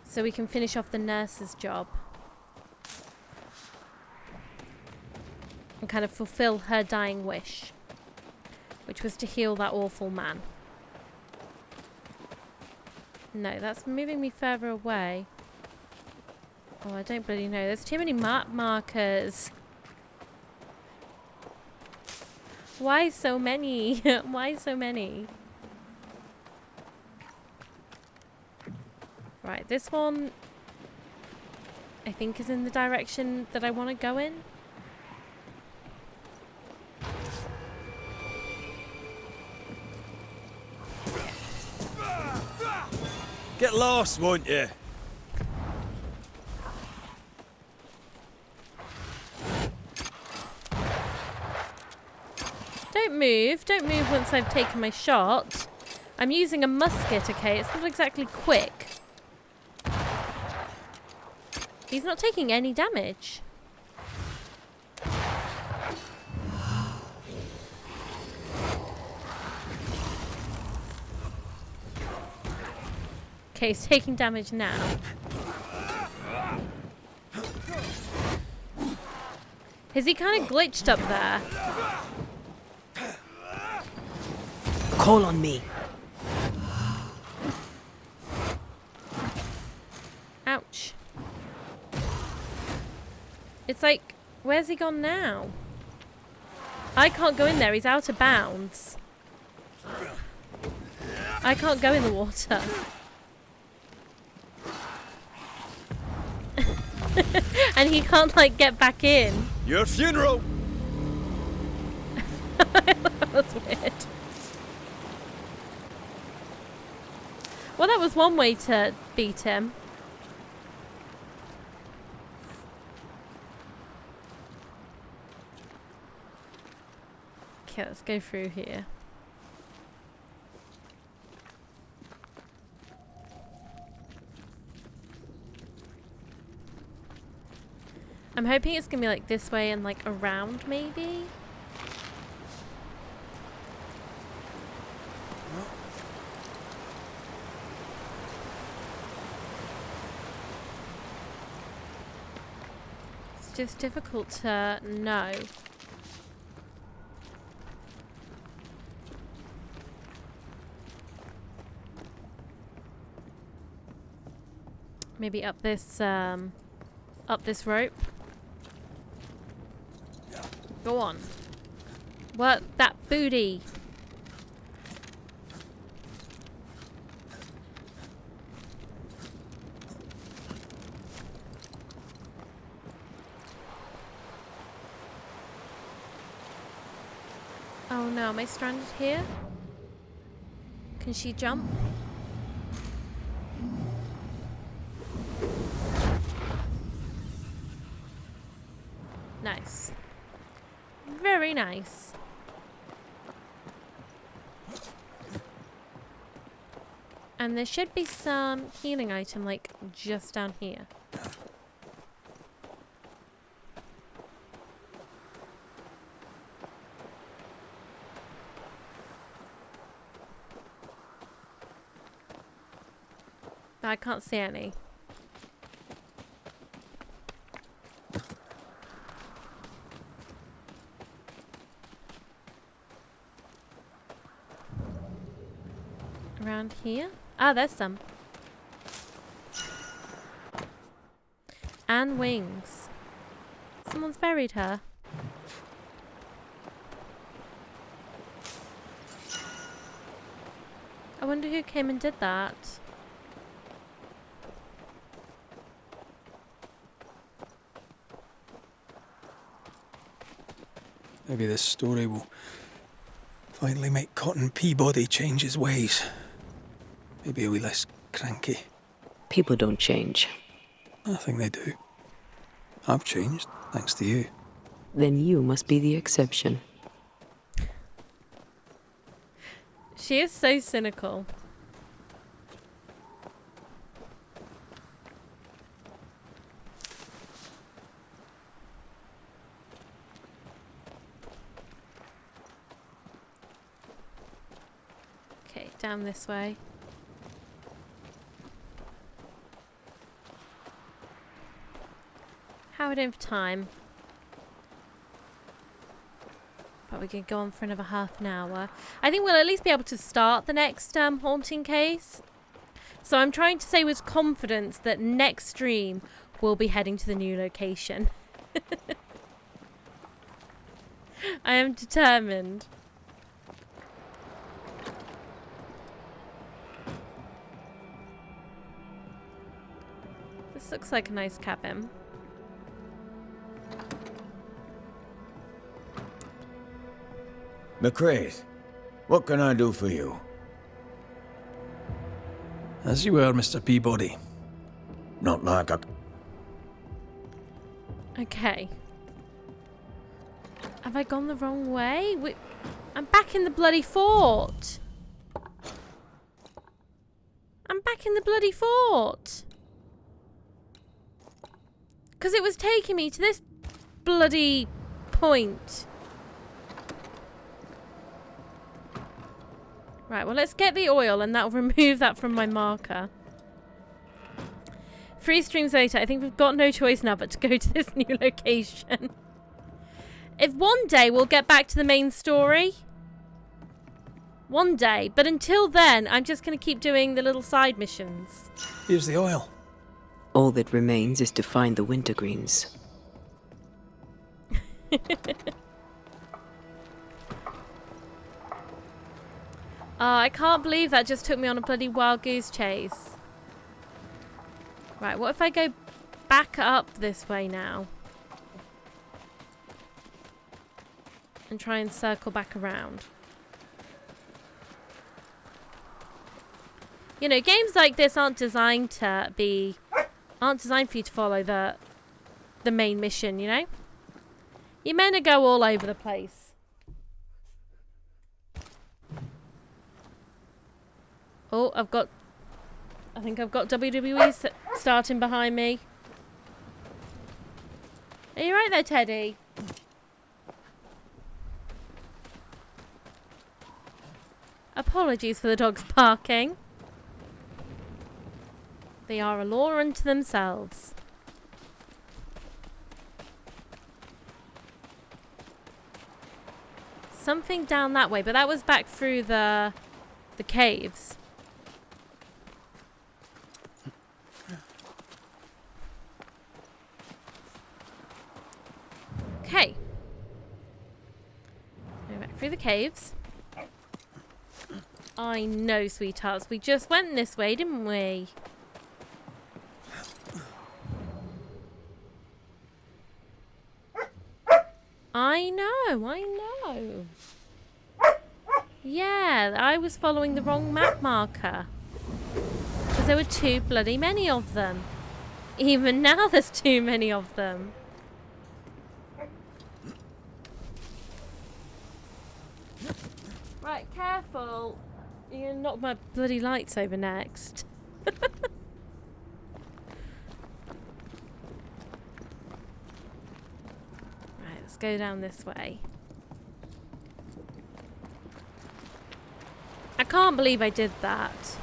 So we can finish off the nurse's job and kind of fulfill her dying wish, which was to heal that awful man. No, that's moving me further away. Oh, I don't bloody know. There's too many map markers. Why so many? Why so many? Right, this one I think is in the direction that I want to go in. Get lost, won't you? Don't move. Don't move once I've taken my shot. I'm using a musket, okay? It's not exactly quick. He's not taking any damage. Okay, he's taking damage now. Is he kind of glitched up there? Call on me. Ouch. It's like, where's he gone now? I can't go in there, he's out of bounds. I can't go in the water. And he can't, like, get back in. Your funeral! That was weird. Well, that was one way to beat him. Okay, let's go through here. I'm hoping it's gonna be like this way and like around maybe. It's just difficult to know. Maybe up this rope. Go on. Work that booty. no, am I stranded here? Can she jump? Nice. Very nice. And there should be some healing item, like, just down here. I can't see any. Around here? Ah, there's some. And wings. Someone's buried her. I wonder who came and did that. Maybe this story will finally make Cotton Peabody change his ways. Maybe a wee less cranky. People don't change. I think they do. I've changed, thanks to you. Then you must be the exception. She is so cynical. Okay, down this way. How are we doing for time? Probably gonna go on for another half an hour. I think we'll at least be able to start the next haunting case. So I'm trying to say with confidence that next stream we'll be heading to the new location. I am determined. This looks like a nice cabin. McCraith, what can I do for you? As you were, Mr. Peabody. Not like a... Okay. Have I gone the wrong way? I'm back in the bloody fort. I'm back in the bloody fort. Because it was taking me to this bloody point. Right, well, let's get the oil and that'll remove that from my marker. 3 streams later, I think we've got no choice now but to go to this new location. If one day we'll get back to the main story. One day. But until then, I'm just going to keep doing the little side missions. Here's the oil. All that remains is to find the wintergreens. I can't believe that just took me on a bloody wild goose chase. Right, what if I go back up this way now? And try and circle back around. You know, games like this aren't designed for you to follow the main mission, you know? You're meant to go all over the place. Oh, I think I've got WWE starting behind me. Are you right there, Teddy? Apologies for the dogs barking. They are a law unto themselves. Something down that way, but that was back through the caves. Okay. Go back through the caves. I know, sweethearts. We just went this way, didn't we? I know. Yeah, I was following the wrong map marker. Because there were too bloody many of them. Even now there's too many of them. Right, careful. You're gonna knock my bloody lights over next. Right, let's go down this way. I can't believe I did that.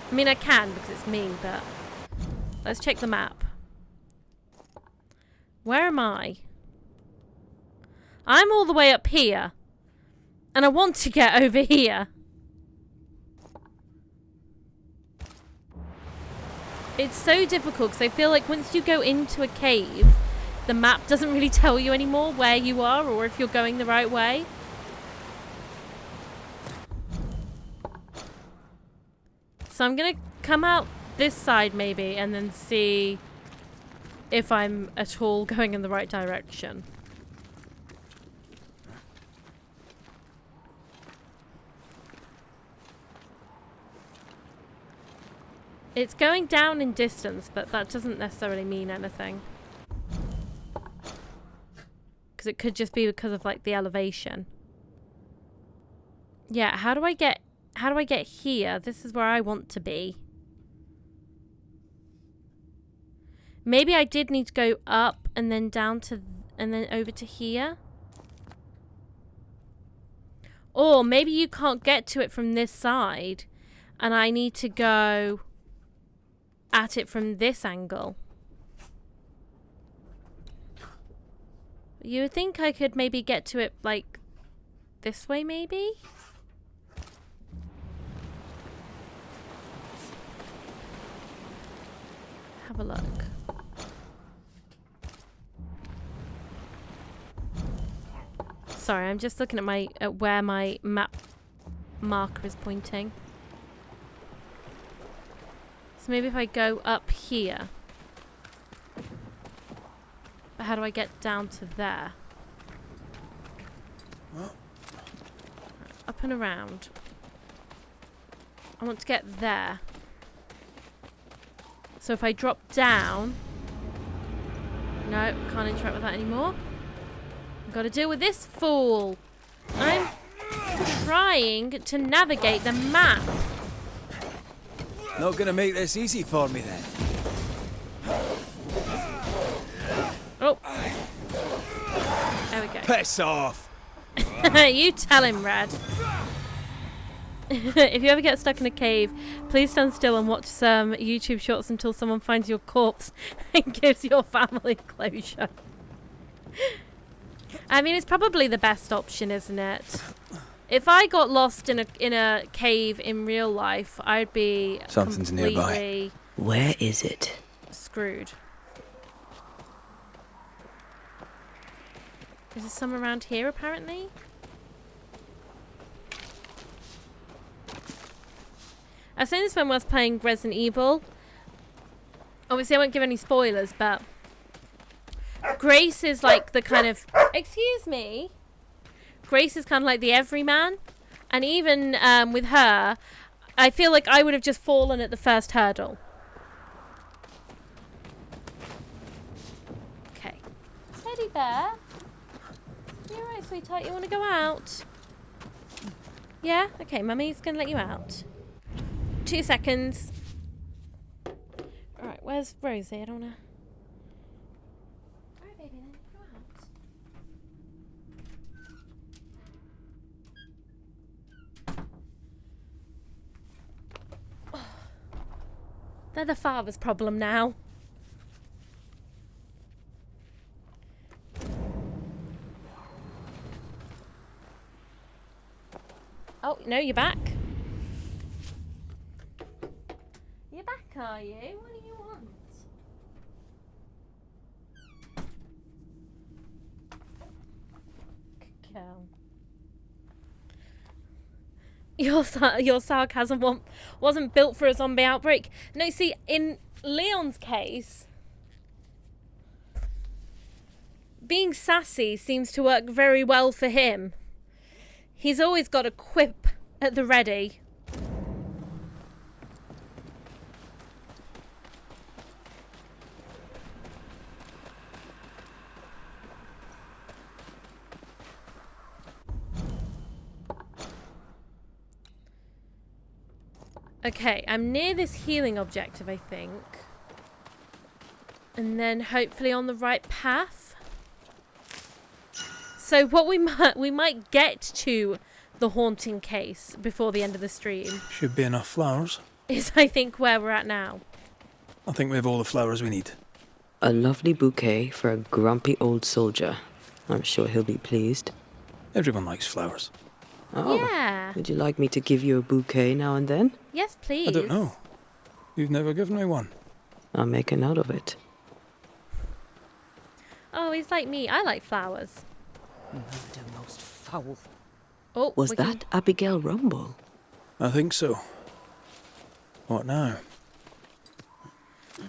I mean, I can because it's me, but let's check the map. Where am I? I'm all the way up here. And I want to get over here. It's so difficult because I feel like once you go into a cave, the map doesn't really tell you anymore where you are or if you're going the right way. So I'm going to come out this side maybe and then see if I'm at all going in the right direction. It's going down in distance, but that doesn't necessarily mean anything. Because it could just be because of like the elevation. Yeah, how do I get here? This is where I want to be. Maybe I did need to go up and then down to and then over to here. Or maybe you can't get to it from this side and I need to go at it from this angle. You would think I could maybe get to it like this way maybe? Have a look. Sorry, I'm just looking at where my map marker is pointing. So maybe if I go up here. But how do I get down to there? Up and around. I want to get there. So if I drop down... No, can't interact with that anymore. I've got to deal with this fool. I'm trying to navigate the map. Not gonna make this easy for me then. Oh. There we go. Piss off! You tell him, Red. If you ever get stuck in a cave, please stand still and watch some YouTube shorts until someone finds your corpse and gives your family closure. I mean, it's probably the best option, isn't it? If I got lost in a cave in real life, I'd be Something's completely nearby. Where is it? Screwed. Is there some around here, apparently? I was saying this when I was playing Resident Evil. Obviously, I won't give any spoilers, but Grace is like the kind of... Excuse me? Grace is kind of like the everyman. And even with her, I feel like I would have just fallen at the first hurdle. Okay. Teddy bear? You alright, sweetheart? You want to go out? Yeah? Okay, Mummy's going to let you out. 2 seconds. Alright, where's Rosie? I don't want to... Alright, baby, then. Go out. They're the father's problem now. Oh, no, you're back. You're back, are you? What do you want? Good girl. Your sarcasm wasn't built for a zombie outbreak. No, see, in Leon's case, being sassy seems to work very well for him. He's always got a quip at the ready. Okay, I'm near this healing objective, I think. And then hopefully on the right path. So what we might get to the haunting case before the end of the stream. Should be enough flowers. Is, I think, where we're at now. I think we have all the flowers we need. A lovely bouquet for a grumpy old soldier. I'm sure he'll be pleased. Everyone likes flowers. Oh, yeah. Would you like me to give you a bouquet now and then? Yes, please. I don't know. You've never given me one. I'll make a note of it. Oh, he's like me. I like flowers. Murder most foul. Oh, was that Abigail Rumble? I think so. What now?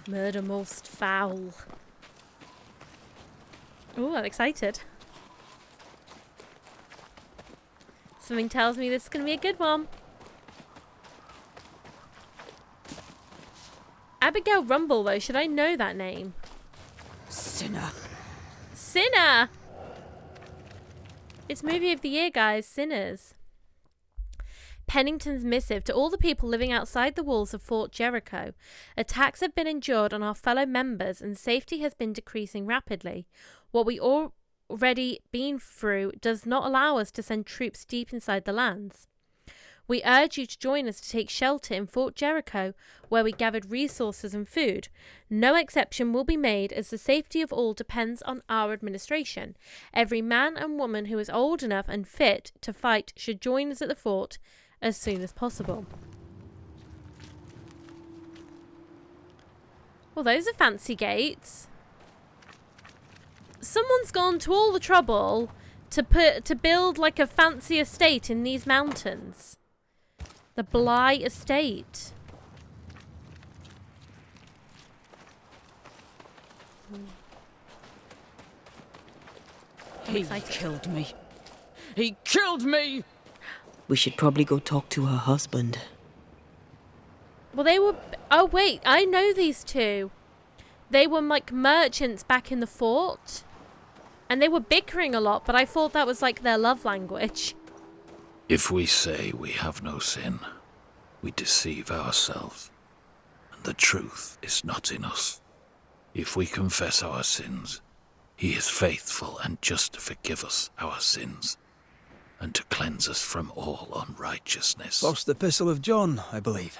Murder most foul. Oh, I'm excited. Something tells me this is going to be a good one. Abigail Rumble, though. Should I know that name? Sinner. Sinner! It's movie of the year, guys. Sinners. Pennington's missive to all the people living outside the walls of Fort Jericho. Attacks have been endured on our fellow members and safety has been decreasing rapidly. What we already been through does not allow us to send troops deep inside the lands. We urge you to join us to take shelter in Fort Jericho, where we gathered resources and food. No exception will be made, as the safety of all depends on our administration. Every man and woman who is old enough and fit to fight should join us at the fort as soon as possible. Well, those are fancy gates. Someone's gone to all the trouble to build like a fancy estate in these mountains. The Bly Estate. He killed me. He killed me! We should probably go talk to her husband. Well, they were... Oh, wait. I know these two. They were like merchants back in the fort. And they were bickering a lot, but I thought that was like their love language. If we say we have no sin, we deceive ourselves, and the truth is not in us. If we confess our sins, he is faithful and just to forgive us our sins, and to cleanse us from all unrighteousness. First Epistle of John, I believe.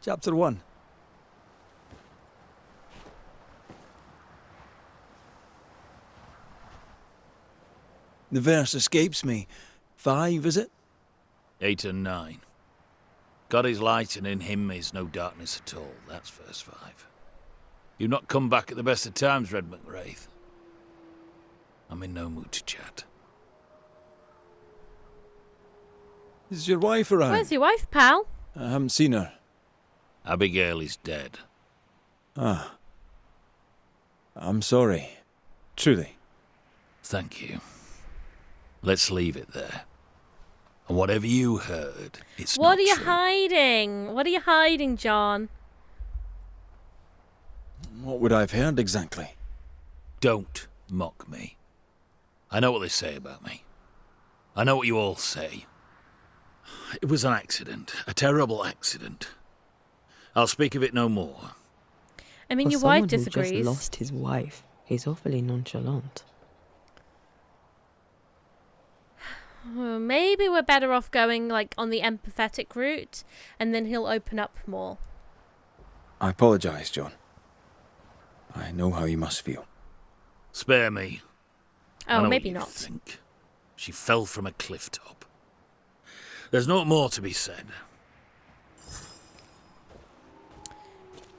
Chapter 1. The verse escapes me. 5, is it? 8 and 9. God is light, and in him is no darkness at all. That's verse 5. You've not come back at the best of times, Red McWraith. I'm in no mood to chat. Is your wife around? Where's your wife, pal? I haven't seen her. Abigail is dead. Ah. I'm sorry. Truly. Thank you. Let's leave it there. And whatever you heard, it's What not are you true. hiding? What are you hiding, John? What would I have heard exactly? Don't mock me. I know what they say about me. I know what you all say. It was an accident, a terrible accident. I'll speak of it no more. I mean, For your wife someone who disagrees. just lost his wife, he's awfully nonchalant. Maybe we're better off going like on the empathetic route, and then he'll open up more. I apologise, John. I know how you must feel. Spare me. I Oh, know maybe what you not. think. She fell from a cliff top. There's no more to be said.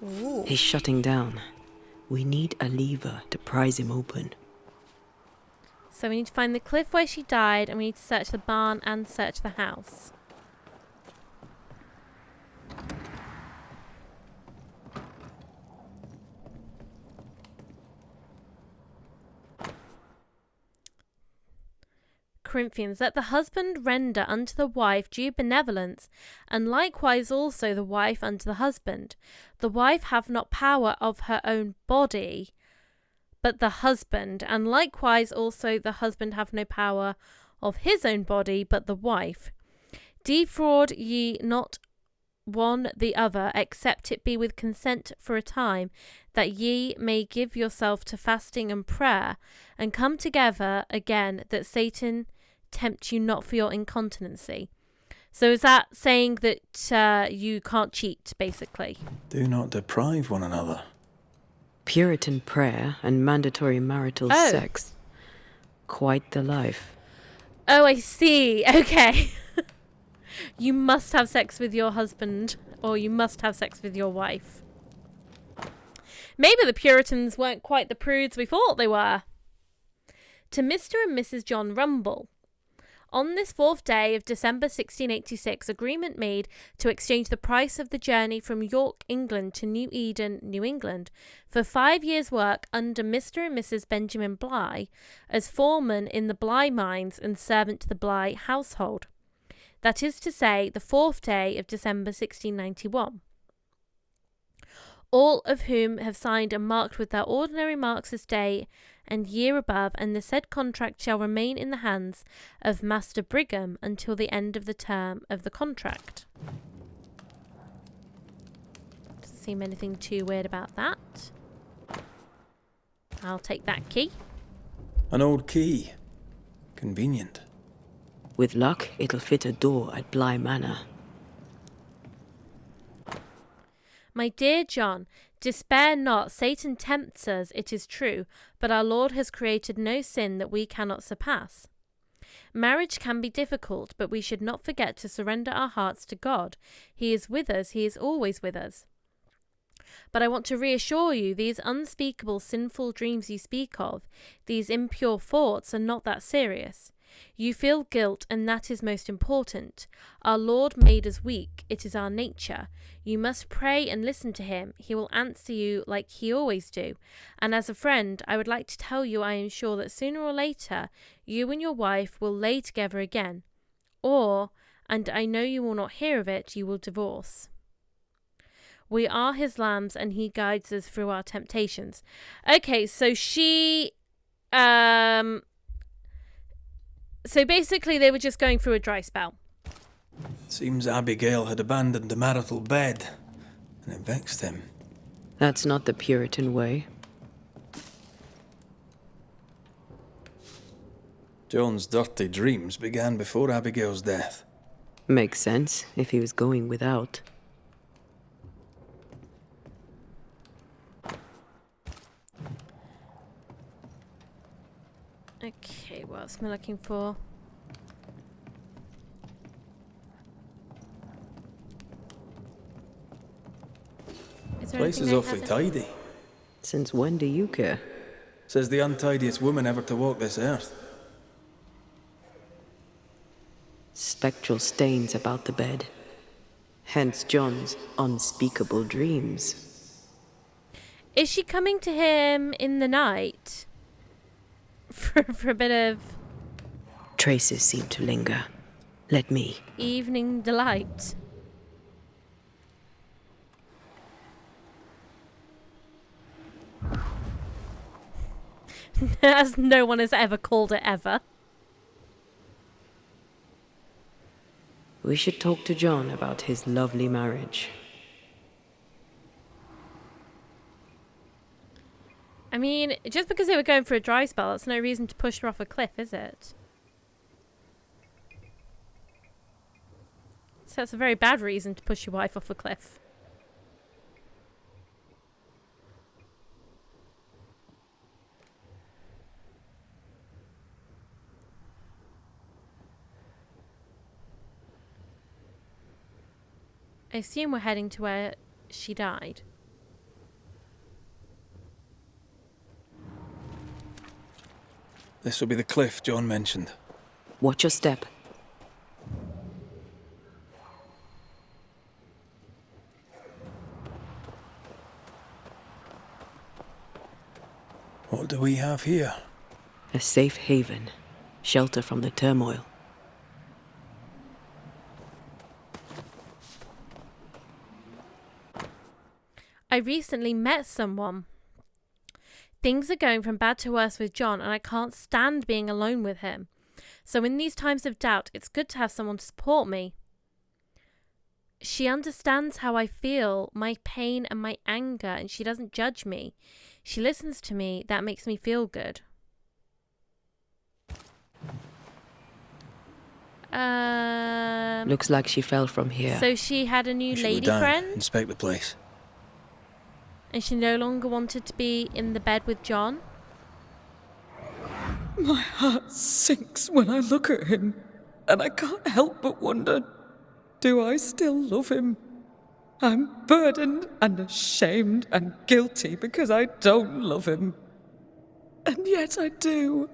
Ooh. He's shutting down. We need a lever to prise him open. So we need to find the cliff where she died, and we need to search the barn and search the house. Corinthians, let the husband render unto the wife due benevolence, and likewise also the wife unto the husband. The wife have not power of her own body, but the husband, and likewise also the husband have no power of his own body, but the wife. Defraud ye not one the other, except it be with consent for a time, that ye may give yourself to fasting and prayer, and come together again, that Satan tempt you not for your incontinency. So is that saying that you can't cheat, basically? Do not deprive one another. Puritan prayer and mandatory marital sex. Quite the life. Oh, I see. Okay. You must have sex with your husband, or you must have sex with your wife. Maybe the Puritans weren't quite the prudes we thought they were. To Mr. and Mrs. John Rumble. On this 4th day of December 1686, agreement made to exchange the price of the journey from York, England to New Eden, New England, for 5 years' work under Mr. and Mrs. Benjamin Bligh, as foreman in the Bligh mines and servant to the Bligh household. That is to say, the 4th day of December 1691. All of whom have signed and marked with their ordinary marks this day and year above, and the said contract shall remain in the hands of Master Brigham until the end of the term of the contract. Doesn't seem anything too weird about that. I'll take that key. An old key. Convenient. With luck, it'll fit a door at Bligh Manor. My dear John, despair not. Satan tempts us, it is true, but our Lord has created no sin that we cannot surpass. Marriage can be difficult, but we should not forget to surrender our hearts to God. He is with us, he is always with us. But I want to reassure you, these unspeakable sinful dreams you speak of, these impure thoughts, are not that serious. You feel guilt, and that is most important. Our Lord made us weak. It is our nature. You must pray and listen to him. He will answer you like he always do. And as a friend, I would like to tell you I am sure that sooner or later, you and your wife will lay together again. Or, and I know you will not hear of it, you will divorce. We are his lambs, and he guides us through our temptations. Okay, so So basically they were just going through a dry spell. Seems Abigail had abandoned the marital bed, and it vexed him. That's not the Puritan way. John's dirty dreams began before Abigail's death. Makes sense, if he was going without. Okay, what else am I looking for? Place is awfully tidy. Since when do you care? Says the untidiest woman ever to walk this earth. Spectral stains about the bed. Hence John's unspeakable dreams. Is she coming to him in the night? For a bit of... Traces seem to linger. Let me. Evening delight. As no one has ever called it ever. We should talk to John about his lovely marriage. I mean, just because they were going for a dry spell, that's no reason to push her off a cliff, is it? So that's a very bad reason to push your wife off a cliff. I assume we're heading to where she died. This will be the cliff John mentioned. Watch your step. What do we have here? A safe haven. Shelter from the turmoil. I recently met someone. Things are going from bad to worse with John, and I can't stand being alone with him. So in these times of doubt, it's good to have someone to support me. She understands how I feel, my pain and my anger, and she doesn't judge me. She listens to me. That makes me feel good. Looks like she fell from here. So she had a new lady friend? Inspect the place. And she no longer wanted to be in the bed with John? My heart sinks when I look at him, and I can't help but wonder, do I still love him? I'm burdened and ashamed and guilty because I don't love him. And yet I do.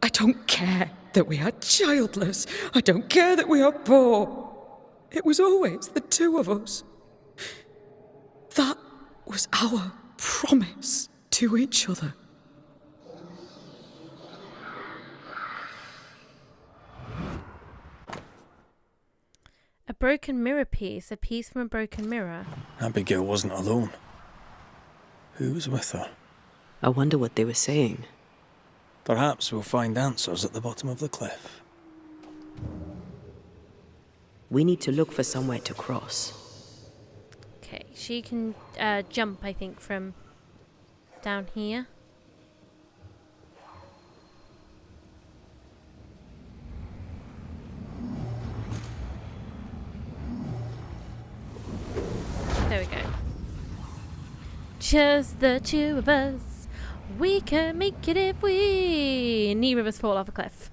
I don't care that we are childless. I don't care that we are poor. It was always the two of us. That was our promise to each other. A broken mirror piece, a piece from a broken mirror. Abigail wasn't alone. Who was with her? I wonder what they were saying. Perhaps we'll find answers at the bottom of the cliff. We need to look for somewhere to cross. Okay, she can jump, I think, from down here. There we go. Just the two of us. We can make it if we... Neither of us fall off a cliff.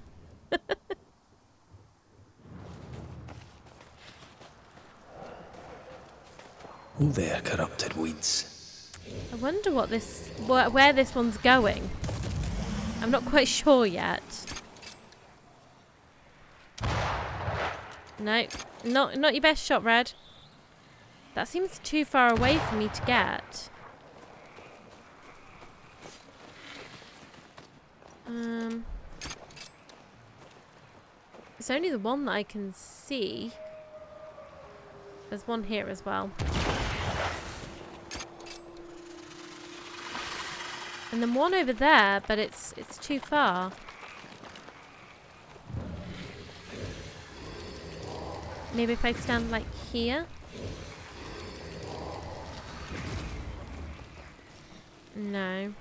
Oh there, corrupted weeds. I wonder what where this one's going. I'm not quite sure yet. No, not your best shot, Red. That seems too far away for me to get. It's only the one that I can see. There's one here as well. And then one over there, but it's too far. Maybe if I stand like here? No.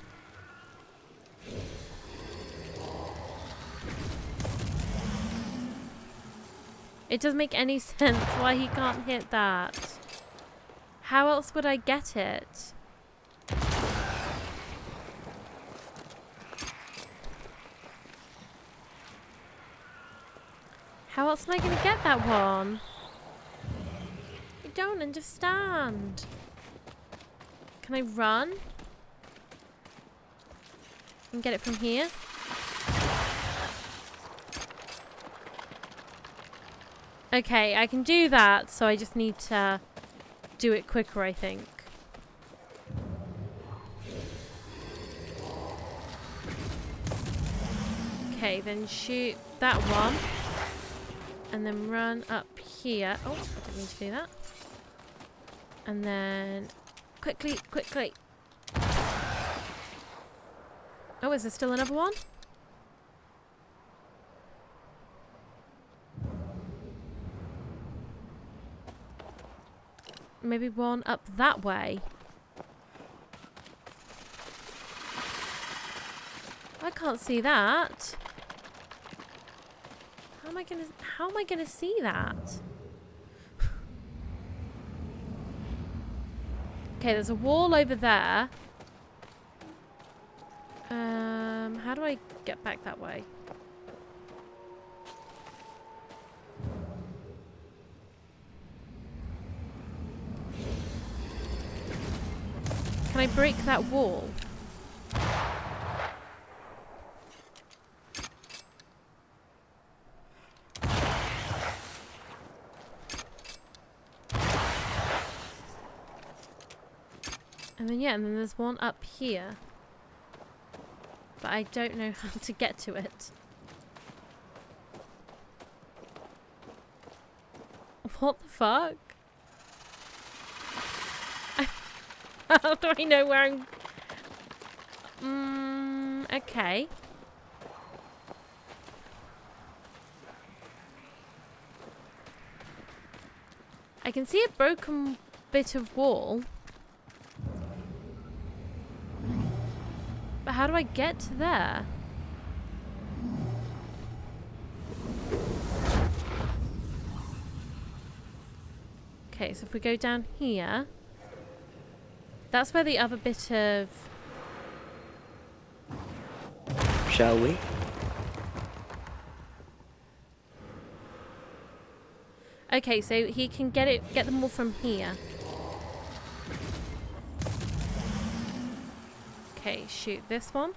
It doesn't make any sense why he can't hit that. How else would I get it? How else am I going to get that one? I don't understand. Can I run? And get it from here? Okay, I can do that, so I just need to do it quicker, I think. Okay, then shoot that one. And then run up here. Oh, I didn't mean to do that. And then quickly. Oh, is there still another one? Maybe one up that way. I can't see that. How am I gonna see that? Okay, there's a wall over there. How do I get back that way? Can I break that wall? And then there's one up here. But I don't know how to get to it. What the fuck? How do I know where I'm... okay. I can see a broken bit of wall. But how do I get to there? Okay, so if we go down here, that's where the other bit of... Shall we? Okay, so he can get them all from here. Okay, shoot this one.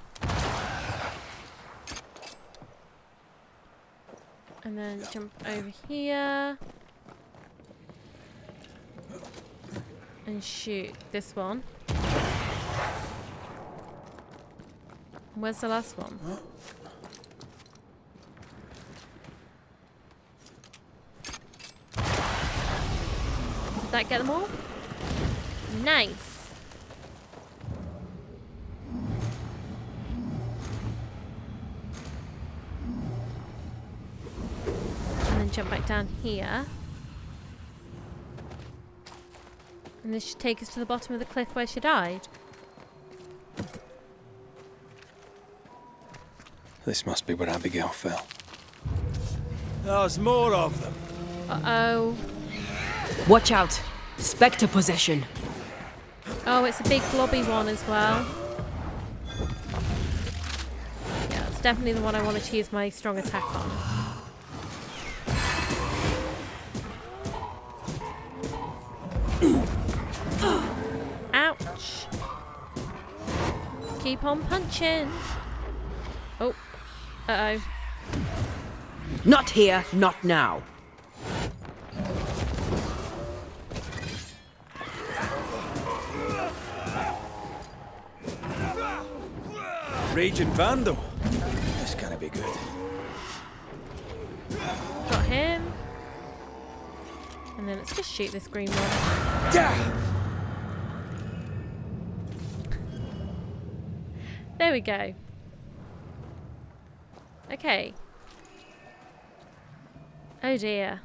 And then jump over here. And shoot this one. Where's the last one? Did that get them all? Nice. And then jump back down here. And this should take us to the bottom of the cliff where she died. This must be where Abigail fell. There's more of them. Uh-oh. Watch out! Spectre possession. Oh, it's a big blobby one as well. Yeah, it's definitely the one I want to choose my strong attack on. Ouch. Keep on punching. Oh. Uh-oh. Not here, not now. Raging Vandal. This gonna be good. Got him. And then let's just shoot this green one. Yeah. There we go. Okay. Oh dear.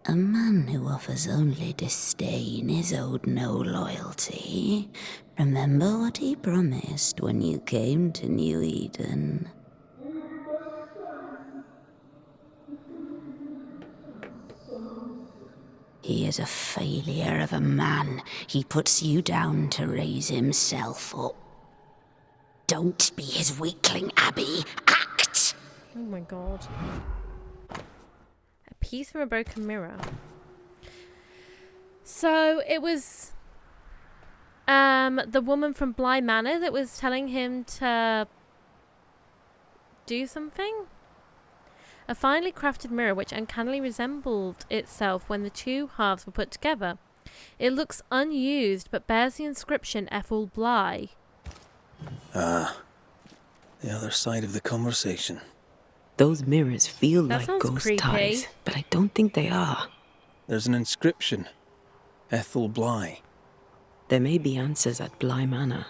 A man who offers only disdain is owed no loyalty. Remember what he promised when you came to New Eden. He is a failure of a man. He puts you down to raise himself up. Don't be his weakling, Abby. Act! Oh my god. A piece from a broken mirror. So it was the woman from Bly Manor that was telling him to do something? A finely crafted mirror which uncannily resembled itself when the two halves were put together. It looks unused but bears the inscription Ethel Bly. Ah, the other side of the conversation. Those mirrors feel That like sounds ghost creepy. ties, but I don't think they are. There's an inscription. Ethel Bly. There may be answers at Bly Manor.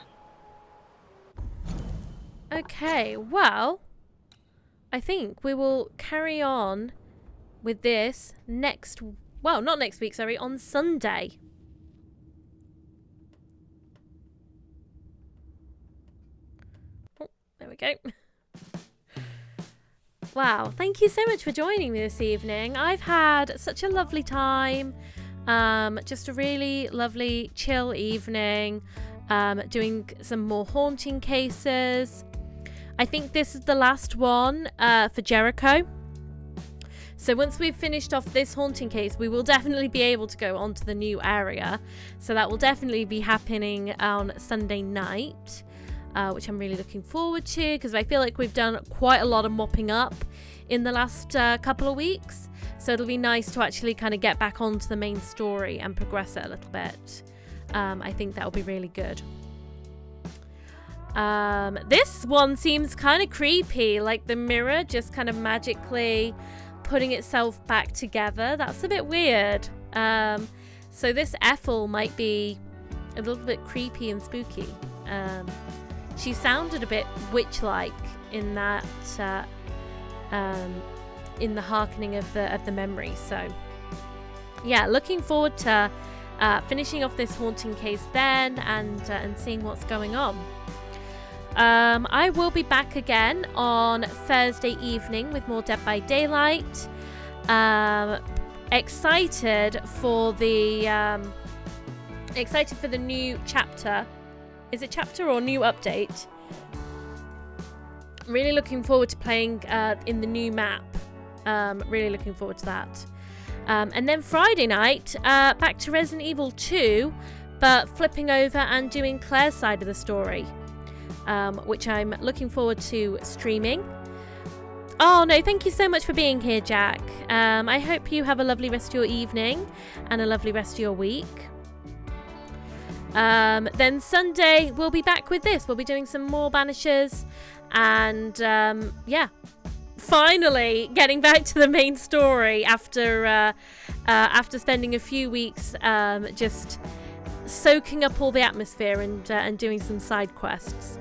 Okay, well, I think we will carry on with this next... Well, not next week, sorry, on Sunday. Oh, there we go. Wow, thank you so much for joining me this evening. I've had such a lovely time. Just a really lovely, chill evening. Doing some more haunting cases. I think this is the last one for Jericho. So once we've finished off this haunting case, we will definitely be able to go on to the new area. So that will definitely be happening on Sunday night, which I'm really looking forward to, because I feel like we've done quite a lot of mopping up in the last couple of weeks. So it'll be nice to actually kind of get back onto the main story and progress it a little bit. I think that'll be really good. This one seems kind of creepy, like the mirror just kind of magically putting itself back together. That's a bit weird. So this Ethel might be a little bit creepy and spooky. She sounded a bit witch-like in that, in the hearkening of the memory. So yeah, looking forward to finishing off this haunting case then, and seeing what's going on. I will be back again on Thursday evening with more Dead by Daylight. Excited for the new chapter. Is it chapter or new update? Really looking forward to playing in the new map. Really looking forward to that. And then Friday night, back to Resident Evil 2, but flipping over and doing Claire's side of the story, which I'm looking forward to streaming. Oh no, thank you so much for being here, Jack. I hope you have a lovely rest of your evening and a lovely rest of your week. Then Sunday we'll be back with this. We'll be doing some more Banishers, and yeah, finally getting back to the main story after spending a few weeks just soaking up all the atmosphere and doing some side quests.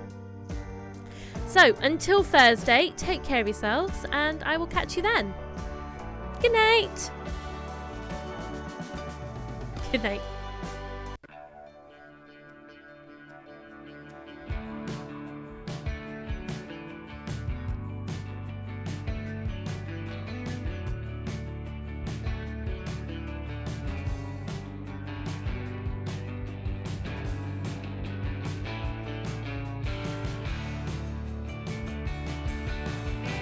So until Thursday, take care of yourselves, and I will catch you then. Good night. Good night.